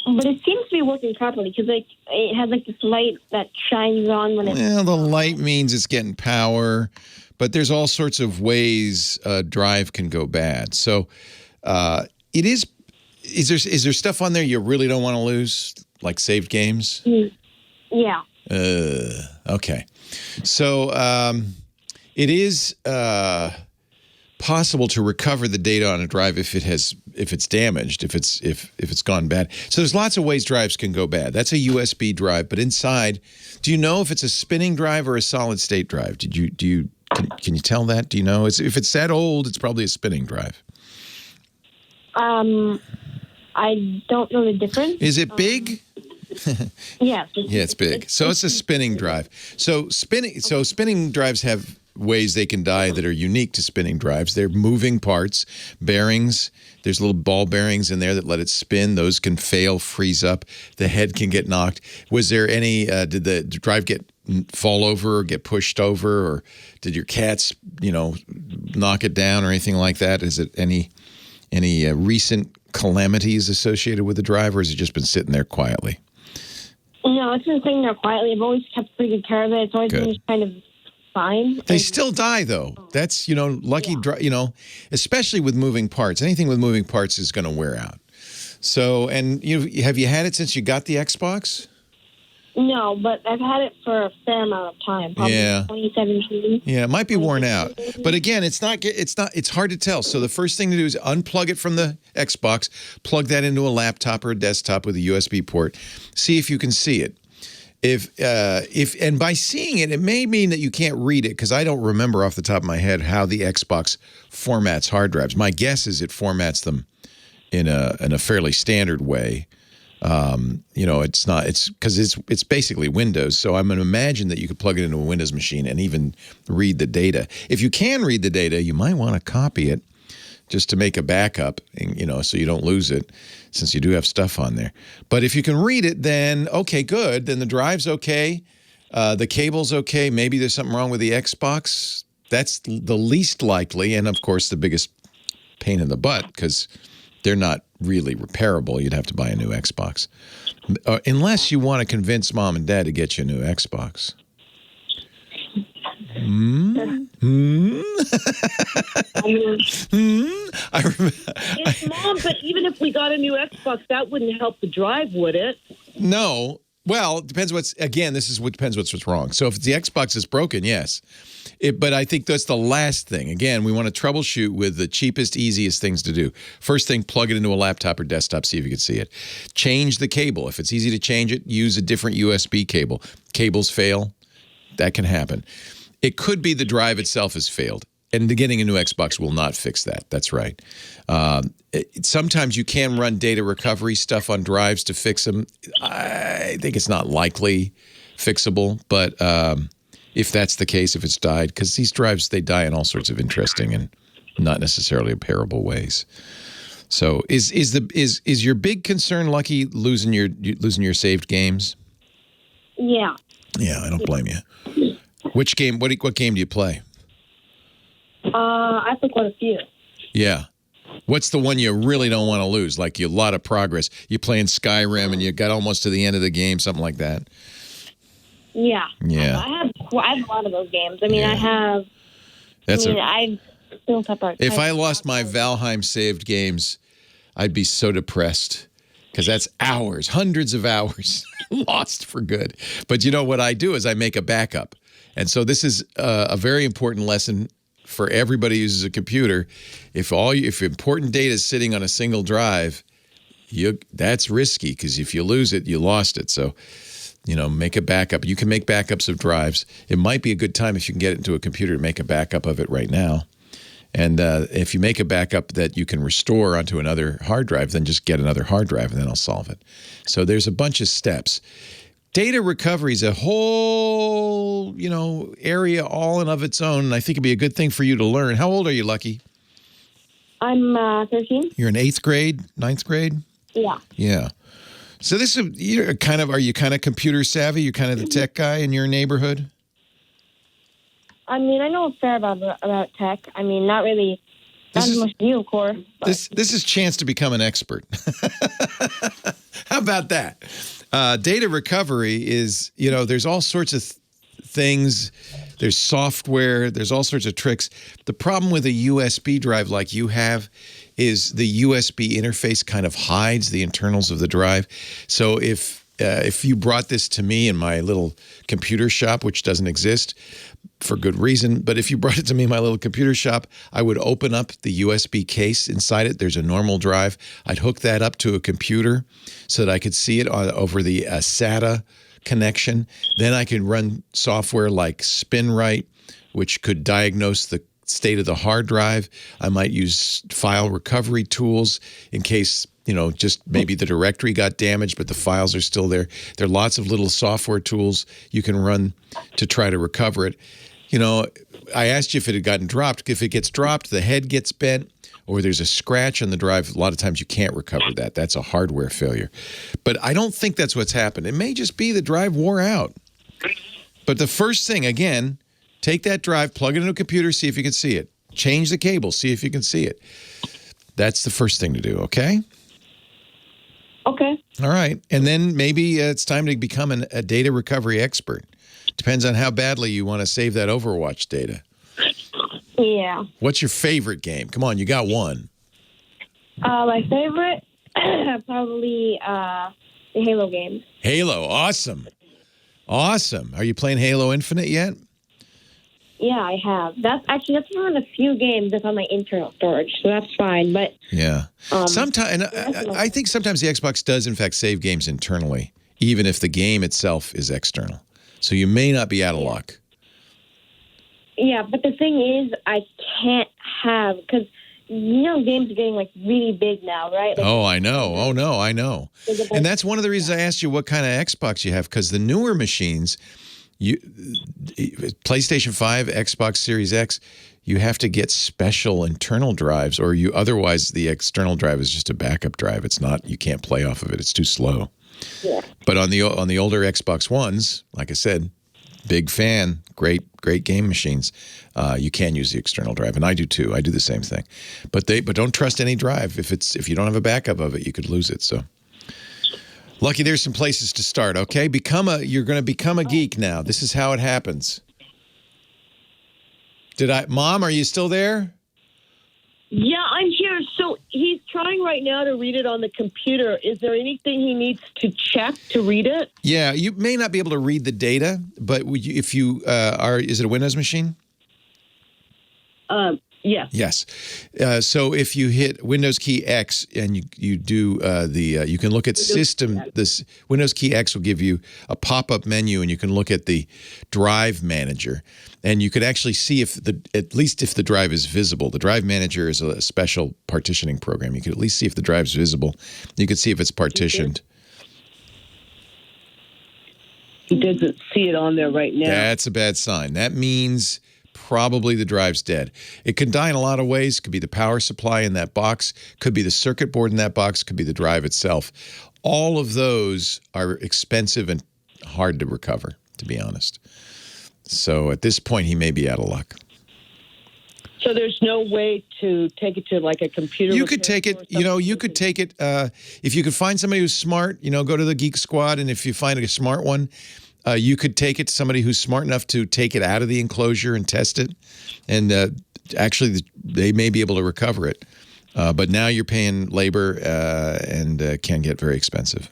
But it seems to be working properly because it has like this light that shines on when it's... Well, the light means it's getting power. But there's all sorts of ways a drive can go bad. So it is. Is there stuff on there you really don't want to lose, like saved games? Yeah. Okay. So it is possible to recover the data on a drive if it's damaged, if it's gone bad. So there's lots of ways drives can go bad. That's a USB drive, but inside, do you know if it's a spinning drive or a solid state drive? Can you tell that? Do you know? If it's that old, it's probably a spinning drive. I don't know the difference. Is it big? Yes. Yeah, it's big. So it's a spinning drive. So spinning drives have ways they can die that are unique to spinning drives. They're moving parts, bearings. There's little ball bearings in there that let it spin. Those can fail, freeze up. The head can get knocked. Was there any? Did the drive fall over or get pushed over, or did your cats, knock it down or anything like that? Is it any recent calamities associated with the drive, or has it just been sitting there quietly? No, it's been sitting there quietly. I've always kept pretty good care of it. It's always been kind of fine. They still die, though. That's, lucky, especially with moving parts. Anything with moving parts is going to wear out. So, and have you had it since you got the Xbox? No, but I've had it for a fair amount of time. Probably 2017. Yeah, it might be worn out. But again, it's hard to tell. So the first thing to do is unplug it from the Xbox, plug that into a laptop or a desktop with a USB port, see if you can see it. And by seeing it, it may mean that you can't read it, because I don't remember off the top of my head how the Xbox formats hard drives. My guess is it formats them in a fairly standard way. It's because it's basically Windows. So I'm going to imagine that you could plug it into a Windows machine and even read the data. If you can read the data, you might want to copy it just to make a backup, so you don't lose it, since you do have stuff on there. But if you can read it, then okay, good. Then the drive's okay. The cable's okay. Maybe there's something wrong with the Xbox. That's the least likely, and of course the biggest pain in the butt, because they're not really repairable. You'd have to buy a new Xbox. Unless you want to convince mom and dad to get you a new Xbox. Yes, Mom, but even if we got a new Xbox, that wouldn't help the drive, would it? No. Well, it depends depends what's wrong. So if the Xbox is broken, yes. But I think that's the last thing. Again, we want to troubleshoot with the cheapest, easiest things to do. First thing, plug it into a laptop or desktop, see if you can see it. Change the cable. If it's easy to change it, use a different USB cable. Cables fail. That can happen. It could be the drive itself has failed. And getting a new Xbox will not fix that. That's right. Sometimes you can run data recovery stuff on drives to fix them. I think it's not likely fixable, but if that's the case, if it's died, because these drives, they die in all sorts of interesting and not necessarily repairable ways. So is your big concern, Lucky, losing your saved games? Yeah. Yeah, I don't blame you. Which game? What game do you play? I play quite a few. Yeah. What's the one you really don't want to lose? Like a lot of progress. You're playing Skyrim and you got almost to the end of the game, something like that. Yeah. Yeah. I have a lot of those games. I mean, yeah. I've built up our. If I lost my Valheim saved games, I'd be so depressed because that's hours, hundreds of hours lost for good. But you know what I do is I make a backup. And so this is a very important lesson for everybody who uses a computer. If important data is sitting on a single drive, that's risky because if you lose it, you lost it. So, make a backup. You can make backups of drives. It might be a good time if you can get it into a computer to make a backup of it right now. And if you make a backup that you can restore onto another hard drive, then just get another hard drive and then I'll solve it. So there's a bunch of steps. Data recovery is a whole, area all in of its own. And I think it'd be a good thing for you to learn. How old are you, Lucky? I'm 13. You're in 8th grade, 9th grade? Yeah. Yeah. So are you kind of computer savvy? You're kind of the tech guy in your neighborhood? I mean, I know a fair about tech. I mean, not really. Not as much as you, of course. This is a chance to become an expert. How about that? Data recovery is, there's all sorts of things. There's software. There's all sorts of tricks. The problem with a USB drive like you have is the USB interface kind of hides the internals of the drive. So if you brought this to me in my little computer shop, which doesn't exist for good reason, but if you brought it to me in my little computer shop, I would open up the USB case inside it. There's a normal drive. I'd hook that up to a computer so that I could see it over the SATA connection. Then I could run software like SpinRite, which could diagnose the state of the hard drive. I might use file recovery tools in case, just maybe the directory got damaged, but the files are still there. There are lots of little software tools you can run to try to recover it. I asked you if it had gotten dropped. If it gets dropped, the head gets bent, or there's a scratch on the drive. A lot of times you can't recover that. That's a hardware failure. But I don't think that's what's happened. It may just be the drive wore out. But the first thing, again, take that drive, plug it into a computer, see if you can see it. Change the cable, see if you can see it. That's the first thing to do, okay? Okay. All right. And then maybe it's time to become a data recovery expert. Depends on how badly you want to save that Overwatch data. Yeah. What's your favorite game? Come on, you got one. My favorite, probably the Halo games. Halo, awesome. Awesome. Are you playing Halo Infinite yet? Yeah, I have. That's one of the few games that's on my internal storage, so that's fine. But yeah, sometimes I think sometimes the Xbox does in fact save games internally, even if the game itself is external. So you may not be out of luck. Yeah, but the thing is, I can't have because games are getting like really big now, right? Like, I know. Oh no, I know. And that's one of the reasons I asked you what kind of Xbox you have, because the newer machines. PlayStation 5, Xbox Series X, you have to get special internal drives, or otherwise the external drive is just a backup drive. It's not, you can't play off of it. It's too slow. Yeah. But on the older Xbox Ones, like I said, big fan, great game machines. You can use the external drive, and I do too. I do the same thing. But don't trust any drive. If you don't have a backup of it, you could lose it. So. Lucky, there's some places to start, okay? You're going to become a geek now. This is how it happens. Mom, are you still there? Yeah, I'm here. So he's trying right now to read it on the computer. Is there anything he needs to check to read it? Yeah, you may not be able to read the data, but if you is it a Windows machine? Yes. Yes. So if you hit Windows key X and you do you can look at system. This Windows key X will give you a pop-up menu, and you can look at the drive manager, and you could actually see at least if the drive is visible. The drive manager is a special partitioning program. You can at least see if the drive's visible. You can see if it's partitioned. He doesn't see it on there right now. That's a bad sign. That means probably the drive's dead. It could die in a lot of ways. It could be the power supply in that box, could be the circuit board in that box, could be the drive itself. All of those are expensive and hard to recover, to be honest. So at this point, he may be out of luck. So there's no way to take it to like a computer? You could take it, you could take it, if you could find somebody who's smart, go to the Geek Squad, and if you find a smart one, you could take it to somebody who's smart enough to take it out of the enclosure and test it. And actually, they may be able to recover it. But now you're paying labor and can get very expensive.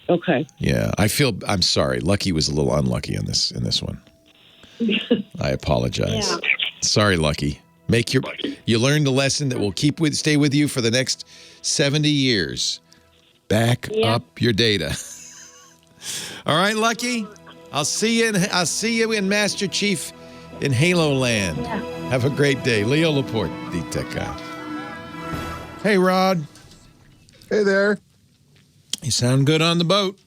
Okay. Yeah, I'm sorry. Lucky was a little unlucky in this one. I apologize. Yeah. Sorry, Lucky. You learned a lesson that will stay with you for the next 70 years. Back up your data. All right, Lucky. I'll see you in Master Chief in Halo Land. Yeah. Have a great day. Leo Laporte, the tech guy. Hey, Rod. Hey there. You sound good on the boat.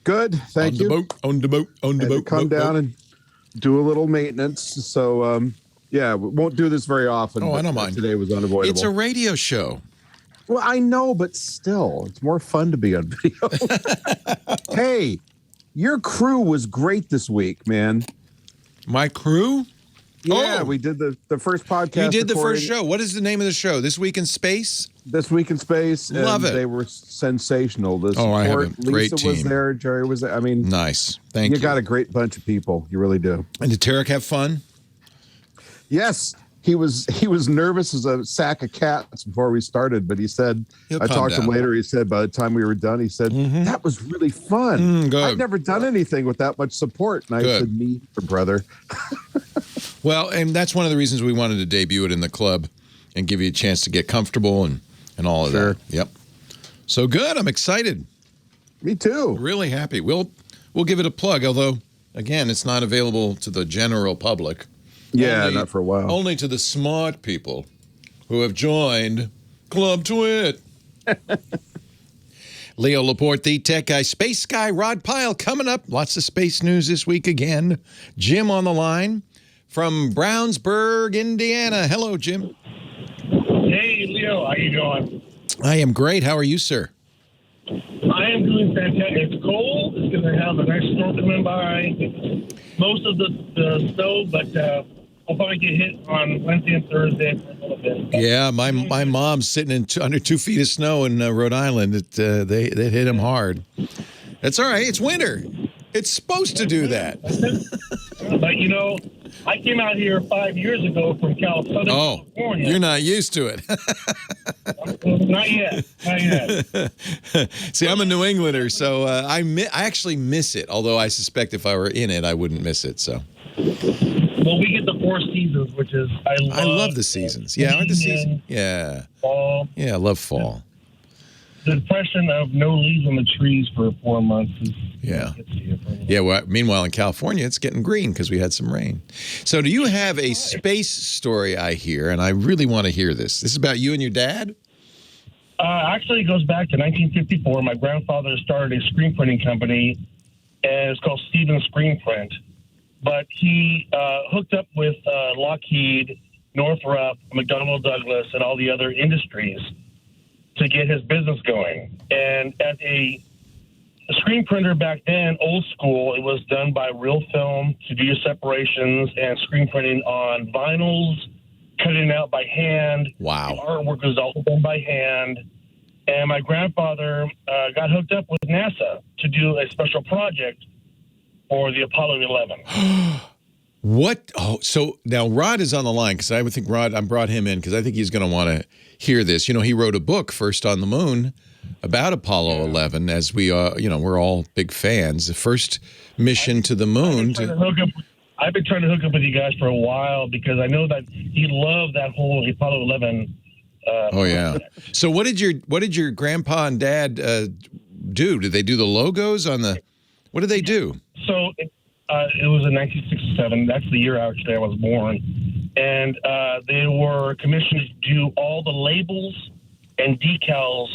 Good, thank you. On the boat. Come down and do a little maintenance. So, we won't do this very often. Oh, I don't mind. Today was unavoidable. It's a radio show. Well, I know, but still, it's more fun to be on video. Hey, your crew was great this week, man. My crew? Yeah, we did the first podcast. You did the first show. What is the name of the show? This Week in Space? This Week in Space. Love it. They were sensational. I have a great Lisa team. was there. Jerry was there. I mean, nice. Thank you. You got a great bunch of people. You really do. And did Tarek have fun? Yes. He was nervous as a sack of cats before we started, but he said, I talked to him later, he said, by the time we were done, he said, that was really fun. I've never done anything with that much support. And I said, me, brother. Well, and that's one of the reasons we wanted to debut it in the club and give you a chance to get comfortable and all of that. Yep. So good. I'm excited. Me too. Really happy. We'll give it a plug, although, again, it's not available to the general public. Yeah, not for a while. Only to the smart people who have joined Club TWiT. Leo Laporte, the tech guy. Space guy Rod Pyle coming up. Lots of space news this week again. Jim on the line from Brownsburg, Indiana. Hello, Jim. Hey, Leo. How you doing? I am great. How are you, sir? I am doing fantastic. It's cold. It's going to have a nice storm coming by. Most of the snow, but I'll probably get hit on Wednesday and Thursday a little bit. Yeah, my mom's sitting under 2 feet of snow in Rhode Island. They hit him hard. That's all right. It's winter. It's supposed to do that. But, I came out here 5 years ago from California. Oh, you're not used to it. Not yet. See, I'm a New Englander, so I actually miss it, although I suspect if I were in it, I wouldn't miss it. So. Well, we get the 4 seasons, which is I love the seasons. Yeah, aren't the seasons? Yeah. Fall. Yeah, I love fall. The depression of no leaves on the trees for 4 months is Yeah, well, meanwhile in California it's getting green because we had some rain. So do you have a space story I hear, and I really want to hear this. This is about you and your dad? Actually, it goes back to 1954. My grandfather started a screen printing company, and it's called Stevens Screen Print. But he hooked up with Lockheed, Northrop, McDonnell Douglas, and all the other industries to get his business going. And as a screen printer back then, old school, it was done by real film to do your separations and screen printing on vinyls, cutting it out by hand. Wow. The artwork was all done by hand. And my grandfather got hooked up with NASA to do a special project for the Apollo 11. What? Oh, so now Rod is on the line because I would think I brought him in because I think he's going to want to hear this. He wrote a book, First on the Moon, about Apollo 11, as we we're all big fans. The first mission to the moon. I've been trying to hook up with you guys for a while because I know that he loved that whole Apollo 11. Oh yeah. So what did your grandpa and dad do? Did they do the logos on the? What did they do? So it was in 1967. That's the year actually I was born, and they were commissioned to do all the labels and decals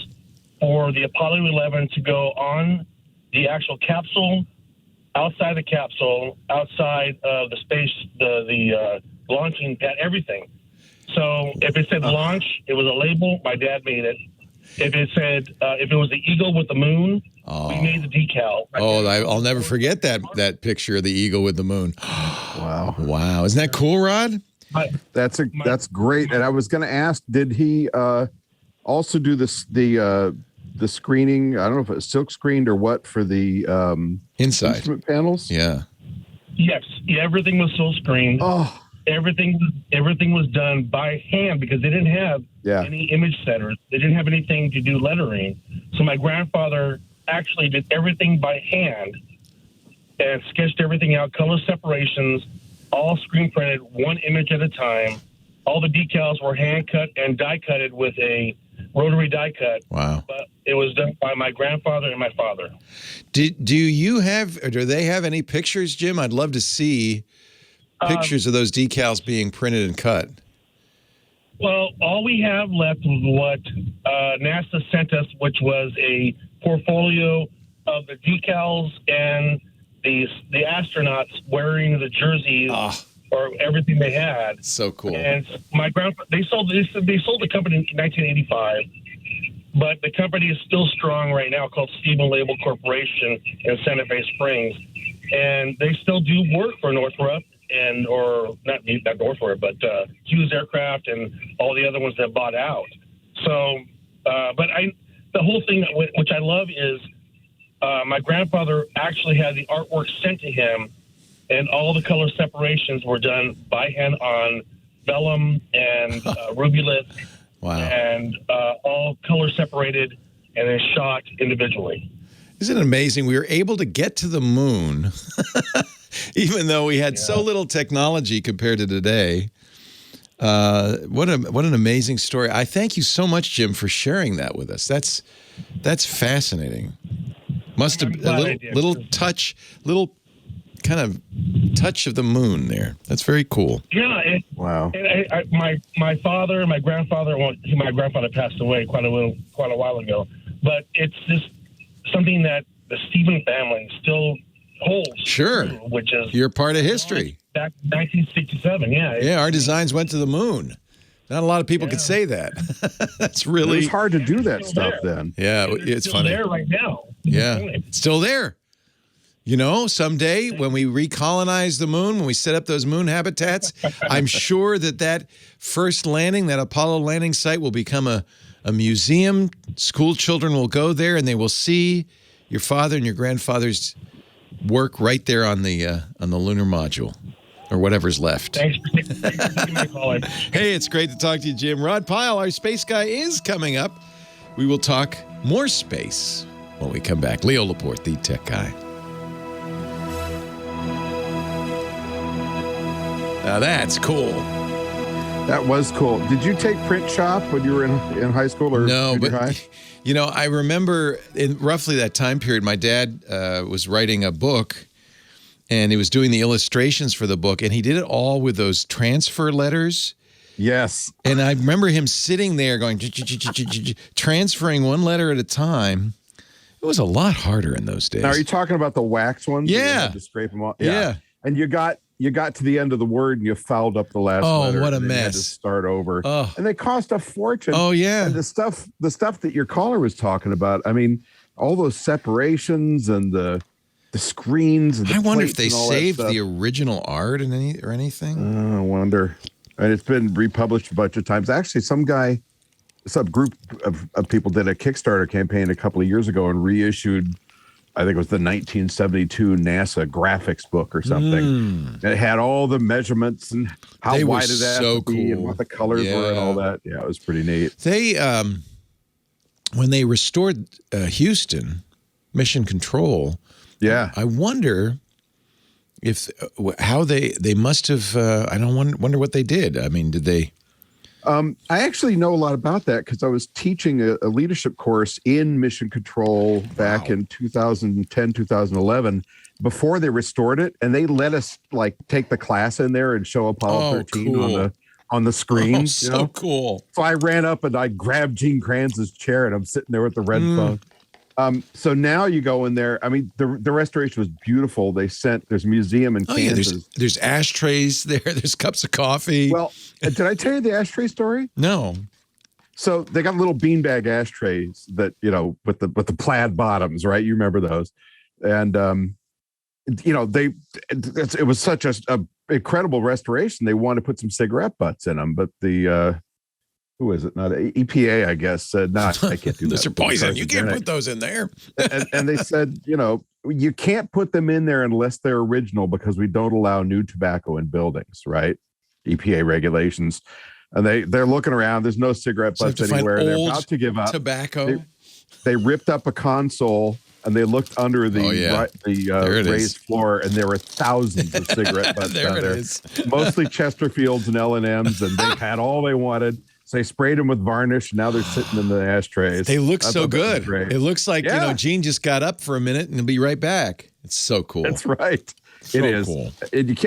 for the Apollo 11 to go on the actual capsule, outside the capsule, outside of the space, the launching pad, everything. So if it said launch, it was a label. My dad made it. If it said, if it was the eagle with the moon, we made the decal. I'll never forget that picture of the eagle with the moon. Wow. Isn't that cool, Rod? That's great. And I was going to ask, did he also do the screening? I don't know if it was silk screened or what for the inside instrument panels. Yeah. Yes. Yeah, everything was silk screened. Oh. Everything was done by hand because they didn't have any image setters. They didn't have anything to do lettering. So my grandfather actually did everything by hand and sketched everything out, color separations, all screen printed, one image at a time. All the decals were hand cut and die cutted with a rotary die cut. Wow. But it was done by my grandfather and my father. Do you have, or do they have any pictures, Jim? I'd love to see pictures of those decals being printed and cut. Well, all we have left was what NASA sent us, which was a portfolio of the decals and the astronauts wearing the jerseys or everything they had. So cool. And my grandpa, they sold the company in 1985, but the company is still strong right now, called Stephen Label Corporation in Santa Fe Springs, and they still do work for Northrop. Or not Northrop, but Hughes Aircraft and all the other ones that bought out. So, but the whole thing which I love is my grandfather actually had the artwork sent to him, and all the color separations were done by hand on vellum and rubylith. Wow. And all color separated and then shot individually. Isn't it amazing? We were able to get to the moon. Even though we had so little technology compared to today. What an amazing story. I thank you so much, Jim, for sharing that with us. That's fascinating. Must have a little kind of touch of the moon there. That's very cool. Yeah. Wow. And my father, my grandfather, my grandfather passed away quite a while ago, but it's just something that the Stephen family still holds. Sure. Which is you're part of history. Back in 1967, yeah. Yeah, our designs went to the moon. Not a lot of people could say that. That's really... It was hard to do that stuff then. Yeah, it's funny. There right now. Yeah, it's still there. You know, someday when we recolonize the moon, when we set up those moon habitats, I'm sure that first landing, that Apollo landing site will become a museum. School children will go there and they will see your father and your grandfather's work right there on the lunar module or whatever's left. Thanks for taking my call. Hey, it's great to talk to you, Jim. Rod Pyle, our space guy, is coming up. We will talk more space when we come back. Leo Laporte, the tech guy. Now that's cool. That was cool. Did you take print shop when you were in high school or junior high? You know, I remember in roughly that time period, my dad was writing a book, and he was doing the illustrations for the book, and he did it all with those transfer letters. Yes. And I remember him sitting there going, transferring one letter at a time. It was a lot harder in those days. Now, are you talking about the wax ones? Yeah. You had to scrape them off? Yeah. And you got to the end of the word and you fouled up the last letter. Oh, what a and mess. You had to start over. Oh. And they cost a fortune. Oh, yeah. And the stuff that your caller was talking about, I mean, all those separations and the screens. And the I wonder if plates they and all that saved stuff. the original art or anything. I wonder. And it's been republished a bunch of times. Actually, some group of people did a Kickstarter campaign a couple of years ago and reissued, I think it was the 1972 NASA graphics book or something. And it had all the measurements and how They were wide it had so to be and cool. what the colors were and all that. Yeah, it was pretty neat. They, when they restored Houston, Mission Control, yeah, I wonder if how they must have. I don't wonder what they did. I mean, did they? I actually know a lot about that because I was teaching a leadership course in mission control back in 2010, 2011, before they restored it, and they let us like take the class in there and show Apollo 13 cool. on the screen. Oh, so cool. So I ran up and I grabbed Gene Kranz's chair, and I'm sitting there with the red phone. So now you go in there. I mean, the restoration was beautiful. There's a museum in Kansas. Yeah, there's ashtrays there. There's cups of coffee. Well, did I tell you the ashtray story? No. So they got little beanbag ashtrays that, with the plaid bottoms, right? You remember those. And, it was such a incredible restoration. They wanted to put some cigarette butts in them, but who is it? Not EPA, I guess, said, no, I can't do that. Those are poison. You can't put those in there. and they said, you can't put them in there unless they're original because we don't allow new tobacco in buildings, right? EPA regulations. And they're looking around. There's no cigarette butts anywhere. They're about to give up. Tobacco. They ripped up a console and they looked under the raised floor, and there were thousands of cigarette butts down there. Mostly Chesterfields and L&Ms, and they had all they wanted. So they sprayed them with varnish, and now they're sitting in the ashtrays. They look so good. It looks like, Gene just got up for a minute and he'll be right back. It's so cool. That's right. So it is. Cool.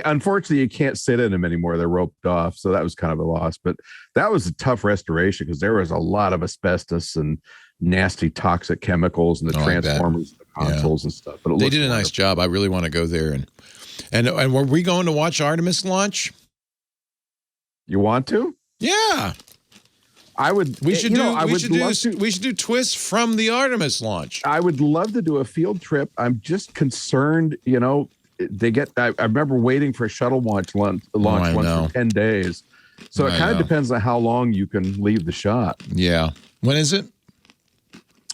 Unfortunately, you can't sit in them anymore. They're roped off. So that was kind of a loss. But that was a tough restoration because there was a lot of asbestos and nasty toxic chemicals in the transformers, the consoles and stuff. But they did a nice job. I really want to go there. And were we going to watch Artemis launch? You want to? Yeah. I would. We should do twists from the Artemis launch. I would love to do a field trip. I'm just concerned. They get. I remember waiting for a shuttle launch once for 10 days. So it kind of depends on how long you can leave the shot. Yeah. When is it?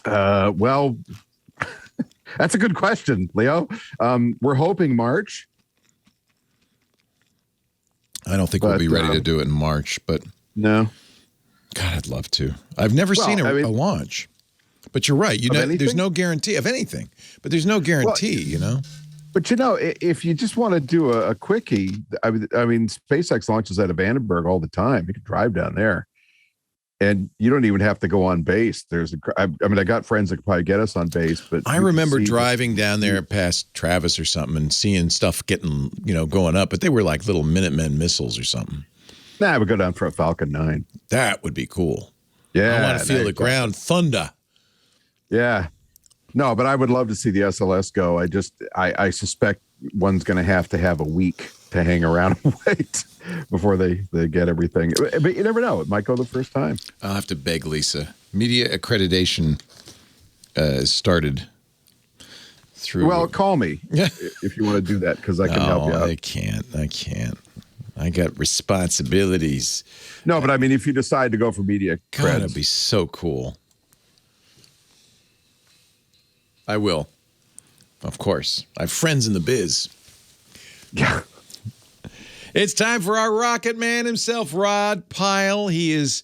Well, that's a good question, Leo. We're hoping March. I don't think we'll be ready to do it in March, but no. God, I'd love to. I've never seen a launch, but you're right. There's no guarantee of anything, but there's no guarantee, But if you just want to do a quickie, I mean, SpaceX launches out of Vandenberg all the time. You can drive down there, and you don't even have to go on base. I got friends that could probably get us on base, but I remember driving down there past Travis or something and seeing stuff getting, going up, but they were like little Minutemen missiles or something. Nah, I would go down for a Falcon 9. That would be cool. Yeah. I want to feel the ground thunder. Yeah. No, but I would love to see the SLS go. I suspect one's going to have a week to hang around and wait before they get everything. But you never know. It might go the first time. I'll have to beg Lisa. Media accreditation started through. Well, call me if you want to do that because I can help you out. I can't. I got responsibilities. No, but I mean, if you decide to go for media, that'd be so cool. I will. Of course. I have friends in the biz. Yeah. It's time for our rocket man himself, Rod Pyle. He is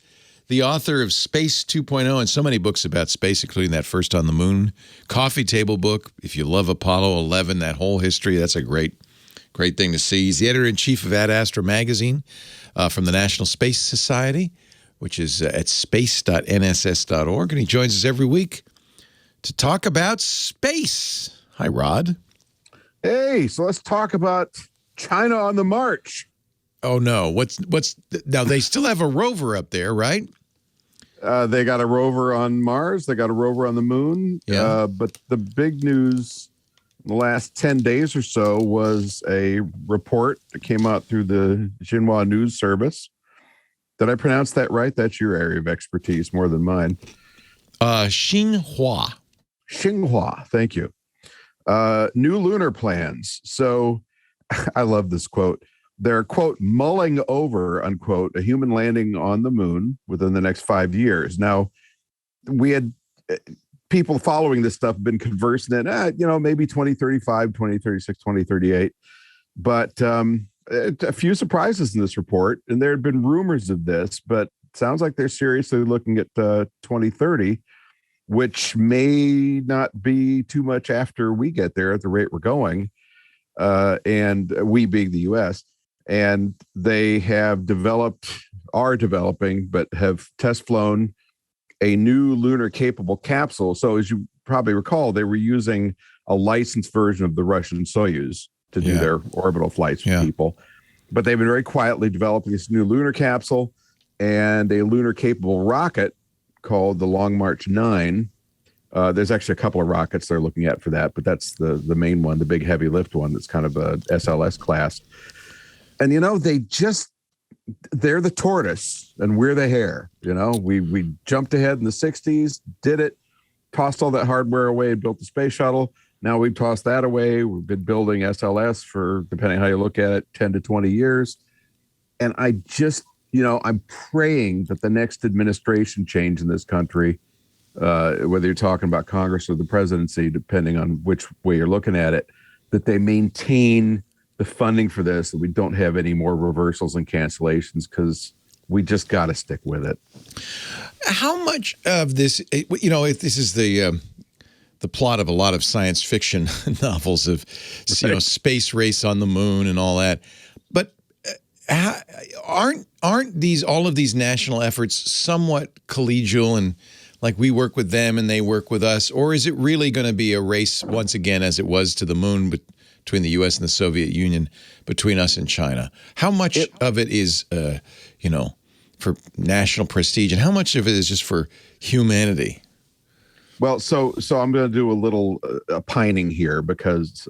the author of Space 2.0 and so many books about space, including that First on the Moon coffee table book. If you love Apollo 11, that whole history, that's a great thing to see. He's the editor-in-chief of Ad Astra magazine from the National Space Society, which is at space.nss.org. And he joins us every week to talk about space. Hi, Rod. Hey, so let's talk about China on the march. Oh, no. Now, they still have a rover up there, right? They got a rover on Mars. They got a rover on the moon. Yeah. But the big news the last 10 days or so was a report that came out through the Xinhua News Service. Did I pronounce that right? That's your area of expertise more than mine. Xinhua. Xinhua, thank you. New lunar plans. So I love this quote. They're, quote, mulling over, unquote, a human landing on the moon within the next 5 years. Now, we had people following this stuff have been conversing in, maybe 2035, 2036, 2038. But a few surprises in this report. And there had been rumors of this, but it sounds like they're seriously looking at 2030, which may not be too much after we get there at the rate we're going. and we being the U.S., and they are developing, but have test flown a new lunar capable capsule. So as you probably recall, they were using a licensed version of the Russian Soyuz to do their orbital flights with people. But they've been very quietly developing this new lunar capsule and a lunar capable rocket called the Long March 9. There's actually a couple of rockets they're looking at for that, but that's the main one, the big heavy lift one that's kind of a SLS class. And, they're the tortoise and we're the hare. We jumped ahead in the 60s, did it, tossed all that hardware away and built the space shuttle. Now we've tossed that away. We've been building SLS for, depending how you look at it, 10 to 20 years. And I just, I'm praying that the next administration change in this country, whether you're talking about Congress or the presidency, depending on which way you're looking at it, that they maintain the funding for this, that we don't have any more reversals and cancellations, because we just got to stick with it. How much of this, this is the plot of a lot of science fiction novels of, space race on the moon and all that. But aren't all of these national efforts somewhat collegial and like we work with them and they work with us? Or is it really going to be a race once again, as it was to the moon, between the U.S. and the Soviet Union, between us and China? How much of it is, for national prestige, and how much of it is just for humanity? Well, so I'm going to do a little opining here because,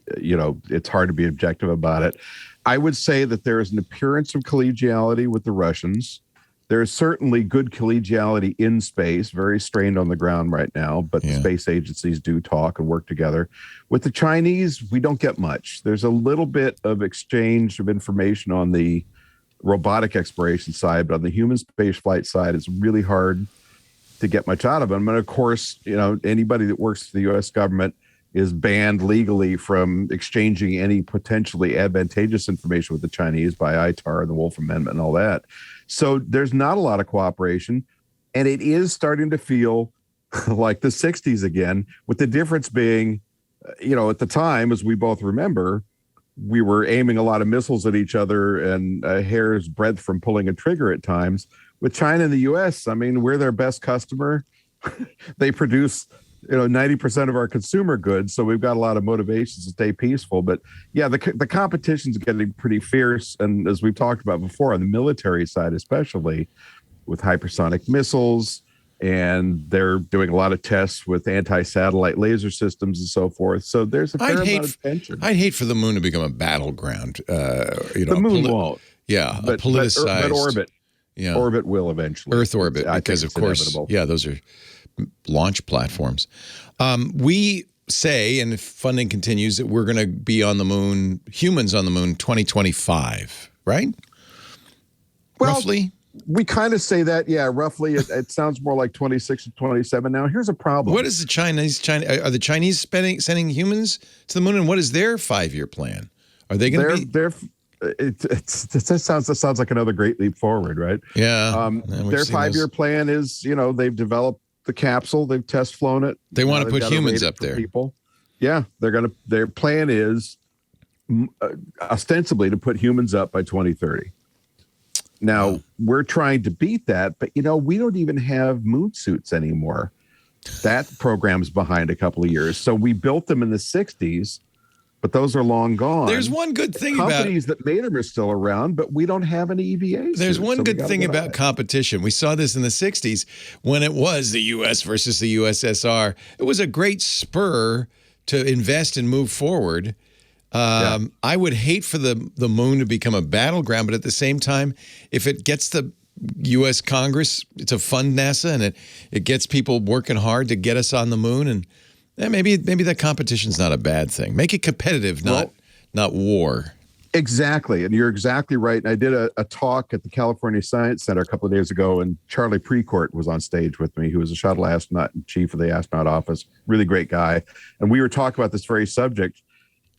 it's hard to be objective about it. I would say that there is an appearance of collegiality with the Russians. There is certainly good collegiality in space, very strained on the ground right now, but the space agencies do talk and work together. With the Chinese, we don't get much. There's a little bit of exchange of information on the robotic exploration side, but on the human space flight side, it's really hard to get much out of them. And of course, anybody that works for the U.S. government is banned legally from exchanging any potentially advantageous information with the Chinese by ITAR and the Wolf Amendment and all that. So there's not a lot of cooperation, and it is starting to feel like the 60s again, with the difference being, at the time, as we both remember, we were aiming a lot of missiles at each other and a hair's breadth from pulling a trigger at times. With China and the U.S., we're their best customer. They produce 90% of our consumer goods, so we've got a lot of motivations to stay peaceful. But yeah, the competition's getting pretty fierce, and as we've talked about before, on the military side, especially with hypersonic missiles, and they're doing a lot of tests with anti-satellite laser systems and so forth. So there's a fair amount of tension. I'd hate for the moon to become a battleground. The moon won't. Yeah, a politicized. But orbit. Yeah, orbit will eventually. Earth orbit, because of course, inevitable. Those are launch platforms. We say, and if funding continues, that we're going to be on the moon, humans on the moon, 2025, right? Well, roughly? We kind of say that, roughly. It sounds more like 26 or 27 now. Here's a problem. What is are the Chinese sending humans to the moon, and what is their 5-year plan? Are they going to be? That sounds like another great leap forward, right? Yeah. Their 5-year plan is, they've developed the capsule, they've test flown it. They want to put humans up there. People. Yeah, their plan is ostensibly to put humans up by 2030. Now, we're trying to beat that, but we don't even have moon suits anymore. That program's behind a couple of years. So we built them in the 60s. But those are long gone. There's one good thing companies that made them are still around, but we don't have any EVA. There's one good thing about competition. We saw this in the 60s when it was the U.S. versus the USSR. It was a great spur to invest and move forward. I would hate for the moon to become a battleground, but at the same time, if it gets the U.S. Congress to fund NASA and it gets people working hard to get us on the moon, and maybe that competition's not a bad thing. Make it competitive, not war. Exactly. And you're exactly right. And I did a talk at the California Science Center a couple of days ago, and Charlie Precourt was on stage with me, who was a shuttle astronaut and chief of the astronaut office. Really great guy. And we were talking about this very subject.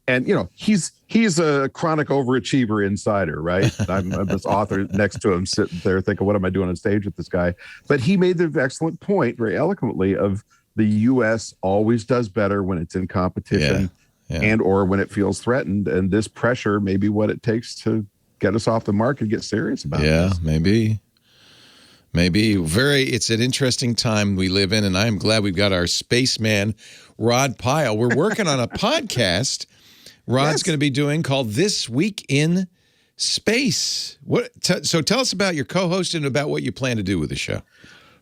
And, he's a chronic overachiever insider, right? I'm this author next to him sitting there thinking, what am I doing on stage with this guy? But he made the excellent point very eloquently of the U.S. always does better when it's in competition. and or when it feels threatened. And this pressure may be what it takes to get us off the mark and get serious about it. Yeah, maybe. It's an interesting time we live in, and I'm glad we've got our spaceman, Rod Pyle. We're working on a podcast Rod's going to be doing called This Week in Space. So tell us about your co-host and about what you plan to do with the show.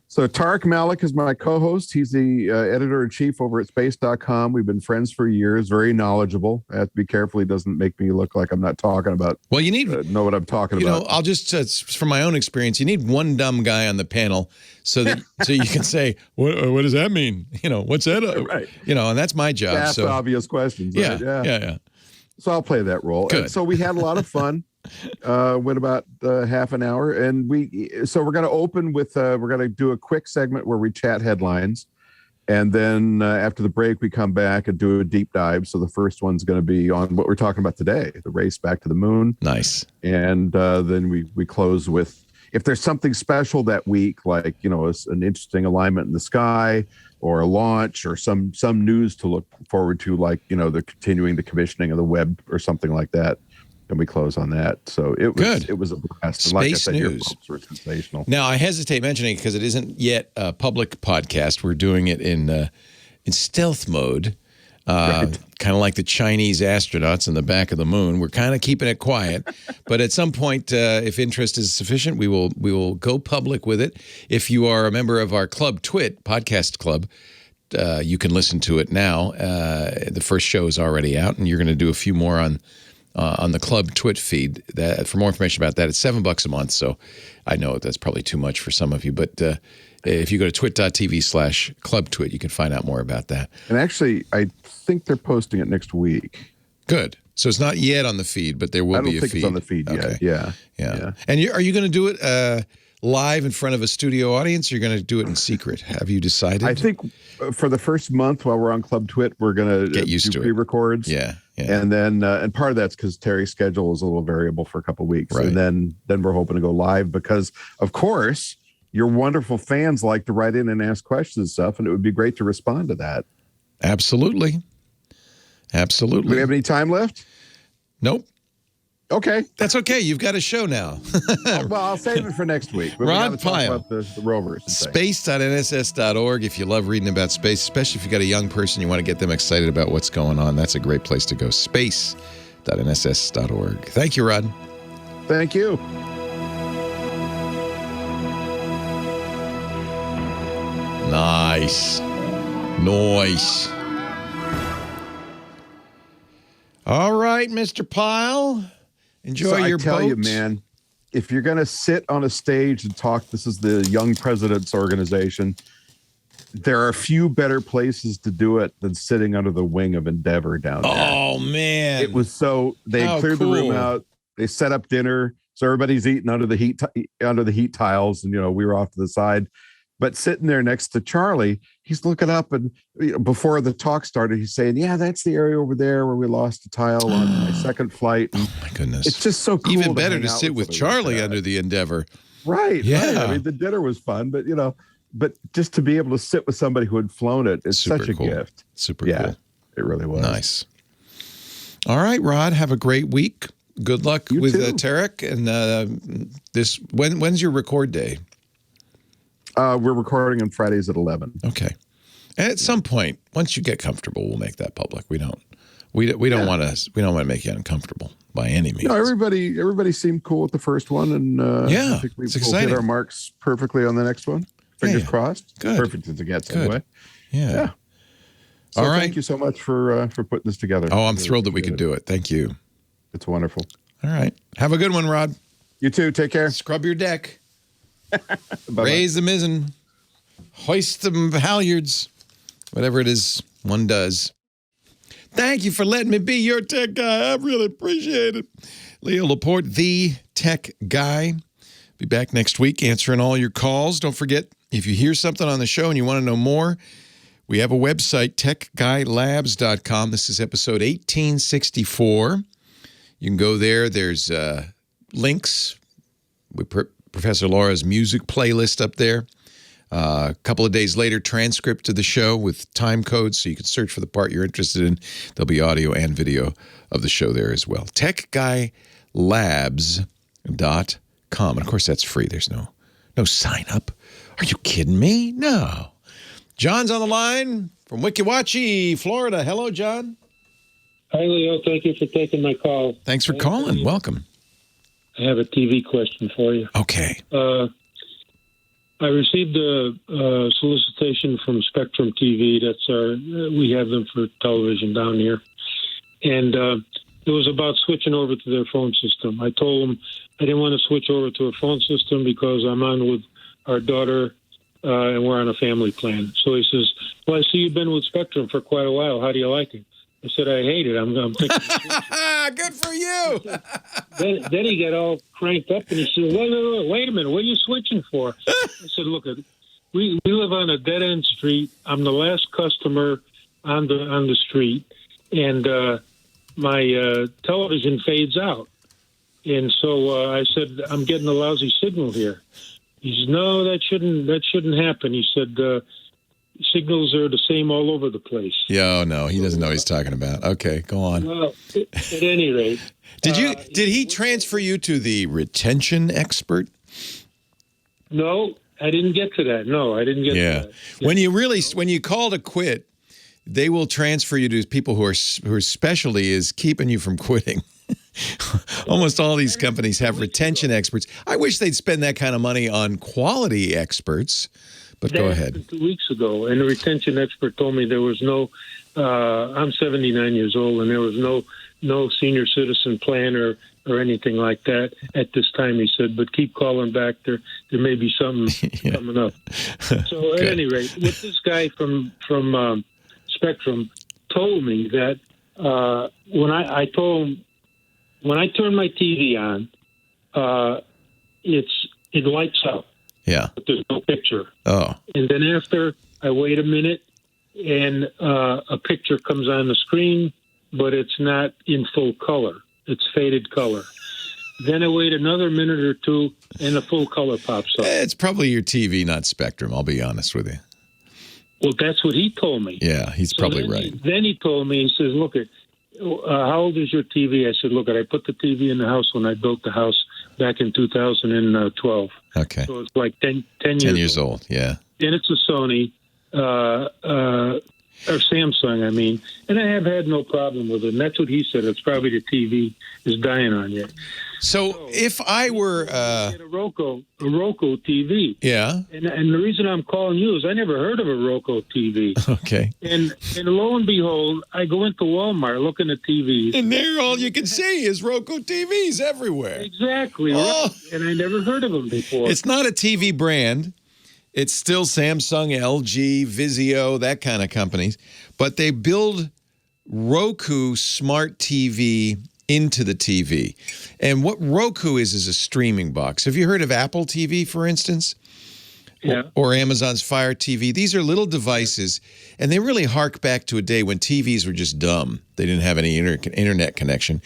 So Tarek Malik is my co-host. He's the editor-in-chief over at space.com. We've been friends for years, very knowledgeable. I have to be careful he doesn't make me look like I'm not talking about. Well, you need know what I'm talking about. I'll just from my own experience, you need one dumb guy on the panel so that so you can say, what does that mean? What's that? Right. And that's my job. Ask obvious questions. Yeah, right? Yeah. So I'll play that role. Good. And so we had a lot of fun. Went about half an hour, and we're going to open with we're going to do a quick segment where we chat headlines, and then after the break we come back and do a deep dive. So the first one's going to be on what we're talking about today, the race back to the moon. Nice. And then we close with if there's something special that week, like an interesting alignment in the sky or a launch or some news to look forward to, like the continuing the commissioning of the web or something like that. And we close on that. So it was a blast. Space and like I said, news. your folks were sensational. Now, I hesitate mentioning it because it isn't yet a public podcast. We're doing it in stealth mode, kind of like the Chinese astronauts in the back of the moon. We're kind of keeping it quiet. But at some point, if interest is sufficient, we will go public with it. If you are a member of our club, TWiT, podcast club, you can listen to it now. The first show is already out, and you're going to do a few more on the club TWiT feed. For more information about that, it's $7 a month. So I know that's probably too much for some of you, but if you go to twit.tv/clubtwit, you can find out more about that. And actually, I think they're posting it next week. Good. So it's not yet on the feed, but there will be a feed. I don't think it's on the feed yet. Yeah. And are you going to do it live in front of a studio audience, or you're going to do it in secret? Have you decided? I think for the first month while we're on Club TWiT, we're going to get used to pre-records. Yeah. And then and part of that's because Terry's schedule is a little variable for a couple of weeks. Right. And then we're hoping to go live because, of course, your wonderful fans like to write in and ask questions and stuff, and it would be great to respond to that. Absolutely. Do we have any time left? Nope. Okay. That's okay. You've got a show now. Well, I'll save it for next week. Rod Pyle. About the rovers. Space.nss.org. If you love reading about space, especially if you got a young person, you want to get them excited about what's going on, that's a great place to go. Space.nss.org. Thank you, Rod. Thank you. Nice. All right, Mr. Pyle. Enjoy your boat. I tell you, man, if you're going to sit on a stage and talk, this is the Young Presidents Organization. There are a few better places to do it than sitting under the wing of Endeavor down there. Oh, man. It was they cleared the room out. They set up dinner. So everybody's eating under the heat tiles. And, we were off to the side. But sitting there next to Charlie, he's looking up, and before the talk started, he's saying, "Yeah, that's the area over there where we lost a tile on my second flight." And oh my goodness! It's just so cool. Even better to sit with Charlie under the Endeavor, right? Yeah, right. I mean, the dinner was fun, but but just to be able to sit with somebody who had flown it, it's such a gift. Super cool. It really was nice. All right, Rod, have a great week. Good luck with Tarek. And when's your record day? We're recording on Fridays at 11. Okay. And at some point, once you get comfortable, we'll make that public. We don't want to make you uncomfortable by any means. No, everybody seemed cool with the first one, and I think we'll hit our marks perfectly on the next one. Fingers crossed. Good. Perfect as it gets anyway. Yeah. So all right. Thank you so much for putting this together. Oh, I'm thrilled that we could do it. Thank you. It's wonderful. All right. Have a good one, Rod. You too. Take care. Scrub your deck. Raise the mizzen. Hoist the halyards. Whatever it is one does. Thank you for letting me be your tech guy. I really appreciate it. Leo Laporte, the tech guy. Be back next week answering all your calls. Don't forget, if you hear something on the show and you want to know more, we have a website, techguylabs.com. This is episode 1864. You can go there. There's links. We put Professor Laura's music playlist up there. A couple of days later, transcript of the show with time codes, so you can search for the part you're interested in. There'll be audio and video of the show there as well. TechGuyLabs.com. And of course, that's free. There's no sign up. Are you kidding me? No. John's on the line from Wikiwachi, Florida. Hello, John. Hi, Leo. Thank you for taking my call. Thanks for calling. Welcome. I have a TV question for you. Okay. I received a solicitation from Spectrum TV. We have them for television down here. And it was about switching over to their phone system. I told them I didn't want to switch over to a phone system because I'm on with our daughter and we're on a family plan. So he says, well, I see you've been with Spectrum for quite a while. How do you like it? I said, I hate it. I'm thinking. Good for you. Then he got all cranked up and he said, wait a minute. What are you switching for? I said, look, we live on a dead-end street. I'm the last customer on the street. And my television fades out. And so I said, I'm getting a lousy signal here. He said, no, that shouldn't happen. He said, signals are the same all over the place. Yeah, no, he doesn't know what he's talking about. Okay, go on. Well, at any rate. Did he transfer you to the retention expert? No, I didn't get to that. No, I didn't get to that. When you call to quit, they will transfer you to people whose specialty is keeping you from quitting. Almost all these companies have retention experts. I wish they'd spend that kind of money on quality experts. But go ahead. 2 weeks ago, and the retention expert told me there was no. I'm 79 years old, and there was no senior citizen plan or anything like that at this time. He said, but keep calling back. There may be something coming up. So at any rate, what this guy from Spectrum told me that when I told him when I turn my TV on, it lights up. Yeah. But there's no picture. Oh. And then after, I wait a minute, and a picture comes on the screen, but it's not in full color. It's faded color. Then I wait another minute or two, and the full color pops up. It's probably your TV, not Spectrum, I'll be honest with you. Well, that's what he told me. Yeah, he's probably right. Then he told me, he says, look, how old is your TV? I said, look, I put the TV in the house when I built the house back in 2012. Okay. So it's like 10 years old, yeah. And it's a Sony, or Samsung, I mean. And I have had no problem with it. And that's what he said. It's probably the TV is dying on you. So if I were... a Roku TV. Yeah. And the reason I'm calling you is I never heard of a Roku TV. Okay. And lo and behold, I go into Walmart looking at TVs. And there all you can see is Roku TVs everywhere. Exactly. Oh. Right. And I never heard of them before. It's not a TV brand. It's still Samsung, LG, Vizio, that kind of companies. But they build Roku smart TV into the TV. And what Roku is a streaming box. Have you heard of Apple TV, for instance? Yeah. Or Amazon's Fire TV? These are little devices, and they really hark back to a day when TVs were just dumb. They didn't have any internet connection.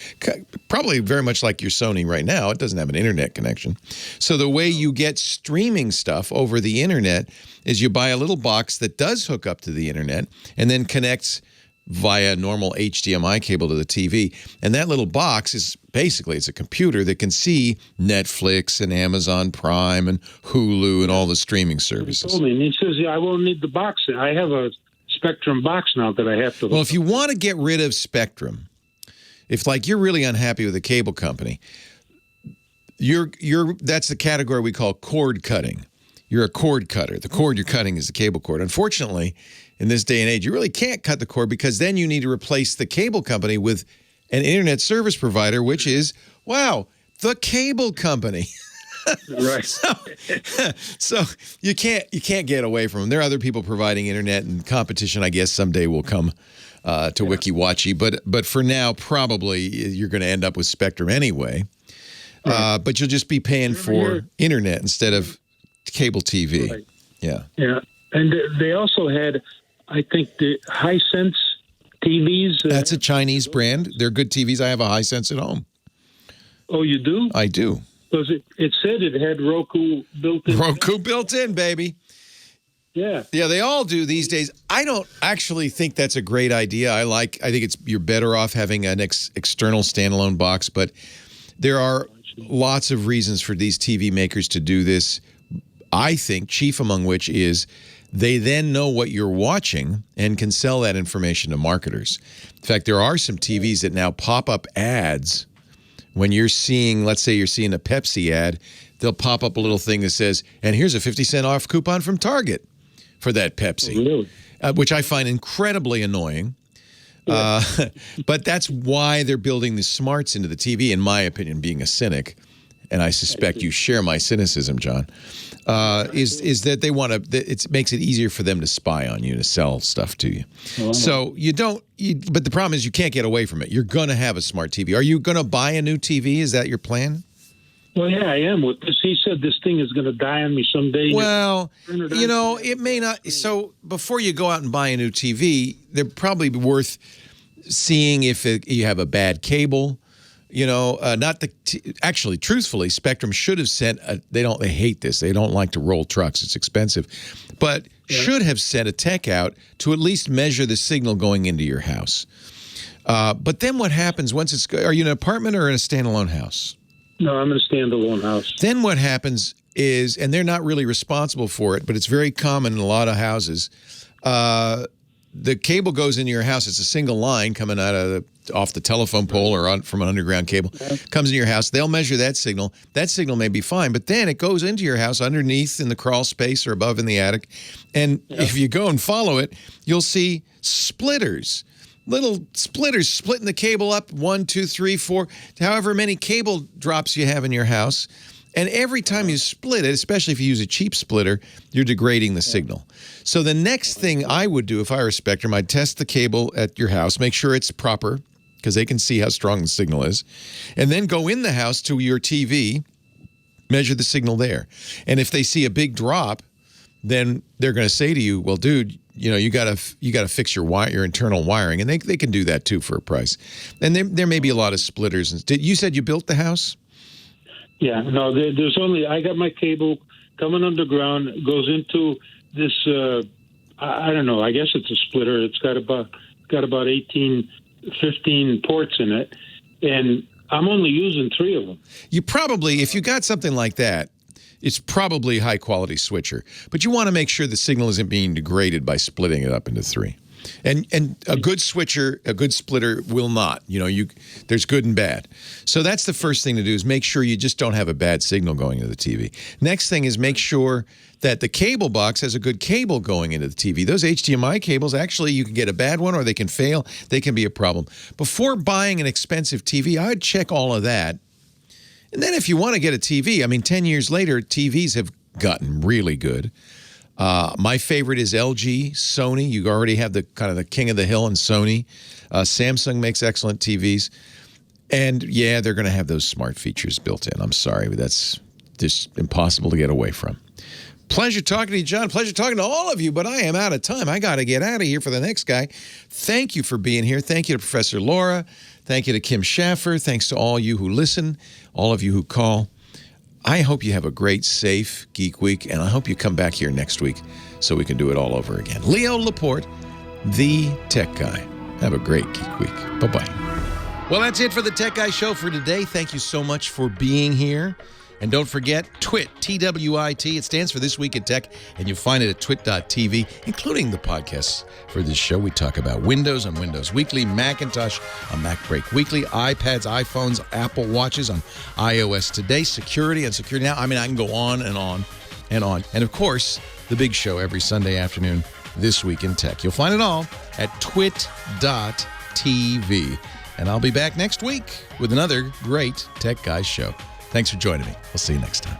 Probably very much like your Sony right now. It doesn't have an internet connection. So the way you get streaming stuff over the internet is you buy a little box that does hook up to the internet and then connects via normal HDMI cable to the TV. And that little box is basically, it's a computer that can see Netflix and Amazon Prime and Hulu and all the streaming services. He told me, and he says, I won't need the box. I have a Spectrum box now that I have to. Well, if you want to get rid of Spectrum, if like you're really unhappy with a cable company, that's the category we call cord cutting. You're a cord cutter. The cord you're cutting is the cable cord. Unfortunately, in this day and age, you really can't cut the cord because then you need to replace the cable company with an internet service provider, which is, wow, the cable company. Right. So you can't get away from them. There are other people providing internet, and competition, I guess, someday will come to Wikiwachi. But for now, probably you're going to end up with Spectrum anyway. But you'll just be paying for internet instead of cable TV. Right. Yeah. Yeah. And they also had, I think, the Hisense TVs. That's a Chinese brand. They're good TVs. I have a Hisense at home. Oh, you do? I do. Because it said it had Roku built in. Roku built in, baby. Yeah. Yeah, they all do these days. I don't actually think that's a great idea. I think you're better off having an external standalone box, but there are lots of reasons for these TV makers to do this. I think chief among which is they then know what you're watching and can sell that information to marketers. In fact, there are some TVs that now pop up ads when you're seeing, let's say you're seeing a Pepsi ad, they'll pop up a little thing that says, and here's a 50-cent off coupon from Target for that Pepsi, which I find incredibly annoying. But that's why they're building the smarts into the TV, in my opinion, being a cynic, and I suspect you share my cynicism, John, is that they want to, it makes it easier for them to spy on you, to sell stuff to you. So but the problem is you can't get away from it. You're going to have a smart TV. Are you going to buy a new TV? Is that your plan? Well, yeah, I am. With this, he said this thing is going to die on me someday. Well, it may not. So before you go out and buy a new TV, they're probably worth seeing if you have a bad cable. Actually, truthfully, Spectrum should have sent they hate this. They don't like to roll trucks. It's expensive. But should have sent a tech out to at least measure the signal going into your house. But then what happens once are you in an apartment or in a standalone house? No, I'm in a standalone house. Then what happens is, and they're not really responsible for it, but it's very common in a lot of houses, the cable goes into your house. It's a single line coming off the telephone pole or from an underground cable. Comes into your house. They'll measure that signal. That signal may be fine, but then it goes into your house underneath in the crawl space or above in the attic. And if you go and follow it, you'll see splitters. Little splitters splitting the cable up 1, 2, 3, 4, however many cable drops you have in your house. And every time you split it, especially if you use a cheap splitter, you're degrading the signal. So the next thing I would do if I were Spectrum, I'd test the cable at your house, make sure it's proper, because they can see how strong the signal is, and then go in the house to your TV, measure the signal there. And if they see a big drop, then they're going to say to you, well, dude, you got to fix your internal wiring, and they can do that too for a price. And there may be a lot of splitters. You said you built the house? Yeah, no, there's only, I got my cable coming underground, goes into this, I don't know, I guess it's a splitter. It's got about 18, 15 ports in it, and I'm only using 3 of them. You probably, if you got something like that, it's probably a high-quality switcher. But you want to make sure the signal isn't being degraded by splitting it up into 3. And a good switcher, a good splitter will not. There's good and bad. So that's the first thing to do is make sure you just don't have a bad signal going into the TV. Next thing is make sure that the cable box has a good cable going into the TV. Those HDMI cables, actually, you can get a bad one or they can fail. They can be a problem. Before buying an expensive TV, I'd check all of that. And then if you want to get a TV, 10 years later, TVs have gotten really good. My favorite is LG, Sony. You already have the kind of the king of the hill in Sony. Samsung makes excellent TVs. And yeah, they're going to have those smart features built in. I'm sorry, but that's just impossible to get away from. Pleasure talking to you, John. Pleasure talking to all of you, but I am out of time. I got to get out of here for the next guy. Thank you for being here. Thank you to Professor Laura. Thank you to Kim Schaffer. Thanks to all you who listen, all of you who call. I hope you have a great, safe Geek Week, and I hope you come back here next week so we can do it all over again. Leo Laporte, the Tech Guy. Have a great Geek Week. Bye-bye. Well, that's it for the Tech Guy Show for today. Thank you so much for being here. And don't forget, TWiT, T-W-I-T. It stands for This Week in Tech, and you'll find it at twit.tv, including the podcasts for this show. We talk about Windows on Windows Weekly, Macintosh on MacBreak Weekly, iPads, iPhones, Apple Watches on iOS Today, security on Security Now. I can go on and on and on. And, of course, the big show every Sunday afternoon, This Week in Tech. You'll find it all at twit.tv. And I'll be back next week with another great Tech Guys show. Thanks for joining me. We'll see you next time.